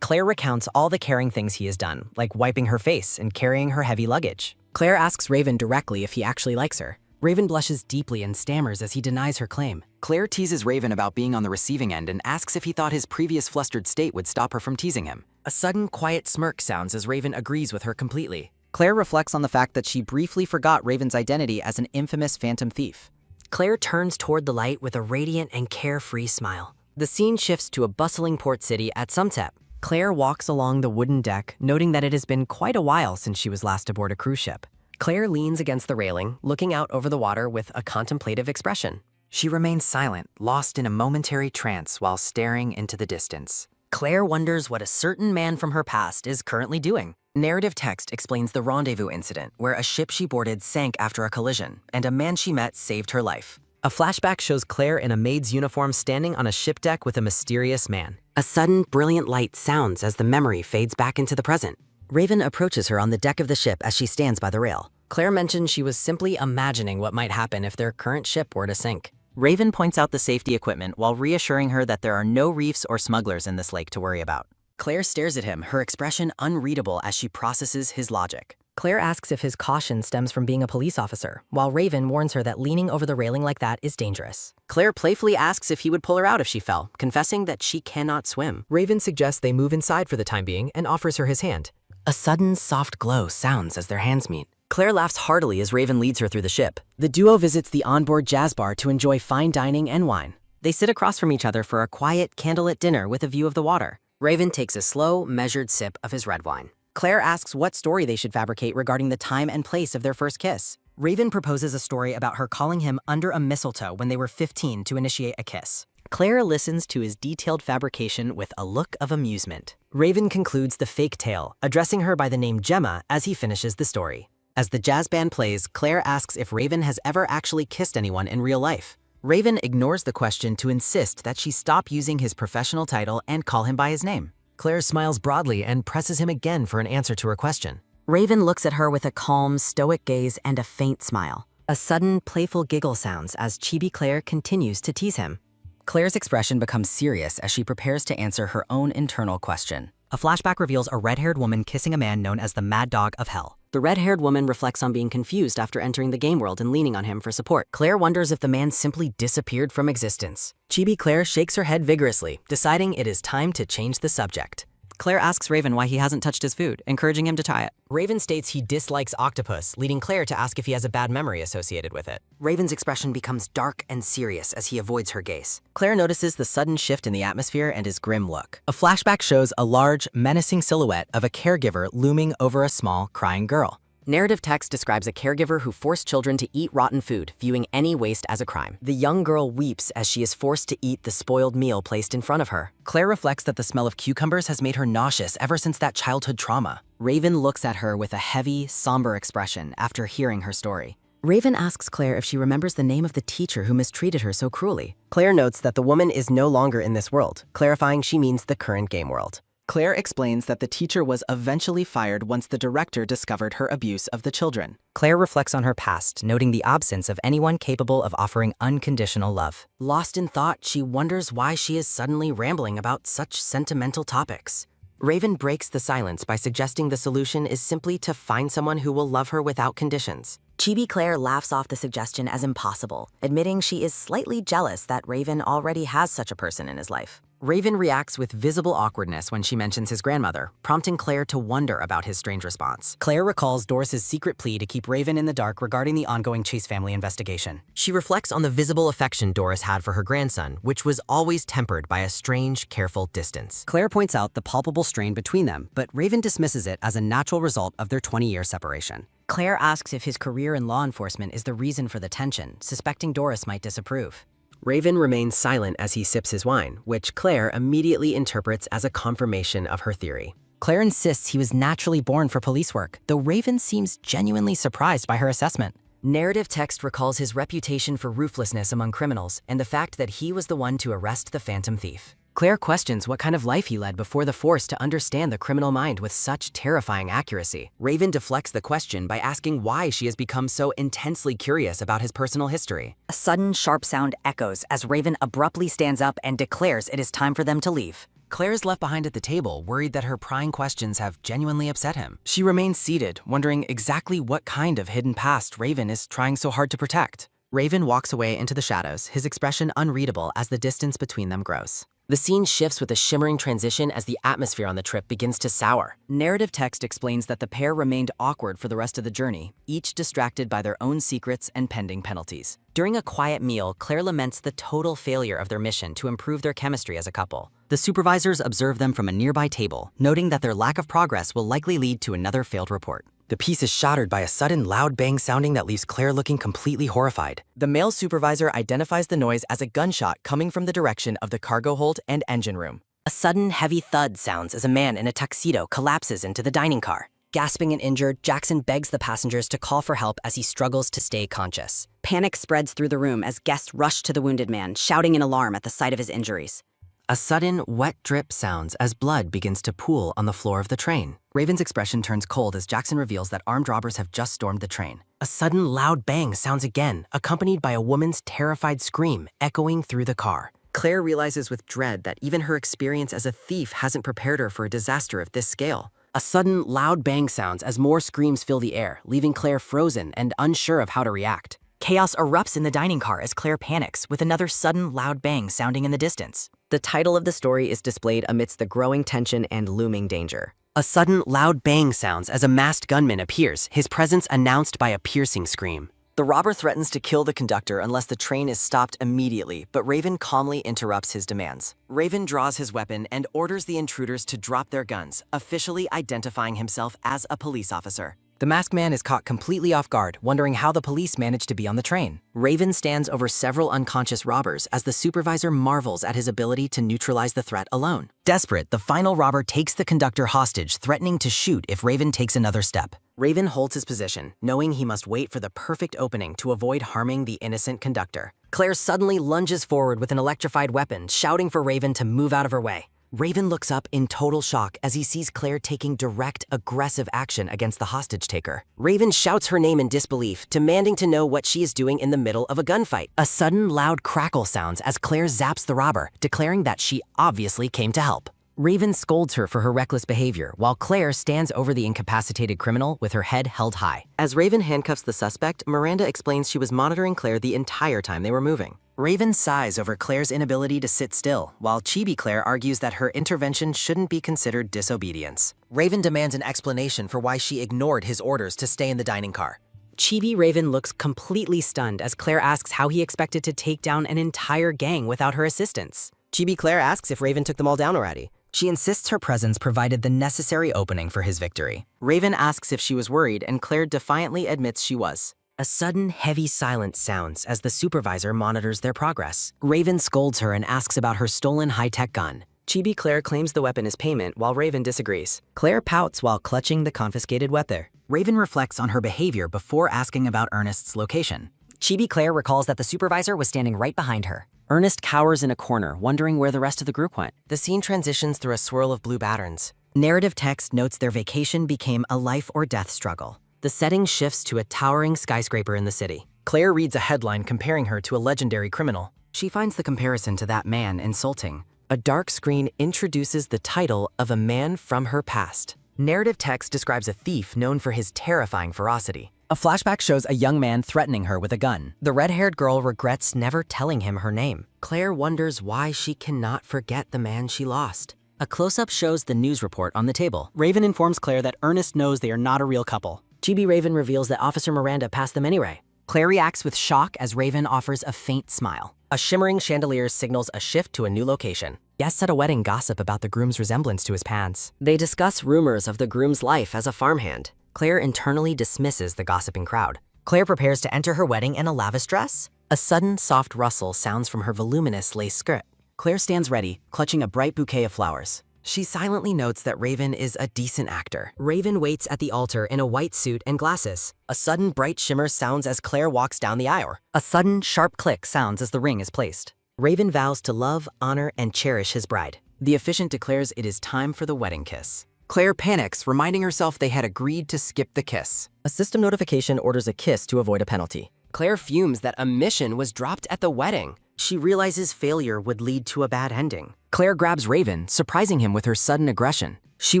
Claire recounts all the caring things he has done, like wiping her face and carrying her heavy luggage. Claire asks Raven directly if he actually likes her. Raven blushes deeply and stammers as he denies her claim. Claire teases Raven about being on the receiving end and asks if he thought his previous flustered state would stop her from teasing him. A sudden quiet smirk sounds as Raven agrees with her completely. Claire reflects on the fact that she briefly forgot Raven's identity as an infamous phantom thief. Claire turns toward the light with a radiant and carefree smile. The scene shifts to a bustling port city at Sumtep. Claire walks along the wooden deck, noting that it has been quite a while since she was last aboard a cruise ship. Claire leans against the railing, looking out over the water with a contemplative expression. She remains silent, lost in a momentary trance while staring into the distance. Claire wonders what a certain man from her past is currently doing. Narrative text explains the rendezvous incident, where a ship she boarded sank after a collision, and a man she met saved her life. A flashback shows Claire in a maid's uniform standing on a ship deck with a mysterious man. A sudden, brilliant light sounds as the memory fades back into the present. Raven approaches her on the deck of the ship as she stands by the rail. Claire mentions she was simply imagining what might happen if their current ship were to sink. Raven points out the safety equipment while reassuring her that there are no reefs or smugglers in this lake to worry about. Claire stares at him, her expression unreadable as she processes his logic. Claire asks if his caution stems from being a police officer, while Raven warns her that leaning over the railing like that is dangerous. Claire playfully asks if he would pull her out if she fell, confessing that she cannot swim. Raven suggests they move inside for the time being and offers her his hand. A sudden soft glow sounds as their hands meet. Claire laughs heartily as Raven leads her through the ship. The duo visits the onboard jazz bar to enjoy fine dining and wine. They sit across from each other for a quiet, candlelit dinner with a view of the water. Raven takes a slow, measured sip of his red wine. Claire asks what story they should fabricate regarding the time and place of their first kiss. Raven proposes a story about her calling him under a mistletoe when they were 15 to initiate a kiss. Claire listens to his detailed fabrication with a look of amusement. Raven concludes the fake tale, addressing her by the name Gemma as he finishes the story. As the jazz band plays, Claire asks if Raven has ever actually kissed anyone in real life. Raven ignores the question to insist that she stop using his professional title and call him by his name. Claire smiles broadly and presses him again for an answer to her question. Raven looks at her with a calm, stoic gaze and a faint smile. A sudden, playful giggle sounds as Chibi Claire continues to tease him. Claire's expression becomes serious as she prepares to answer her own internal question. A flashback reveals a red-haired woman kissing a man known as the Mad Dog of Hell. The red-haired woman reflects on being confused after entering the game world and leaning on him for support. Claire wonders if the man simply disappeared from existence. Chibi Claire shakes her head vigorously, deciding it is time to change the subject. Claire asks Raven why he hasn't touched his food, encouraging him to try it. Raven states he dislikes octopus, leading Claire to ask if he has a bad memory associated with it. Raven's expression becomes dark and serious as he avoids her gaze. Claire notices the sudden shift in the atmosphere and his grim look. A flashback shows a large, menacing silhouette of a caregiver looming over a small, crying girl. Narrative text describes a caregiver who forced children to eat rotten food, viewing any waste as a crime. The young girl weeps as she is forced to eat the spoiled meal placed in front of her. Claire reflects that the smell of cucumbers has made her nauseous ever since that childhood trauma. Raven looks at her with a heavy, somber expression after hearing her story. Raven asks Claire if she remembers the name of the teacher who mistreated her so cruelly. Claire notes that the woman is no longer in this world, clarifying she means the current game world. Claire explains that the teacher was eventually fired once the director discovered her abuse of the children. Claire reflects on her past, noting the absence of anyone capable of offering unconditional love. Lost in thought, she wonders why she is suddenly rambling about such sentimental topics. Raven breaks the silence by suggesting the solution is simply to find someone who will love her without conditions. Chibi Claire laughs off the suggestion as impossible, admitting she is slightly jealous that Raven already has such a person in his life. Raven reacts with visible awkwardness when she mentions his grandmother, prompting Claire to wonder about his strange response. Claire recalls Doris's secret plea to keep Raven in the dark regarding the ongoing Chase family investigation. She reflects on the visible affection Doris had for her grandson, which was always tempered by a strange, careful distance. Claire points out the palpable strain between them, but Raven dismisses it as a natural result of their 20-year separation. Claire asks if his career in law enforcement is the reason for the tension, suspecting Doris might disapprove. Raven remains silent as he sips his wine, which Claire immediately interprets as a confirmation of her theory. Claire insists he was naturally born for police work, though Raven seems genuinely surprised by her assessment. Narrative text recalls his reputation for ruthlessness among criminals and the fact that he was the one to arrest the Phantom Thief. Claire questions what kind of life he led before the force to understand the criminal mind with such terrifying accuracy. Raven deflects the question by asking why she has become so intensely curious about his personal history. A sudden, sharp sound echoes as Raven abruptly stands up and declares it is time for them to leave. Claire is left behind at the table, worried that her prying questions have genuinely upset him. She remains seated, wondering exactly what kind of hidden past Raven is trying so hard to protect. Raven walks away into the shadows, his expression unreadable as the distance between them grows. The scene shifts with a shimmering transition as the atmosphere on the trip begins to sour. Narrative text explains that the pair remained awkward for the rest of the journey, each distracted by their own secrets and pending penalties. During a quiet meal, Claire laments the total failure of their mission to improve their chemistry as a couple. The supervisors observe them from a nearby table, noting that their lack of progress will likely lead to another failed report. The piece is shattered by a sudden loud bang sounding that leaves Claire looking completely horrified. The male supervisor identifies the noise as a gunshot coming from the direction of the cargo hold and engine room. A sudden heavy thud sounds as a man in a tuxedo collapses into the dining car. Gasping and injured, Jackson begs the passengers to call for help as he struggles to stay conscious. Panic spreads through the room as guests rush to the wounded man, shouting in alarm at the sight of his injuries. A sudden, wet drip sounds as blood begins to pool on the floor of the train. Raven's expression turns cold as Jackson reveals that armed robbers have just stormed the train. A sudden, loud bang sounds again, accompanied by a woman's terrified scream echoing through the car. Claire realizes with dread that even her experience as a thief hasn't prepared her for a disaster of this scale. A sudden, loud bang sounds as more screams fill the air, leaving Claire frozen and unsure of how to react. Chaos erupts in the dining car as Claire panics, with another sudden, loud bang sounding in the distance. The title of the story is displayed amidst the growing tension and looming danger. A sudden, loud bang sounds as a masked gunman appears, his presence announced by a piercing scream. The robber threatens to kill the conductor unless the train is stopped immediately, but Raven calmly interrupts his demands. Raven draws his weapon and orders the intruders to drop their guns, officially identifying himself as a police officer. The masked man is caught completely off guard, wondering how the police managed to be on the train. Raven stands over several unconscious robbers as the supervisor marvels at his ability to neutralize the threat alone. Desperate, the final robber takes the conductor hostage, threatening to shoot if Raven takes another step. Raven holds his position, knowing he must wait for the perfect opening to avoid harming the innocent conductor. Claire suddenly lunges forward with an electrified weapon, shouting for Raven to move out of her way. Raven looks up in total shock as he sees Claire taking direct, aggressive action against the hostage taker. Raven shouts her name in disbelief, demanding to know what she is doing in the middle of a gunfight. A sudden, loud crackle sounds as Claire zaps the robber, declaring that she obviously came to help. Raven scolds her for her reckless behavior, while Claire stands over the incapacitated criminal with her head held high. As Raven handcuffs the suspect, Miranda explains she was monitoring Claire the entire time they were moving. Raven sighs over Claire's inability to sit still, while Chibi Claire argues that her intervention shouldn't be considered disobedience. Raven demands an explanation for why she ignored his orders to stay in the dining car. Chibi Raven looks completely stunned as Claire asks how he expected to take down an entire gang without her assistance. Chibi Claire asks if Raven took them all down already. She insists her presence provided the necessary opening for his victory. Raven asks if she was worried, and Claire defiantly admits she was. A sudden, heavy silence sounds as the supervisor monitors their progress. Raven scolds her and asks about her stolen high-tech gun. Chibi Claire claims the weapon is payment while Raven disagrees. Claire pouts while clutching the confiscated weapon. Raven reflects on her behavior before asking about Ernest's location. Chibi Claire recalls that the supervisor was standing right behind her. Ernest cowers in a corner, wondering where the rest of the group went. The scene transitions through a swirl of blue patterns. Narrative text notes their vacation became a life-or-death struggle. The setting shifts to a towering skyscraper in the city. Claire reads a headline comparing her to a legendary criminal. She finds the comparison to that man insulting. A dark screen introduces the title of a man from her past. Narrative text describes a thief known for his terrifying ferocity. A flashback shows a young man threatening her with a gun. The red-haired girl regrets never telling him her name. Claire wonders why she cannot forget the man she lost. A close-up shows the news report on the table. Raven informs Claire that Ernest knows they are not a real couple. Chibi Raven reveals that Officer Miranda passed them anyway. Claire reacts with shock as Raven offers a faint smile. A shimmering chandelier signals a shift to a new location. Guests at a wedding gossip about the groom's resemblance to his pants. They discuss rumors of the groom's life as a farmhand. Claire internally dismisses the gossiping crowd. Claire prepares to enter her wedding in a lavish dress. A sudden, soft rustle sounds from her voluminous lace skirt. Claire stands ready, clutching a bright bouquet of flowers. She silently notes that Raven is a decent actor. Raven waits at the altar in a white suit and glasses. A sudden bright shimmer sounds as Claire walks down the aisle. A sudden, sharp click sounds as the ring is placed. Raven vows to love, honor, and cherish his bride. The officiant declares it is time for the wedding kiss. Claire panics, reminding herself they had agreed to skip the kiss. A system notification orders a kiss to avoid a penalty. Claire fumes that a mission was dropped at the wedding. She realizes failure would lead to a bad ending. Claire grabs Raven, surprising him with her sudden aggression. She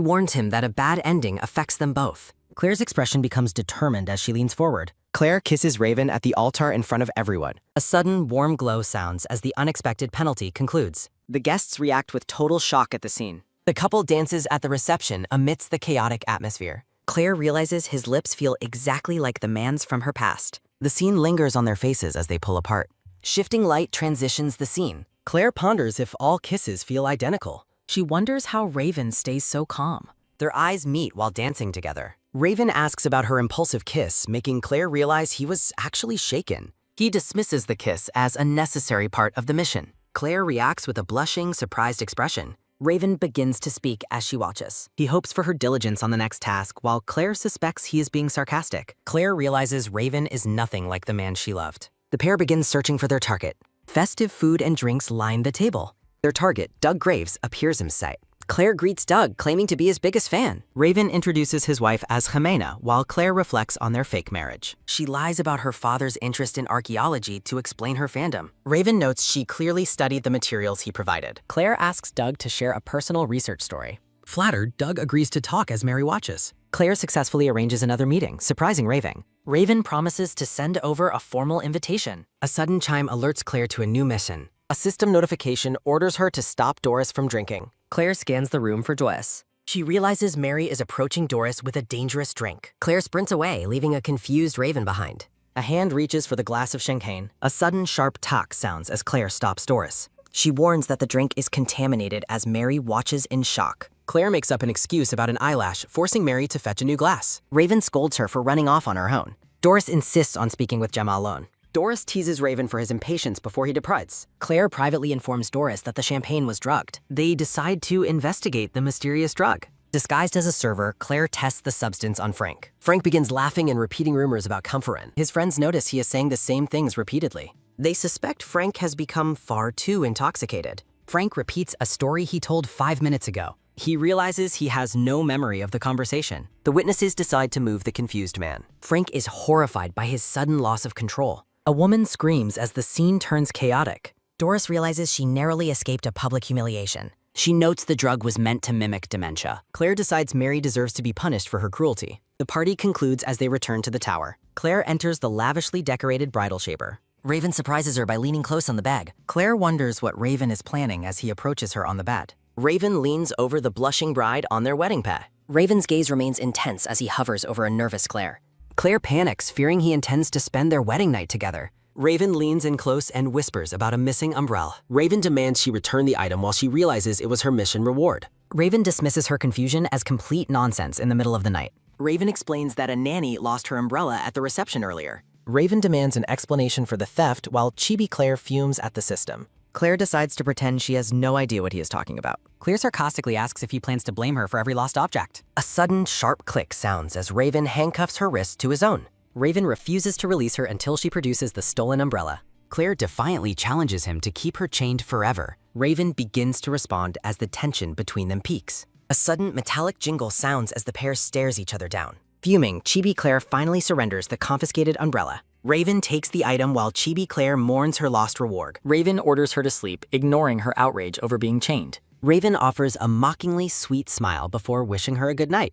warns him that a bad ending affects them both. Claire's expression becomes determined as she leans forward. Claire kisses Raven at the altar in front of everyone. A sudden, warm glow sounds as the unexpected penalty concludes. The guests react with total shock at the scene. The couple dances at the reception amidst the chaotic atmosphere. Claire realizes his lips feel exactly like the man's from her past. The scene lingers on their faces as they pull apart. Shifting light transitions the scene. Claire ponders if all kisses feel identical. She wonders how Raven stays so calm. Their eyes meet while dancing together. Raven asks about her impulsive kiss, making Claire realize he was actually shaken. He dismisses the kiss as a necessary part of the mission. Claire reacts with a blushing, surprised expression. Raven begins to speak as she watches. He hopes for her diligence on the next task, while Claire suspects he is being sarcastic. Claire realizes Raven is nothing like the man she loved. The pair begins searching for their target. Festive food and drinks line the table. Their target, Doug Graves, appears in sight. Claire greets Doug, claiming to be his biggest fan. Raven introduces his wife as Jimena, while Claire reflects on their fake marriage. She lies about her father's interest in archaeology to explain her fandom. Raven notes she clearly studied the materials he provided. Claire asks Doug to share a personal research story. Flattered, Doug agrees to talk as Mary watches. Claire successfully arranges another meeting, surprising Raven. Raven promises to send over a formal invitation. A sudden chime alerts Claire to a new mission. A system notification orders her to stop Doris from drinking. Claire scans the room for Doris. She realizes Mary is approaching Doris with a dangerous drink. Claire sprints away, leaving a confused Raven behind. A hand reaches for the glass of champagne. A sudden sharp tock sounds as Claire stops Doris. She warns that the drink is contaminated as Mary watches in shock. Claire makes up an excuse about an eyelash, forcing Mary to fetch a new glass. Raven scolds her for running off on her own. Doris insists on speaking with Gemma alone. Doris teases Raven for his impatience before he departs. Claire privately informs Doris that the champagne was drugged. They decide to investigate the mysterious drug. Disguised as a server, Claire tests the substance on Frank. Frank begins laughing and repeating rumors about comfort. His friends notice he is saying the same things repeatedly. They suspect Frank has become far too intoxicated. Frank repeats a story he told 5 minutes ago. He realizes he has no memory of the conversation. The witnesses decide to move the confused man. Frank is horrified by his sudden loss of control. A woman screams as the scene turns chaotic. Doris realizes she narrowly escaped a public humiliation. She notes the drug was meant to mimic dementia. Claire decides Mary deserves to be punished for her cruelty. The party concludes as they return to the tower. Claire enters the lavishly decorated bridal chamber. Raven surprises her by leaning close on the bag. Claire wonders what Raven is planning as he approaches her on the bed. Raven leans over the blushing bride on their wedding pad. Raven's gaze remains intense as he hovers over a nervous Claire. Claire panics, fearing he intends to spend their wedding night together. Raven leans in close and whispers about a missing umbrella. Raven demands she return the item while she realizes it was her mission reward. Raven dismisses her confusion as complete nonsense in the middle of the night. Raven explains that a nanny lost her umbrella at the reception earlier. Raven demands an explanation for the theft while Chibi Claire fumes at the system. Claire decides to pretend she has no idea what he is talking about. Claire sarcastically asks if he plans to blame her for every lost object. A sudden, sharp click sounds as Raven handcuffs her wrist to his own. Raven refuses to release her until she produces the stolen umbrella. Claire defiantly challenges him to keep her chained forever. Raven begins to respond as the tension between them peaks. A sudden, metallic jingle sounds as the pair stares each other down. Fuming, Chibi Claire finally surrenders the confiscated umbrella. Raven takes the item while Chibi Claire mourns her lost reward. Raven orders her to sleep, ignoring her outrage over being chained. Raven offers a mockingly sweet smile before wishing her a good night.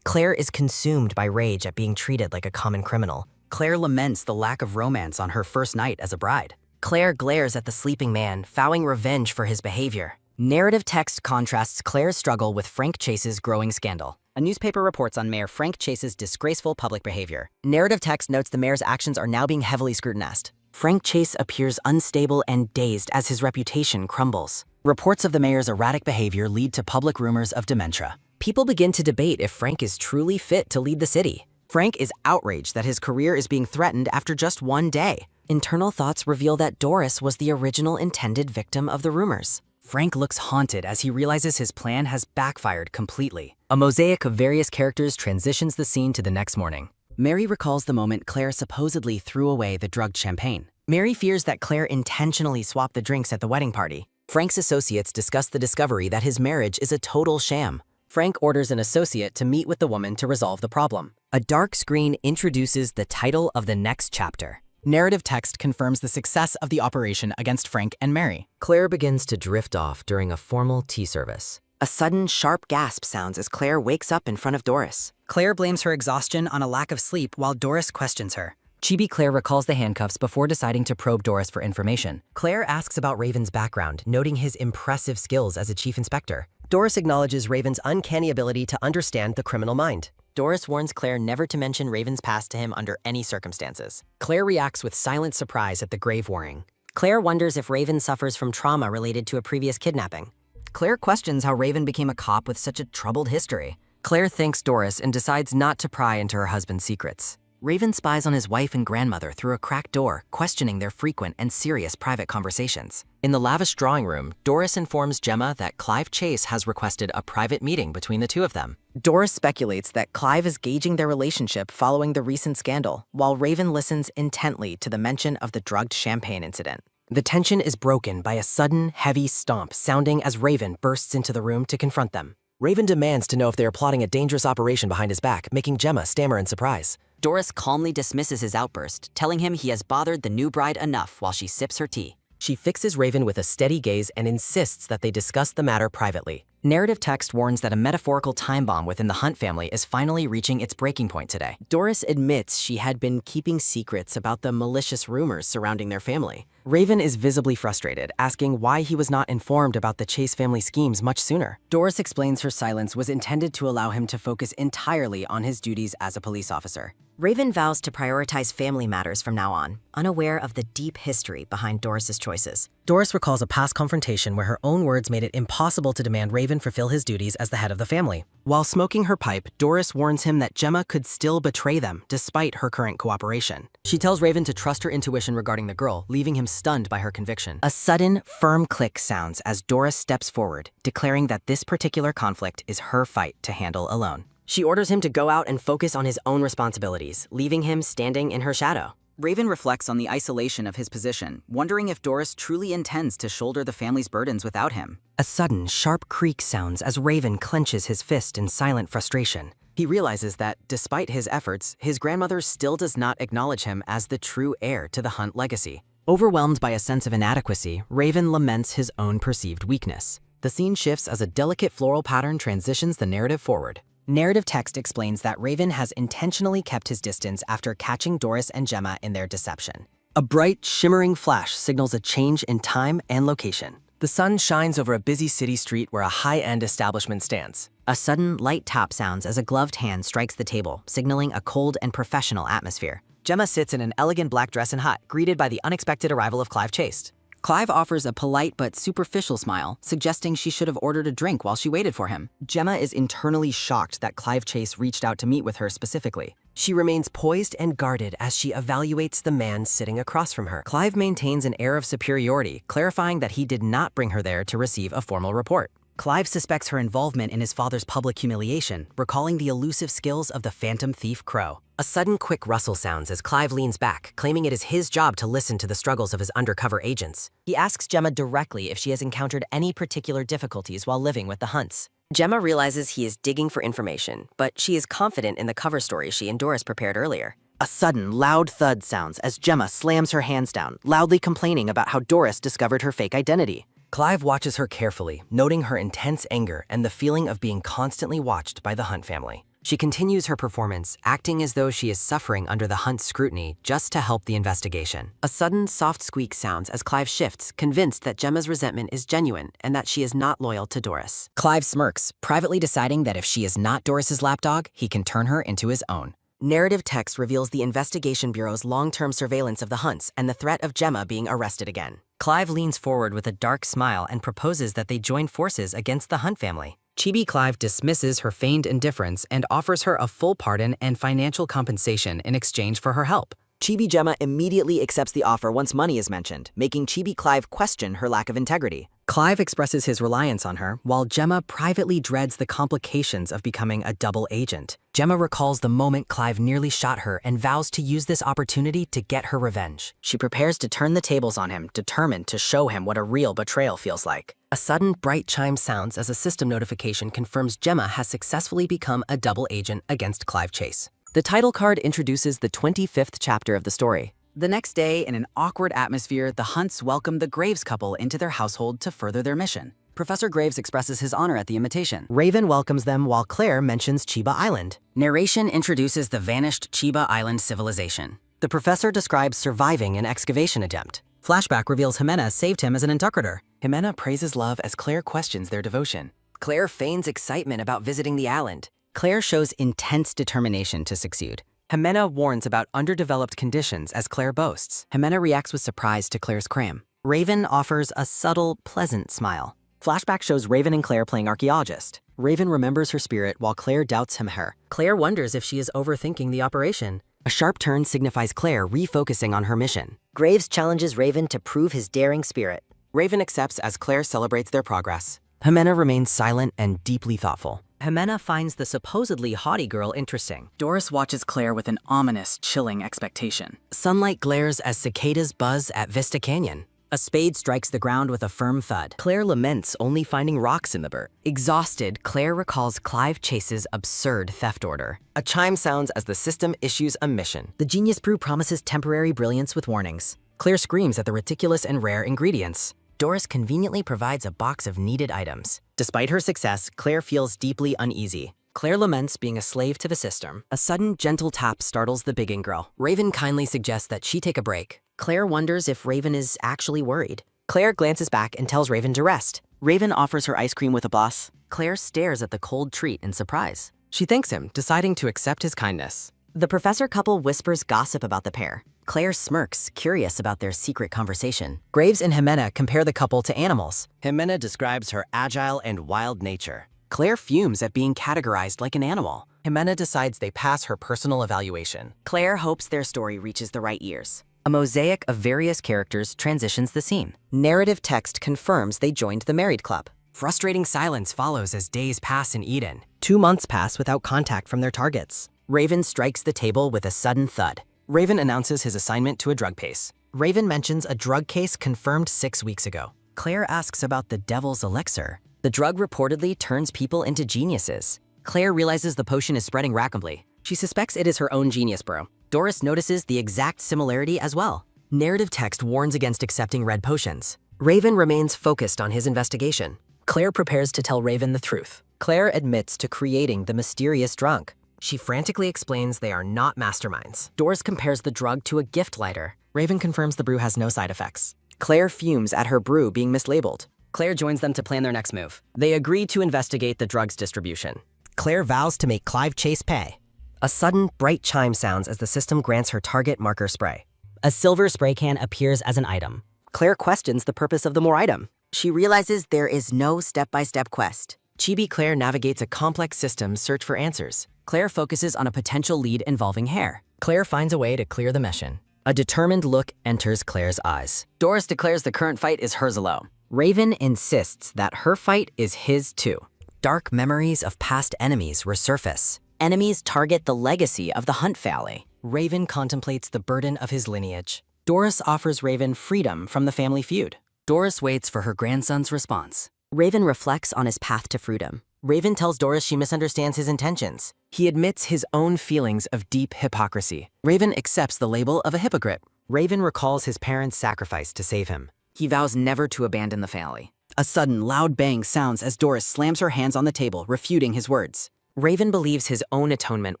Claire is consumed by rage at being treated like a common criminal. Claire laments the lack of romance on her first night as a bride. Claire glares at the sleeping man, vowing revenge for his behavior. Narrative text contrasts Claire's struggle with Frank Chase's growing scandal. A newspaper reports on Mayor Frank Chase's disgraceful public behavior. Narrative text notes the mayor's actions are now being heavily scrutinized. Frank Chase appears unstable and dazed as his reputation crumbles. Reports of the mayor's erratic behavior lead to public rumors of dementia. People begin to debate if Frank is truly fit to lead the city. Frank is outraged that his career is being threatened after just one day. Internal thoughts reveal that Doris was the original intended victim of the rumors. Frank looks haunted as he realizes his plan has backfired completely. A mosaic of various characters transitions the scene to the next morning. Mary recalls the moment Claire supposedly threw away the drugged champagne. Mary fears that Claire intentionally swapped the drinks at the wedding party. Frank's associates discuss the discovery that his marriage is a total sham. Frank orders an associate to meet with the woman to resolve the problem. A dark screen introduces the title of the next chapter. Narrative text confirms the success of the operation against Frank and Mary. Claire begins to drift off during a formal tea service. A sudden, sharp gasp sounds as Claire wakes up in front of Doris. Claire blames her exhaustion on a lack of sleep while Doris questions her. Chibi Claire recalls the handcuffs before deciding to probe Doris for information. Claire asks about Raven's background, noting his impressive skills as a chief inspector. Doris acknowledges Raven's uncanny ability to understand the criminal mind. Doris warns Claire never to mention Raven's past to him under any circumstances. Claire reacts with silent surprise at the grave warning. Claire wonders if Raven suffers from trauma related to a previous kidnapping. Claire questions how Raven became a cop with such a troubled history. Claire thanks Doris and decides not to pry into her husband's secrets. Raven spies on his wife and grandmother through a cracked door, questioning their frequent and serious private conversations. In the lavish drawing room, Doris informs Gemma that Clive Chase has requested a private meeting between the two of them. Doris speculates that Clive is gauging their relationship following the recent scandal, while Raven listens intently to the mention of the drugged champagne incident. The tension is broken by a sudden, heavy stomp sounding as Raven bursts into the room to confront them. Raven demands to know if they are plotting a dangerous operation behind his back, making Gemma stammer in surprise. Doris calmly dismisses his outburst, telling him he has bothered the new bride enough while she sips her tea. She fixes Raven with a steady gaze and insists that they discuss the matter privately. Narrative text warns that a metaphorical time bomb within the Hunt family is finally reaching its breaking point today. Doris admits she had been keeping secrets about the malicious rumors surrounding their family. Raven is visibly frustrated, asking why he was not informed about the Chase family schemes much sooner. Doris explains her silence was intended to allow him to focus entirely on his duties as a police officer. Raven vows to prioritize family matters from now on, unaware of the deep history behind Doris's choices. Doris recalls a past confrontation where her own words made it impossible to demand Raven fulfill his duties as the head of the family. While smoking her pipe, Doris warns him that Gemma could still betray them despite her current cooperation. She tells Raven to trust her intuition regarding the girl, leaving him stunned by her conviction. A sudden, firm click sounds as Doris steps forward, declaring that this particular conflict is her fight to handle alone. She orders him to go out and focus on his own responsibilities, leaving him standing in her shadow. Raven reflects on the isolation of his position, wondering if Doris truly intends to shoulder the family's burdens without him. A sudden, sharp creak sounds as Raven clenches his fist in silent frustration. He realizes that, despite his efforts, his grandmother still does not acknowledge him as the true heir to the Hunt legacy. Overwhelmed by a sense of inadequacy, Raven laments his own perceived weakness. The scene shifts as a delicate floral pattern transitions the narrative forward. Narrative text explains that Raven has intentionally kept his distance after catching Doris and Gemma in their deception. A bright, shimmering flash signals a change in time and location. The sun shines over a busy city street where a high-end establishment stands. A sudden, light tap sounds as a gloved hand strikes the table, signaling a cold and professional atmosphere. Gemma sits in an elegant black dress and hat, greeted by the unexpected arrival of Clive Chase. Clive offers a polite but superficial smile, suggesting she should have ordered a drink while she waited for him. Gemma is internally shocked that Clive Chase reached out to meet with her specifically. She remains poised and guarded as she evaluates the man sitting across from her. Clive maintains an air of superiority, clarifying that he did not bring her there to receive a formal report. Clive suspects her involvement in his father's public humiliation, recalling the elusive skills of the phantom thief Crow. A sudden quick rustle sounds as Clive leans back, claiming it is his job to listen to the struggles of his undercover agents. He asks Gemma directly if she has encountered any particular difficulties while living with the Hunts. Gemma realizes he is digging for information, but she is confident in the cover story she and Doris prepared earlier. A sudden, loud thud sounds as Gemma slams her hands down, loudly complaining about how Doris discovered her fake identity. Clive watches her carefully, noting her intense anger and the feeling of being constantly watched by the Hunt family. She continues her performance, acting as though she is suffering under the Hunt's scrutiny just to help the investigation. A sudden, soft squeak sounds as Clive shifts, convinced that Gemma's resentment is genuine and that she is not loyal to Doris. Clive smirks, privately deciding that if she is not Doris's lapdog, he can turn her into his own. Narrative text reveals the Investigation Bureau's long-term surveillance of the Hunts and the threat of Gemma being arrested again. Clive leans forward with a dark smile and proposes that they join forces against the Hunt family. Chibi Clive dismisses her feigned indifference and offers her a full pardon and financial compensation in exchange for her help. Chibi Gemma immediately accepts the offer once money is mentioned, making Chibi Clive question her lack of integrity. Clive expresses his reliance on her, while Gemma privately dreads the complications of becoming a double agent. Gemma recalls the moment Clive nearly shot her and vows to use this opportunity to get her revenge. She prepares to turn the tables on him, determined to show him what a real betrayal feels like. A sudden bright chime sounds as a system notification confirms Gemma has successfully become a double agent against Clive Chase. The title card introduces the 25th chapter of the story. The next day, in an awkward atmosphere, the Hunts welcome the Graves couple into their household to further their mission. Professor Graves expresses his honor at the invitation. Raven welcomes them while Claire mentions Chiba Island. Narration introduces the vanished Chiba Island civilization. The professor describes surviving an excavation attempt. Flashback reveals Jimena saved him as an interpreter. Jimena praises love as Claire questions their devotion. Claire feigns excitement about visiting the island. Claire shows intense determination to succeed. Jimena warns about underdeveloped conditions as Claire boasts. Jimena reacts with surprise to Claire's cram. Raven offers a subtle, pleasant smile. Flashback shows Raven and Claire playing archaeologist. Raven remembers her spirit while Claire doubts her. Claire wonders if she is overthinking the operation. A sharp turn signifies Claire refocusing on her mission. Graves challenges Raven to prove his daring spirit. Raven accepts as Claire celebrates their progress. Jimena remains silent and deeply thoughtful. Jimena finds the supposedly haughty girl interesting. Doris watches Claire with an ominous, chilling expectation. Sunlight glares as cicadas buzz at Vista Canyon. A spade strikes the ground with a firm thud. Claire laments only finding rocks in the dirt. Exhausted, Claire recalls Clive Chase's absurd theft order. A chime sounds as the system issues a mission. The genius brew promises temporary brilliance with warnings. Claire screams at the ridiculous and rare ingredients. Doris conveniently provides a box of needed items. Despite her success, Claire feels deeply uneasy. Claire laments being a slave to the system. A sudden, gentle tap startles the biggin girl. Raven kindly suggests that she take a break. Claire wonders if Raven is actually worried. Claire glances back and tells Raven to rest. Raven offers her ice cream with a boss. Claire stares at the cold treat in surprise. She thanks him, deciding to accept his kindness. The professor couple whispers gossip about the pair. Claire smirks, curious about their secret conversation. Graves and Jimena compare the couple to animals. Jimena describes her agile and wild nature. Claire fumes at being categorized like an animal. Jimena decides they pass her personal evaluation. Claire hopes their story reaches the right ears. A mosaic of various characters transitions the scene. Narrative text confirms they joined the married club. Frustrating silence follows as days pass in Eden. 2 months pass without contact from their targets. Raven strikes the table with a sudden thud. Raven announces his assignment to a drug case. Raven mentions a drug case confirmed 6 weeks ago. Claire asks about the devil's elixir. The drug reportedly turns people into geniuses. Claire realizes the potion is spreading rapidly. She suspects it is her own genius brew. Doris notices the exact similarity as well. Narrative text warns against accepting red potions. Raven remains focused on his investigation. Claire prepares to tell Raven the truth. Claire admits to creating the mysterious drug. She frantically explains they are not masterminds. Doris compares the drug to a gift lighter. Raven confirms the brew has no side effects. Claire fumes at her brew being mislabeled. Claire joins them to plan their next move. They agree to investigate the drug's distribution. Claire vows to make Clive Chase pay. A sudden, bright chime sounds as the system grants her target marker spray. A silver spray can appears as an item. Claire questions the purpose of the more item. She realizes there is no step-by-step quest. Chibi Claire navigates a complex system search for answers. Claire focuses on a potential lead involving hair. Claire finds a way to clear the mission. A determined look enters Claire's eyes. Doris declares the current fight is hers alone. Raven insists that her fight is his too. Dark memories of past enemies resurface. Enemies target the legacy of the Hunt family. Raven contemplates the burden of his lineage. Doris offers Raven freedom from the family feud. Doris waits for her grandson's response. Raven reflects on his path to freedom. Raven tells Doris she misunderstands his intentions. He admits his own feelings of deep hypocrisy. Raven accepts the label of a hypocrite. Raven recalls his parents' sacrifice to save him. He vows never to abandon the family. A sudden, loud bang sounds as Doris slams her hands on the table, refuting his words. Raven believes his own atonement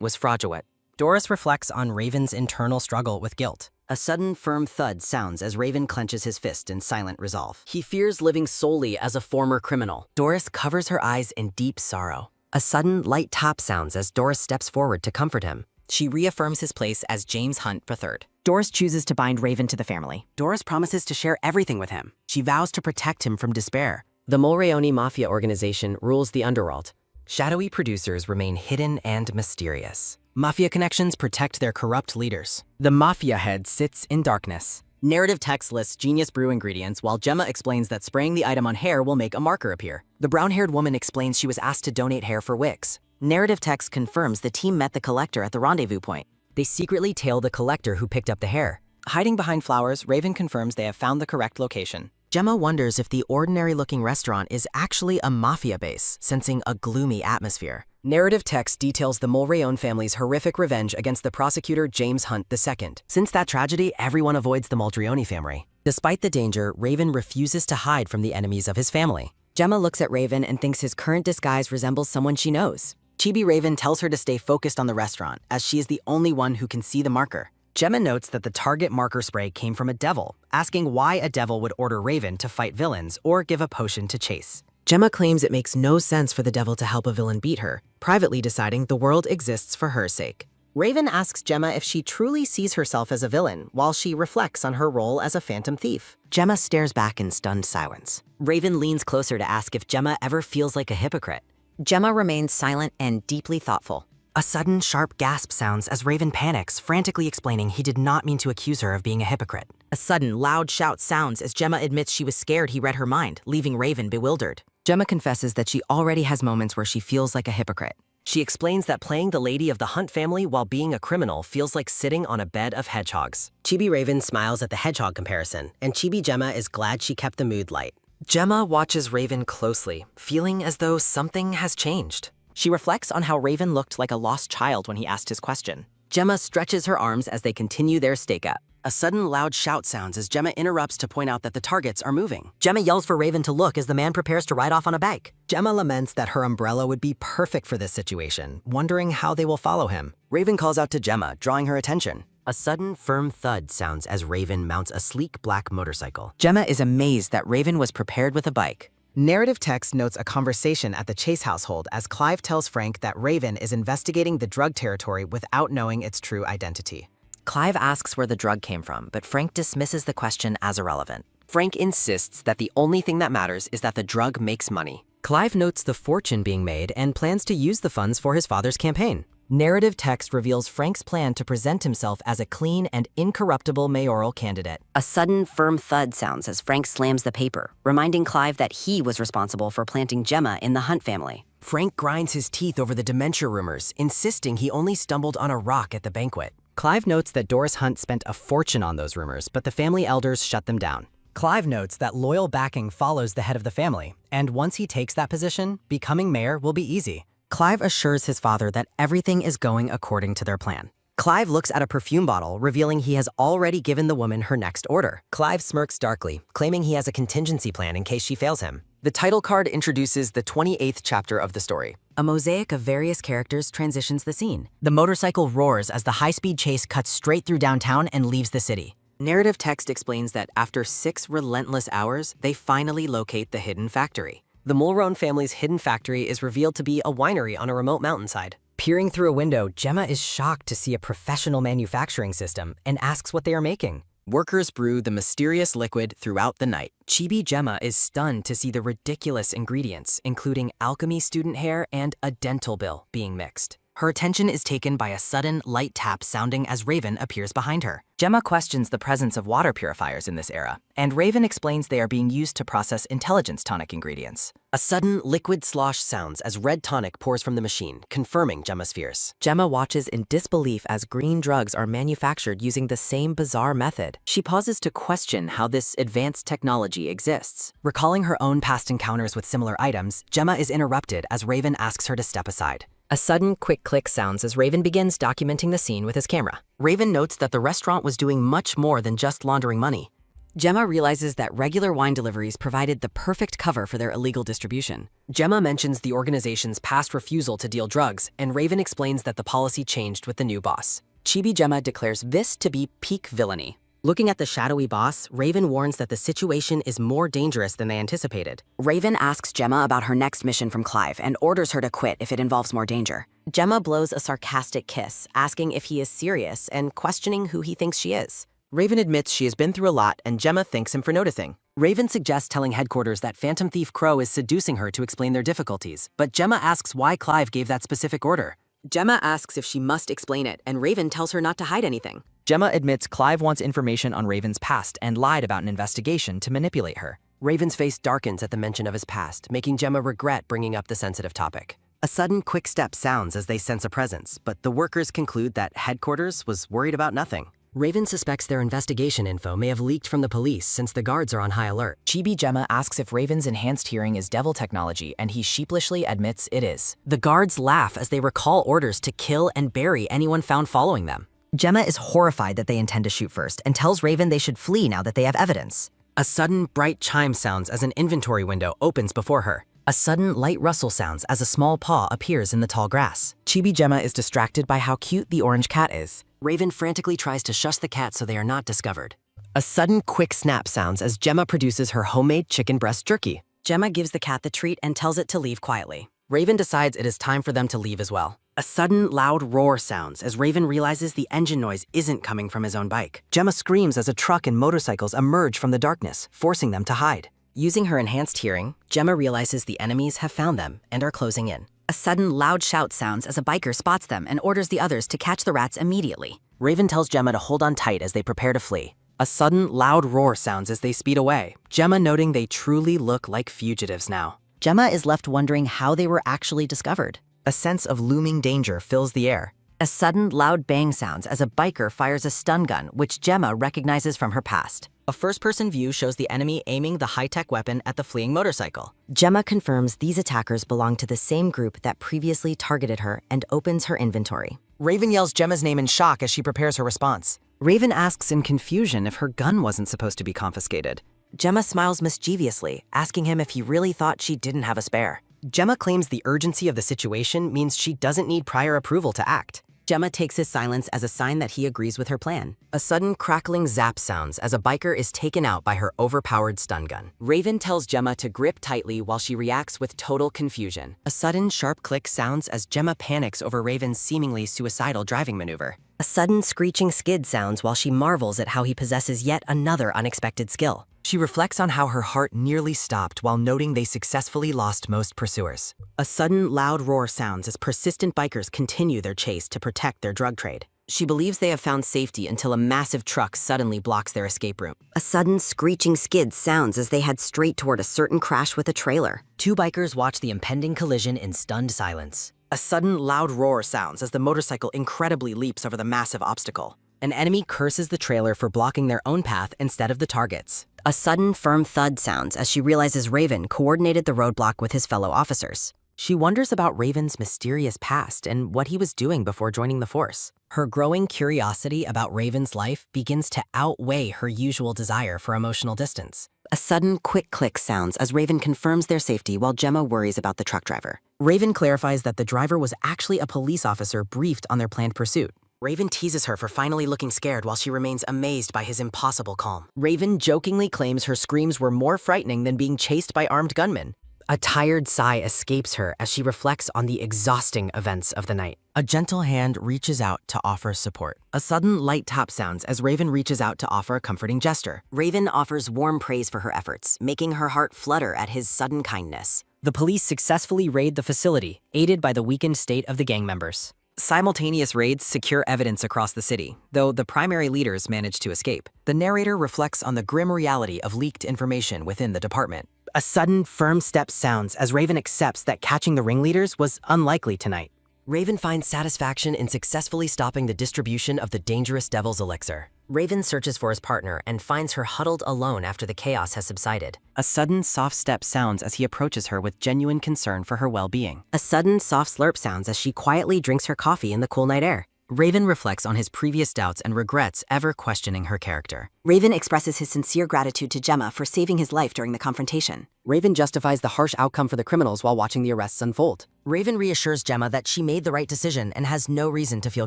was fraudulent. Doris reflects on Raven's internal struggle with guilt. A sudden, firm thud sounds as Raven clenches his fist in silent resolve. He fears living solely as a former criminal. Doris covers her eyes in deep sorrow. A sudden, light tap sounds as Doris steps forward to comfort him. She reaffirms his place as James Hunt III. Doris chooses to bind Raven to the family. Doris promises to share everything with him. She vows to protect him from despair. The Mulroney Mafia organization rules the underworld. Shadowy producers remain hidden and mysterious. Mafia connections protect their corrupt leaders. The Mafia head sits in darkness. Narrative text lists genius brew ingredients while Gemma explains that spraying the item on hair will make a marker appear. The brown-haired woman explains she was asked to donate hair for wigs. Narrative text confirms the team met the collector at the rendezvous point. They secretly tail the collector who picked up the hair. Hiding behind flowers, Raven confirms they have found the correct location. Gemma wonders if the ordinary-looking restaurant is actually a mafia base, sensing a gloomy atmosphere. Narrative text details the Mulroney family's horrific revenge against the prosecutor James Hunt II. Since that tragedy, everyone avoids the Mulroney family. Despite the danger, Raven refuses to hide from the enemies of his family. Gemma looks at Raven and thinks his current disguise resembles someone she knows. Chibi Raven tells her to stay focused on the restaurant, as she is the only one who can see the marker. Gemma notes that the target marker spray came from a devil, asking why a devil would order Raven to fight villains or give a potion to Chase. Gemma claims it makes no sense for the devil to help a villain beat her, privately deciding the world exists for her sake. Raven asks Gemma if she truly sees herself as a villain, while she reflects on her role as a phantom thief. Gemma stares back in stunned silence. Raven leans closer to ask if Gemma ever feels like a hypocrite. Gemma remains silent and deeply thoughtful. A sudden, sharp gasp sounds as Raven panics, frantically explaining he did not mean to accuse her of being a hypocrite. A sudden, loud shout sounds as Gemma admits she was scared he read her mind, leaving Raven bewildered. Gemma confesses that she already has moments where she feels like a hypocrite. She explains that playing the lady of the Hunt family while being a criminal feels like sitting on a bed of hedgehogs. Chibi Raven smiles at the hedgehog comparison, and Chibi Gemma is glad she kept the mood light. Gemma watches Raven closely, feeling as though something has changed. She reflects on how Raven looked like a lost child when he asked his question. Gemma stretches her arms as they continue their stake-up. A sudden loud shout sounds as Gemma interrupts to point out that the targets are moving. Gemma yells for Raven to look as the man prepares to ride off on a bike. Gemma laments that her umbrella would be perfect for this situation, wondering how they will follow him. Raven calls out to Gemma, drawing her attention. A sudden, firm thud sounds as Raven mounts a sleek black motorcycle. Gemma is amazed that Raven was prepared with a bike. Narrative text notes a conversation at the Chase household as Clive tells Frank that Raven is investigating the drug territory without knowing its true identity. Clive asks where the drug came from, but Frank dismisses the question as irrelevant. Frank insists that the only thing that matters is that the drug makes money. Clive notes the fortune being made and plans to use the funds for his father's campaign. Narrative text reveals Frank's plan to present himself as a clean and incorruptible mayoral candidate. A sudden, firm thud sounds as Frank slams the paper, reminding Clive that he was responsible for planting Gemma in the Hunt family. Frank grinds his teeth over the dementia rumors, insisting he only stumbled on a rock at the banquet. Clive notes that Doris Hunt spent a fortune on those rumors, but the family elders shut them down. Clive notes that loyal backing follows the head of the family, and once he takes that position, becoming mayor will be easy. Clive assures his father that everything is going according to their plan. Clive looks at a perfume bottle, revealing he has already given the woman her next order. Clive smirks darkly, claiming he has a contingency plan in case she fails him. The title card introduces the 28th chapter of the story. A mosaic of various characters transitions the scene. The motorcycle roars as the high-speed chase cuts straight through downtown and leaves the city. Narrative text explains that after 6 relentless hours, they finally locate the hidden factory. The Mulroney family's hidden factory is revealed to be a winery on a remote mountainside. Peering through a window, Gemma is shocked to see a professional manufacturing system and asks what they are making. Workers brew the mysterious liquid throughout the night. Chibi Gemma is stunned to see the ridiculous ingredients, including alchemy student hair and a dental bill, being mixed. Her attention is taken by a sudden, light tap sounding as Raven appears behind her. Gemma questions the presence of water purifiers in this era, and Raven explains they are being used to process intelligence tonic ingredients. A sudden, liquid slosh sounds as red tonic pours from the machine, confirming Gemma's fears. Gemma watches in disbelief as green drugs are manufactured using the same bizarre method. She pauses to question how this advanced technology exists. Recalling her own past encounters with similar items, Gemma is interrupted as Raven asks her to step aside. A sudden quick click sounds as Raven begins documenting the scene with his camera. Raven notes that the restaurant was doing much more than just laundering money. Gemma realizes that regular wine deliveries provided the perfect cover for their illegal distribution. Gemma mentions the organization's past refusal to deal drugs, and Raven explains that the policy changed with the new boss. Chibi Gemma declares this to be peak villainy. Looking at the shadowy boss, Raven warns that the situation is more dangerous than they anticipated. Raven asks Gemma about her next mission from Clive and orders her to quit if it involves more danger. Gemma blows a sarcastic kiss, asking if he is serious and questioning who he thinks she is. Raven admits she has been through a lot, and Gemma thanks him for noticing. Raven suggests telling headquarters that Phantom Thief Crow is seducing her to explain their difficulties, but Gemma asks why Clive gave that specific order. Gemma asks if she must explain it, and Raven tells her not to hide anything. Gemma admits Clive wants information on Raven's past and lied about an investigation to manipulate her. Raven's face darkens at the mention of his past, making Gemma regret bringing up the sensitive topic. A sudden quick step sounds as they sense a presence, but the workers conclude that headquarters was worried about nothing. Raven suspects their investigation info may have leaked from the police since the guards are on high alert. Chibi Gemma asks if Raven's enhanced hearing is devil technology, and he sheepishly admits it is. The guards laugh as they recall orders to kill and bury anyone found following them. Gemma is horrified that they intend to shoot first and tells Raven they should flee now that they have evidence. A sudden, bright chime sounds as an inventory window opens before her. A sudden light rustle sounds as a small paw appears in the tall grass. Chibi Gemma is distracted by how cute the orange cat is. Raven frantically tries to shush the cat so they are not discovered. A sudden quick snap sounds as Gemma produces her homemade chicken breast jerky. Gemma gives the cat the treat and tells it to leave quietly. Raven decides it is time for them to leave as well. A sudden loud roar sounds as Raven realizes the engine noise isn't coming from his own bike. Gemma screams as a truck and motorcycles emerge from the darkness, forcing them to hide. Using her enhanced hearing, Gemma realizes the enemies have found them and are closing in. A sudden loud shout sounds as a biker spots them and orders the others to catch the rats immediately. Raven tells Gemma to hold on tight as they prepare to flee. A sudden loud roar sounds as they speed away, Gemma noting they truly look like fugitives now. Gemma is left wondering how they were actually discovered. A sense of looming danger fills the air. A sudden loud bang sounds as a biker fires a stun gun, which Gemma recognizes from her past. A first-person view shows the enemy aiming the high-tech weapon at the fleeing motorcycle. Gemma confirms these attackers belong to the same group that previously targeted her and opens her inventory. Raven yells Gemma's name in shock as she prepares her response. Raven asks in confusion if her gun wasn't supposed to be confiscated. Gemma smiles mischievously, asking him if he really thought she didn't have a spare. Gemma claims the urgency of the situation means she doesn't need prior approval to act. Gemma takes his silence as a sign that he agrees with her plan. A sudden crackling zap sounds as a biker is taken out by her overpowered stun gun. Raven tells Gemma to grip tightly while she reacts with total confusion. A sudden sharp click sounds as Gemma panics over Raven's seemingly suicidal driving maneuver. A sudden screeching skid sounds while she marvels at how he possesses yet another unexpected skill. She reflects on how her heart nearly stopped while noting they successfully lost most pursuers. A sudden, loud roar sounds as persistent bikers continue their chase to protect their drug trade. She believes they have found safety until a massive truck suddenly blocks their escape route. A sudden screeching skid sounds as they head straight toward a certain crash with a trailer. Two bikers watch the impending collision in stunned silence. A sudden, loud roar sounds as the motorcycle incredibly leaps over the massive obstacle. An enemy curses the trailer for blocking their own path instead of the target's. A sudden, firm thud sounds as she realizes Raven coordinated the roadblock with his fellow officers. She wonders about Raven's mysterious past and what he was doing before joining the force. Her growing curiosity about Raven's life begins to outweigh her usual desire for emotional distance. A sudden, quick click sounds as Raven confirms their safety while Gemma worries about the truck driver. Raven clarifies that the driver was actually a police officer briefed on their planned pursuit. Raven teases her for finally looking scared while she remains amazed by his impossible calm. Raven jokingly claims her screams were more frightening than being chased by armed gunmen. A tired sigh escapes her as she reflects on the exhausting events of the night. A gentle hand reaches out to offer support. A sudden light tap sounds as Raven reaches out to offer a comforting gesture. Raven offers warm praise for her efforts, making her heart flutter at his sudden kindness. The police successfully raid the facility, aided by the weakened state of the gang members. Simultaneous raids secure evidence across the city, though the primary leaders manage to escape. The narrator reflects on the grim reality of leaked information within the department. A sudden, firm step sounds as Raven accepts that catching the ringleaders was unlikely tonight. Raven finds satisfaction in successfully stopping the distribution of the dangerous devil's elixir. Raven searches for his partner and finds her huddled alone after the chaos has subsided. A sudden soft step sounds as he approaches her with genuine concern for her well-being. A sudden, soft slurp sounds as she quietly drinks her coffee in the cool night air. Raven reflects on his previous doubts and regrets ever questioning her character. Raven expresses his sincere gratitude to Gemma for saving his life during the confrontation. Raven justifies the harsh outcome for the criminals while watching the arrests unfold. Raven reassures Gemma that she made the right decision and has no reason to feel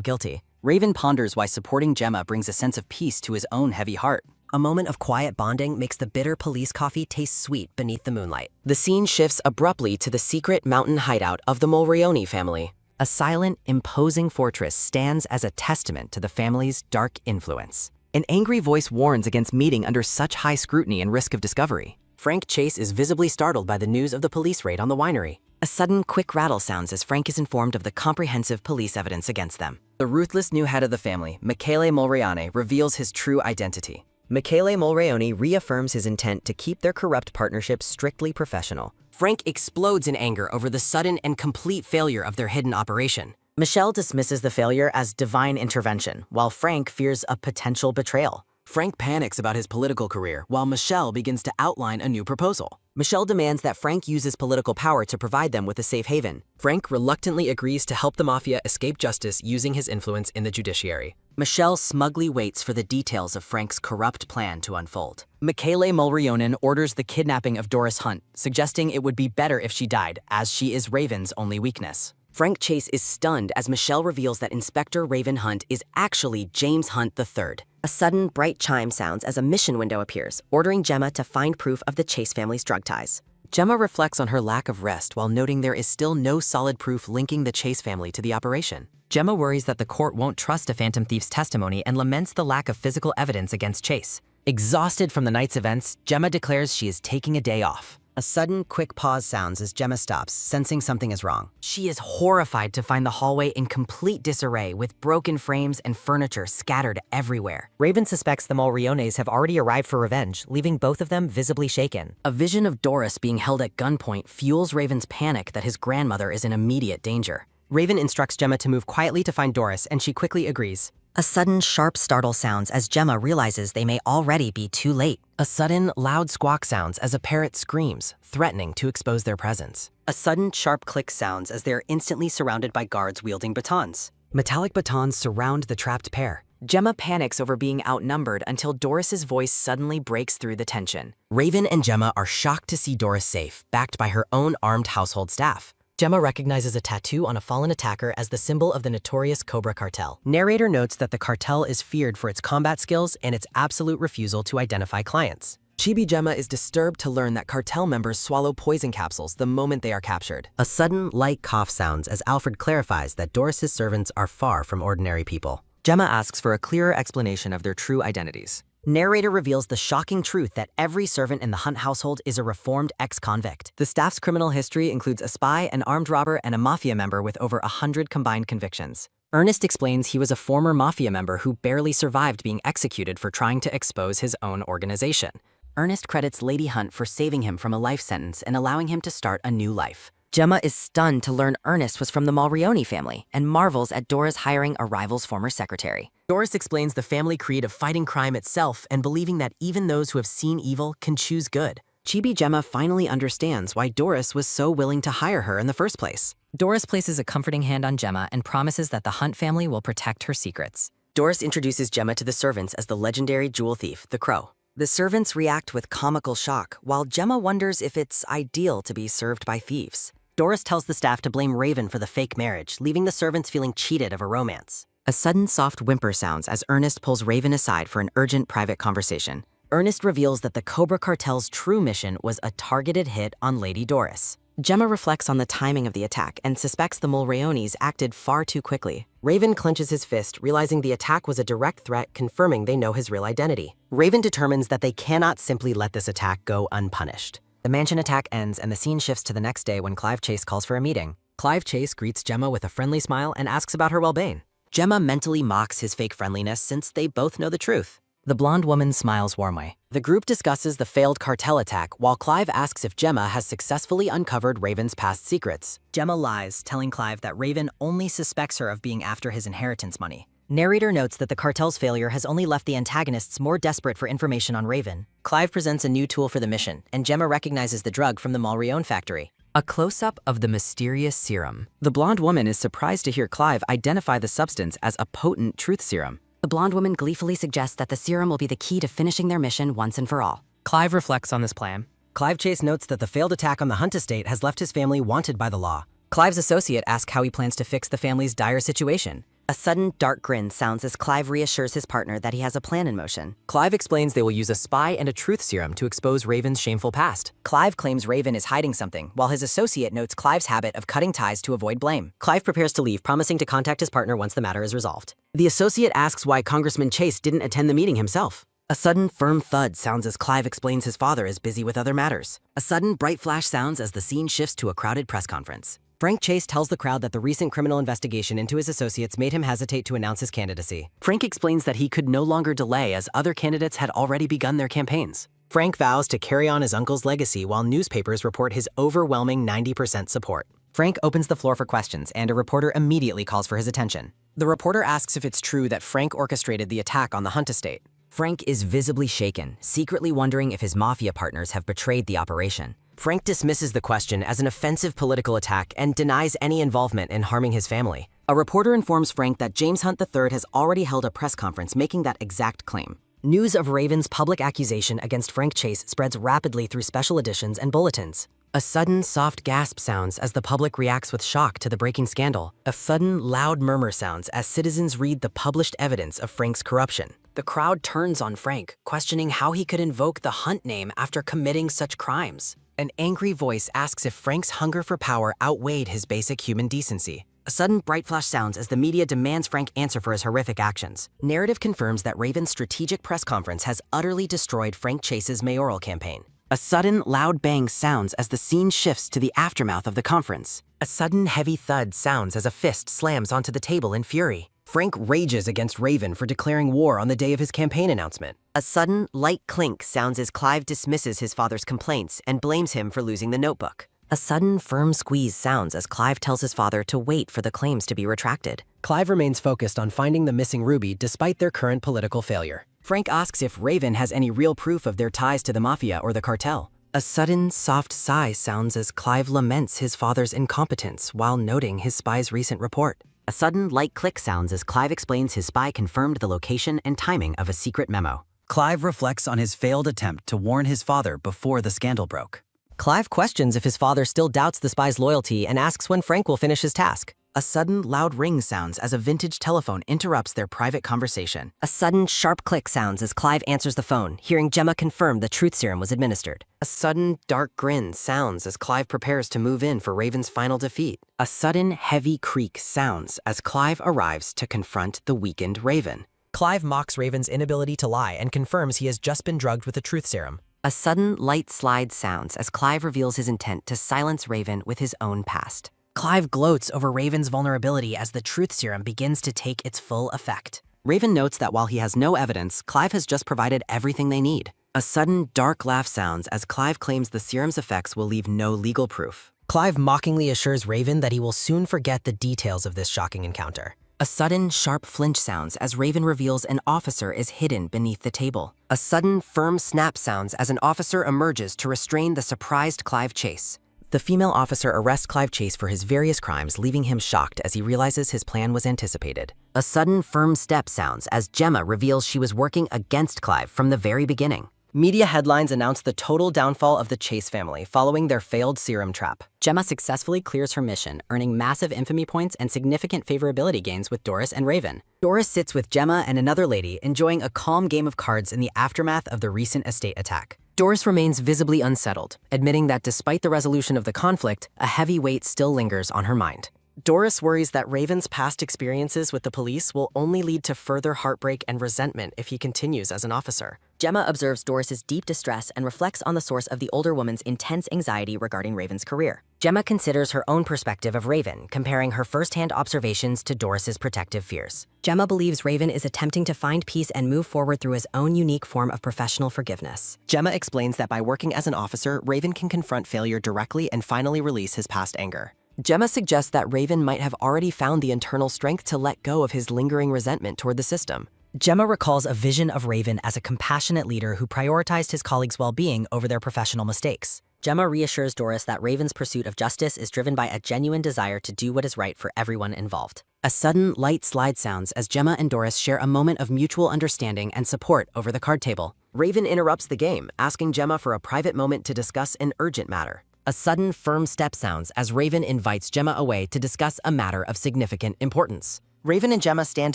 guilty. Raven ponders why supporting Gemma brings a sense of peace to his own heavy heart. A moment of quiet bonding makes the bitter police coffee taste sweet beneath the moonlight. The scene shifts abruptly to the secret mountain hideout of the Mulroney family. A silent, imposing fortress stands as a testament to the family's dark influence. An angry voice warns against meeting under such high scrutiny and risk of discovery. Frank Chase is visibly startled by the news of the police raid on the winery. A sudden, quick rattle sounds as Frank is informed of the comprehensive police evidence against them. The ruthless new head of the family, Michele Mulroney, reveals his true identity. Michele Mulroney reaffirms his intent to keep their corrupt partnership strictly professional. Frank explodes in anger over the sudden and complete failure of their hidden operation. Michelle dismisses the failure as divine intervention, while Frank fears a potential betrayal. Frank panics about his political career, while Michelle begins to outline a new proposal. Michelle demands that Frank uses political power to provide them with a safe haven. Frank reluctantly agrees to help the mafia escape justice using his influence in the judiciary. Michelle smugly waits for the details of Frank's corrupt plan to unfold. Michele Mulroney orders the kidnapping of Doris Hunt, suggesting it would be better if she died, as she is Raven's only weakness. Frank Chase is stunned as Michelle reveals that Inspector Raven Hunt is actually James Hunt III. A sudden, bright chime sounds as a mission window appears, ordering Gemma to find proof of the Chase family's drug ties. Gemma reflects on her lack of rest while noting there is still no solid proof linking the Chase family to the operation. Gemma worries that the court won't trust a phantom thief's testimony and laments the lack of physical evidence against Chase. Exhausted from the night's events, Gemma declares she is taking a day off. A sudden, quick pause sounds as Gemma stops, sensing something is wrong. She is horrified to find the hallway in complete disarray with broken frames and furniture scattered everywhere. Raven suspects the Mulroneys have already arrived for revenge, leaving both of them visibly shaken. A vision of Doris being held at gunpoint fuels Raven's panic that his grandmother is in immediate danger. Raven instructs Gemma to move quietly to find Doris, and she quickly agrees. A sudden, sharp startle sounds as Gemma realizes they may already be too late. A sudden, loud squawk sounds as a parrot screams, threatening to expose their presence. A sudden, sharp click sounds as they are instantly surrounded by guards wielding batons. Metallic batons surround the trapped pair. Gemma panics over being outnumbered until Doris's voice suddenly breaks through the tension. Raven and Gemma are shocked to see Doris safe, backed by her own armed household staff. Gemma recognizes a tattoo on a fallen attacker as the symbol of the notorious Cobra cartel. Narrator notes that the cartel is feared for its combat skills and its absolute refusal to identify clients. Chibi Gemma is disturbed to learn that cartel members swallow poison capsules the moment they are captured. A sudden, light cough sounds as Alfred clarifies that Doris's servants are far from ordinary people. Gemma asks for a clearer explanation of their true identities. Narrator reveals the shocking truth that every servant in the Hunt household is a reformed ex-convict. The staff's criminal history includes a spy, an armed robber, and a mafia member with over 100 combined convictions. Ernest explains he was a former mafia member who barely survived being executed for trying to expose his own organization. Ernest credits Lady Hunt for saving him from a life sentence and allowing him to start a new life. Gemma is stunned to learn Ernest was from the Mulroney family and marvels at Dora's hiring a rival's former secretary. Doris explains the family creed of fighting crime itself and believing that even those who have seen evil can choose good. Chibi Gemma finally understands why Doris was so willing to hire her in the first place. Doris places a comforting hand on Gemma and promises that the Hunt family will protect her secrets. Doris introduces Gemma to the servants as the legendary jewel thief, the Crow. The servants react with comical shock, while Gemma wonders if it's ideal to be served by thieves. Doris tells the staff to blame Raven for the fake marriage, leaving the servants feeling cheated of a romance. A sudden soft whimper sounds as Ernest pulls Raven aside for an urgent private conversation. Ernest reveals that the Cobra Cartel's true mission was a targeted hit on Lady Doris. Gemma reflects on the timing of the attack and suspects the Mulroneys acted far too quickly. Raven clenches his fist, realizing the attack was a direct threat, confirming they know his real identity. Raven determines that they cannot simply let this attack go unpunished. The mansion attack ends and the scene shifts to the next day when Clive Chase calls for a meeting. Clive Chase greets Gemma with a friendly smile and asks about her well-being. Gemma mentally mocks his fake friendliness since they both know the truth. The blonde woman smiles warmly. The group discusses the failed cartel attack while Clive asks if Gemma has successfully uncovered Raven's past secrets. Gemma lies, telling Clive that Raven only suspects her of being after his inheritance money. Narrator notes that the cartel's failure has only left the antagonists more desperate for information on Raven. Clive presents a new tool for the mission, and Gemma recognizes the drug from the Mulroney factory. A close-up of the mysterious serum. The blonde woman is surprised to hear Clive identify the substance as a potent truth serum. The blonde woman gleefully suggests that the serum will be the key to finishing their mission once and for all. Clive reflects on this plan. Clive Chase notes that the failed attack on the Hunt estate has left his family wanted by the law. Clive's associate asks how he plans to fix the family's dire situation. A sudden, dark grin sounds as Clive reassures his partner that he has a plan in motion. Clive explains they will use a spy and a truth serum to expose Raven's shameful past. Clive claims Raven is hiding something, while his associate notes Clive's habit of cutting ties to avoid blame. Clive prepares to leave, promising to contact his partner once the matter is resolved. The associate asks why Congressman Chase didn't attend the meeting himself. A sudden, firm thud sounds as Clive explains his father is busy with other matters. A sudden, bright flash sounds as the scene shifts to a crowded press conference. Frank Chase tells the crowd that the recent criminal investigation into his associates made him hesitate to announce his candidacy. Frank explains that he could no longer delay as other candidates had already begun their campaigns. Frank vows to carry on his uncle's legacy while newspapers report his overwhelming 90% support. Frank opens the floor for questions, and a reporter immediately calls for his attention. The reporter asks if it's true that Frank orchestrated the attack on the Hunt estate. Frank is visibly shaken, secretly wondering if his mafia partners have betrayed the operation. Frank dismisses the question as an offensive political attack and denies any involvement in harming his family. A reporter informs Frank that James Hunt III has already held a press conference making that exact claim. News of Raven's public accusation against Frank Chase spreads rapidly through special editions and bulletins. A sudden, soft gasp sounds as the public reacts with shock to the breaking scandal. A sudden, loud murmur sounds as citizens read the published evidence of Frank's corruption. The crowd turns on Frank, questioning how he could invoke the Hunt name after committing such crimes. An angry voice asks if Frank's hunger for power outweighed his basic human decency. A sudden bright flash sounds as the media demands Frank answer for his horrific actions. Narrative confirms that Raven's strategic press conference has utterly destroyed Frank Chase's mayoral campaign. A sudden, loud bang sounds as the scene shifts to the aftermath of the conference. A sudden, heavy thud sounds as a fist slams onto the table in fury. Frank rages against Raven for declaring war on the day of his campaign announcement. A sudden, light clink sounds as Clive dismisses his father's complaints and blames him for losing the notebook. A sudden, firm squeeze sounds as Clive tells his father to wait for the claims to be retracted. Clive remains focused on finding the missing ruby despite their current political failure. Frank asks if Raven has any real proof of their ties to the mafia or the cartel. A sudden, soft sigh sounds as Clive laments his father's incompetence while noting his spy's recent report. A sudden, light click sounds as Clive explains his spy confirmed the location and timing of a secret memo. Clive reflects on his failed attempt to warn his father before the scandal broke. Clive questions if his father still doubts the spy's loyalty and asks when Frank will finish his task. A sudden, loud ring sounds as a vintage telephone interrupts their private conversation. A sudden, sharp click sounds as Clive answers the phone, hearing Gemma confirm the truth serum was administered. A sudden, dark grin sounds as Clive prepares to move in for Raven's final defeat. A sudden, heavy creak sounds as Clive arrives to confront the weakened Raven. Clive mocks Raven's inability to lie and confirms he has just been drugged with a truth serum. A sudden light slide sounds as Clive reveals his intent to silence Raven with his own past. Clive gloats over Raven's vulnerability as the truth serum begins to take its full effect. Raven notes that while he has no evidence, Clive has just provided everything they need. A sudden, dark laugh sounds as Clive claims the serum's effects will leave no legal proof. Clive mockingly assures Raven that he will soon forget the details of this shocking encounter. A sudden, sharp flinch sounds as Raven reveals an officer is hidden beneath the table. A sudden, firm snap sounds as an officer emerges to restrain the surprised Clive Chase. The female officer arrests Clive Chase for his various crimes, leaving him shocked as he realizes his plan was anticipated. A sudden, firm step sounds as Gemma reveals she was working against Clive from the very beginning. Media headlines announce the total downfall of the Chase family following their failed serum trap. Gemma successfully clears her mission, earning massive infamy points and significant favorability gains with Doris and Raven. Doris sits with Gemma and another lady, enjoying a calm game of cards in the aftermath of the recent estate attack. Doris remains visibly unsettled, admitting that despite the resolution of the conflict, a heavy weight still lingers on her mind. Doris worries that Raven's past experiences with the police will only lead to further heartbreak and resentment if he continues as an officer. Gemma observes Doris's deep distress and reflects on the source of the older woman's intense anxiety regarding Raven's career. Gemma considers her own perspective of Raven, comparing her first-hand observations to Doris's protective fears. Gemma believes Raven is attempting to find peace and move forward through his own unique form of professional forgiveness. Gemma explains that by working as an officer, Raven can confront failure directly and finally release his past anger. Gemma suggests that Raven might have already found the internal strength to let go of his lingering resentment toward the system. Gemma recalls a vision of Raven as a compassionate leader who prioritized his colleagues' well-being over their professional mistakes. Gemma reassures Doris that Raven's pursuit of justice is driven by a genuine desire to do what is right for everyone involved. A sudden, light slide sounds as Gemma and Doris share a moment of mutual understanding and support over the card table. Raven interrupts the game, asking Gemma for a private moment to discuss an urgent matter. A sudden, firm step sounds as Raven invites Gemma away to discuss a matter of significant importance. Raven and Gemma stand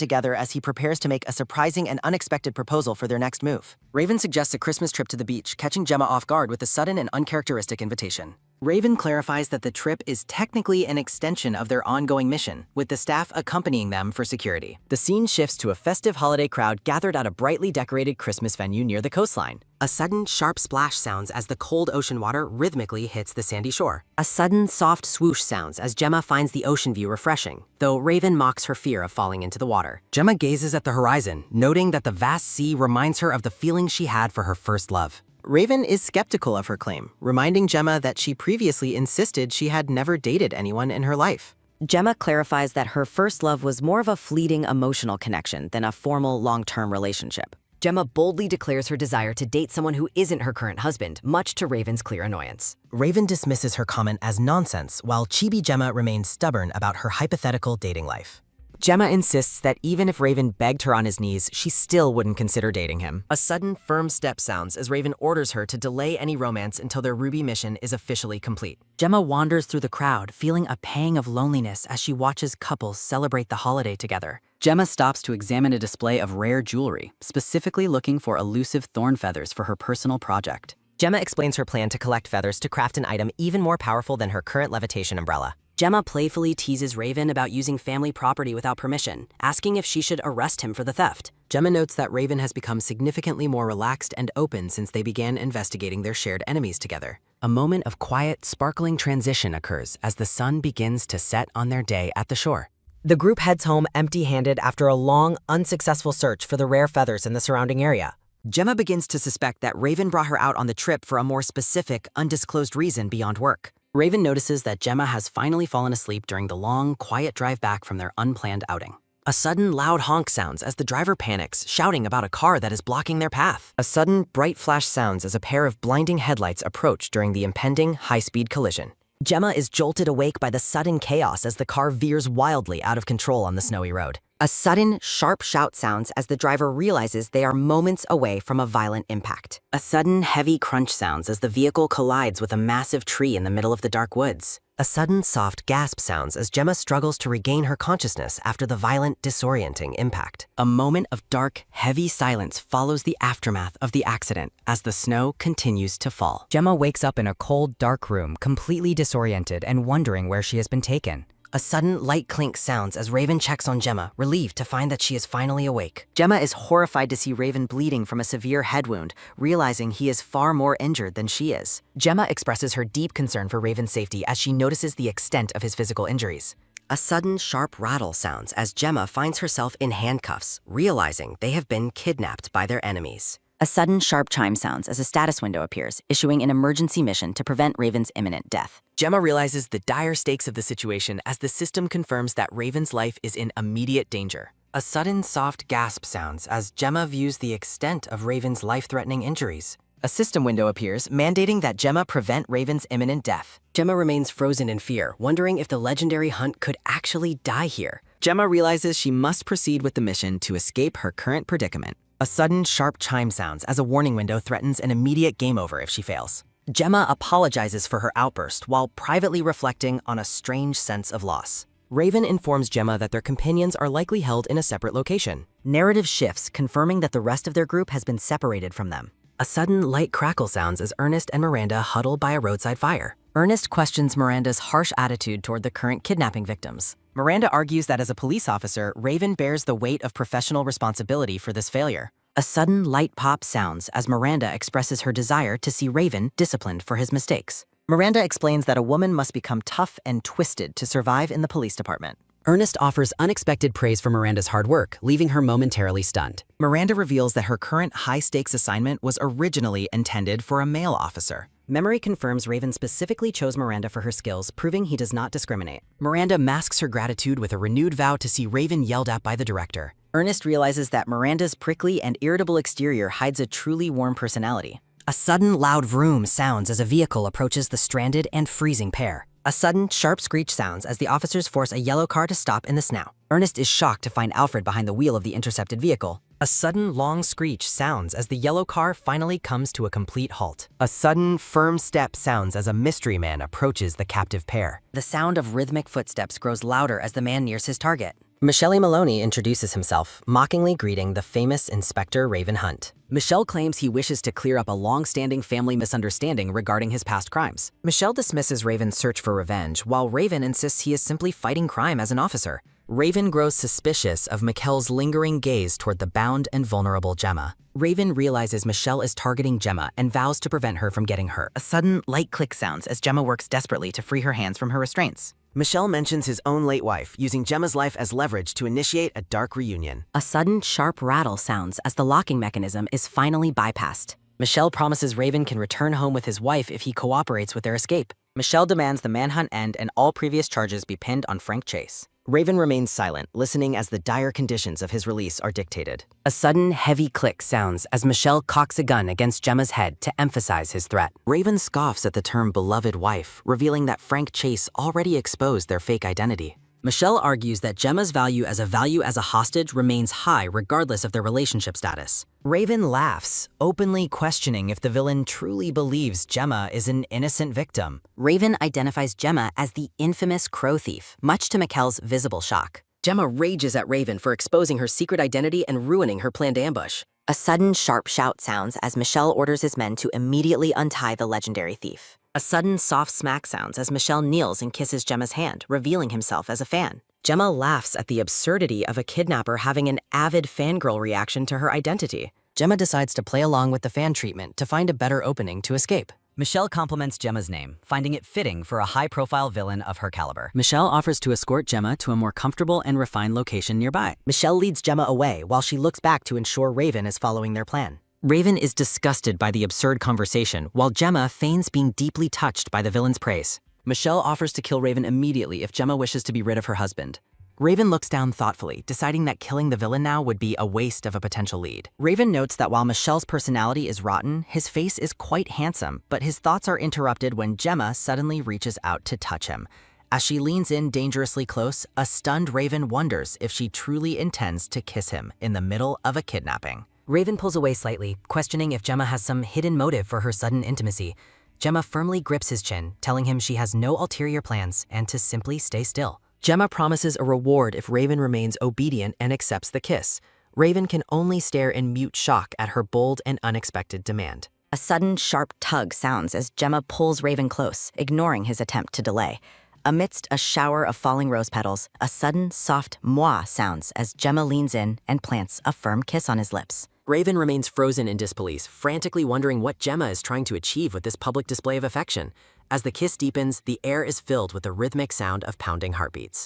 together as he prepares to make a surprising and unexpected proposal for their next move. Raven suggests a Christmas trip to the beach, catching Gemma off guard with a sudden and uncharacteristic invitation. Raven clarifies that the trip is technically an extension of their ongoing mission, with the staff accompanying them for security. The scene shifts to a festive holiday crowd gathered at a brightly decorated Christmas venue near the coastline. A sudden, sharp splash sounds as the cold ocean water rhythmically hits the sandy shore. A sudden, soft swoosh sounds as Gemma finds the ocean view refreshing, though Raven mocks her fear of falling into the water. Gemma gazes at the horizon, noting that the vast sea reminds her of the feeling she had for her first love. Raven is skeptical of her claim, reminding Gemma that she previously insisted she had never dated anyone in her life. Gemma clarifies that her first love was more of a fleeting emotional connection than a formal, long-term relationship. Gemma boldly declares her desire to date someone who isn't her current husband, much to Raven's clear annoyance. Raven dismisses her comment as nonsense, while chibi Gemma remains stubborn about her hypothetical dating life. Gemma insists that even if Raven begged her on his knees, she still wouldn't consider dating him. A sudden, firm step sounds as Raven orders her to delay any romance until their Ruby mission is officially complete. Gemma wanders through the crowd, feeling a pang of loneliness as she watches couples celebrate the holiday together. Gemma stops to examine a display of rare jewelry, specifically looking for elusive thorn feathers for her personal project. Gemma explains her plan to collect feathers to craft an item even more powerful than her current levitation umbrella. Gemma playfully teases Raven about using family property without permission, asking if she should arrest him for the theft. Gemma notes that Raven has become significantly more relaxed and open since they began investigating their shared enemies together. A moment of quiet, sparkling transition occurs as the sun begins to set on their day at the shore. The group heads home empty-handed after a long, unsuccessful search for the rare feathers in the surrounding area. Gemma begins to suspect that Raven brought her out on the trip for a more specific, undisclosed reason beyond work. Raven notices that Gemma has finally fallen asleep during the long, quiet drive back from their unplanned outing. A sudden, loud honk sounds as the driver panics, shouting about a car that is blocking their path. A sudden, bright flash sounds as a pair of blinding headlights approach during the impending high-speed collision. Gemma is jolted awake by the sudden chaos as the car veers wildly out of control on the snowy road. A sudden, sharp shout sounds as the driver realizes they are moments away from a violent impact. A sudden, heavy crunch sounds as the vehicle collides with a massive tree in the middle of the dark woods. A sudden, soft gasp sounds as Gemma struggles to regain her consciousness after the violent, disorienting impact. A moment of dark, heavy silence follows the aftermath of the accident as the snow continues to fall. Gemma wakes up in a cold, dark room, completely disoriented and wondering where she has been taken. A sudden light clink sounds as Raven checks on Gemma, relieved to find that she is finally awake. Gemma is horrified to see Raven bleeding from a severe head wound, realizing he is far more injured than she is. Gemma expresses her deep concern for Raven's safety as she notices the extent of his physical injuries. A sudden sharp rattle sounds as Gemma finds herself in handcuffs, realizing they have been kidnapped by their enemies. A sudden sharp chime sounds as a status window appears, issuing an emergency mission to prevent Raven's imminent death. Gemma realizes the dire stakes of the situation as the system confirms that Raven's life is in immediate danger. A sudden soft gasp sounds as Gemma views the extent of Raven's life-threatening injuries. A system window appears, mandating that Gemma prevent Raven's imminent death. Gemma remains frozen in fear, wondering if the legendary hunt could actually die here. Gemma realizes she must proceed with the mission to escape her current predicament. A sudden sharp chime sounds as a warning window threatens an immediate game over if she fails. Gemma apologizes for her outburst while privately reflecting on a strange sense of loss. Raven informs Gemma that their companions are likely held in a separate location. Narrative shifts, confirming that the rest of their group has been separated from them. A sudden light crackle sounds as Ernest and Miranda huddle by a roadside fire. Ernest questions Miranda's harsh attitude toward the current kidnapping victims. Miranda argues that as a police officer, Raven bears the weight of professional responsibility for this failure. A sudden light pop sounds as Miranda expresses her desire to see Raven disciplined for his mistakes. Miranda explains that a woman must become tough and twisted to survive in the police department. Ernest offers unexpected praise for Miranda's hard work, leaving her momentarily stunned. Miranda reveals that her current high-stakes assignment was originally intended for a male officer. Memory confirms Raven specifically chose Miranda for her skills, proving he does not discriminate. Miranda masks her gratitude with a renewed vow to see Raven yelled at by the director. Ernest realizes that Miranda's prickly and irritable exterior hides a truly warm personality. A sudden loud vroom sounds as a vehicle approaches the stranded and freezing pair. A sudden sharp screech sounds as the officers force a yellow car to stop in the snow. Ernest is shocked to find Alfred behind the wheel of the intercepted vehicle. A sudden long screech sounds as the yellow car finally comes to a complete halt. A sudden firm step sounds as a mystery man approaches the captive pair. The sound of rhythmic footsteps grows louder as the man nears his target. Michelle Maloney introduces himself, mockingly greeting the famous Inspector Raven Hunt. Michelle claims he wishes to clear up a long-standing family misunderstanding regarding his past crimes. Michelle dismisses Raven's search for revenge, while Raven insists he is simply fighting crime as an officer. Raven grows suspicious of Michelle's lingering gaze toward the bound and vulnerable Gemma. Raven realizes Michelle is targeting Gemma and vows to prevent her from getting hurt. A sudden light click sounds as Gemma works desperately to free her hands from her restraints. Michelle mentions his own late wife, using Gemma's life as leverage to initiate a dark reunion. A sudden sharp rattle sounds as the locking mechanism is finally bypassed. Michelle promises Raven can return home with his wife if he cooperates with their escape. Michelle demands the manhunt end and all previous charges be pinned on Frank Chase. Raven remains silent, listening as the dire conditions of his release are dictated. A sudden heavy click sounds as Michelle cocks a gun against Gemma's head to emphasize his threat. Raven scoffs at the term beloved wife, revealing that Frank Chase already exposed their fake identity. Michelle argues that Gemma's value as a hostage remains high regardless of their relationship status. Raven laughs, openly questioning if the villain truly believes Gemma is an innocent victim. Raven identifies Gemma as the infamous crow thief, much to Michelle's visible shock. Gemma rages at Raven for exposing her secret identity and ruining her planned ambush. A sudden sharp shout sounds as Michelle orders his men to immediately untie the legendary thief. A sudden soft smack sounds as Michelle kneels and kisses Gemma's hand, revealing himself as a fan. Gemma laughs at the absurdity of a kidnapper having an avid fangirl reaction to her identity. Gemma decides to play along with the fan treatment to find a better opening to escape. Michelle compliments Gemma's name, finding it fitting for a high-profile villain of her caliber. Michelle offers to escort Gemma to a more comfortable and refined location nearby. Michelle leads Gemma away while she looks back to ensure Raven is following their plan. Raven is disgusted by the absurd conversation, while Gemma feigns being deeply touched by the villain's praise. Michelle offers to kill Raven immediately if Gemma wishes to be rid of her husband. Raven looks down thoughtfully, deciding that killing the villain now would be a waste of a potential lead. Raven notes that while Michelle's personality is rotten, his face is quite handsome, but his thoughts are interrupted when Gemma suddenly reaches out to touch him. As she leans in dangerously close, a stunned Raven wonders if she truly intends to kiss him in the middle of a kidnapping. Raven pulls away slightly, questioning if Gemma has some hidden motive for her sudden intimacy. Gemma firmly grips his chin, telling him she has no ulterior plans and to simply stay still. Gemma promises a reward if Raven remains obedient and accepts the kiss. Raven can only stare in mute shock at her bold and unexpected demand. A sudden sharp tug sounds as Gemma pulls Raven close, ignoring his attempt to delay. Amidst a shower of falling rose petals, a sudden, soft moi sounds as Gemma leans in and plants a firm kiss on his lips. Raven remains frozen in disbelief, frantically wondering what Gemma is trying to achieve with this public display of affection. As the kiss deepens, the air is filled with the rhythmic sound of pounding heartbeats.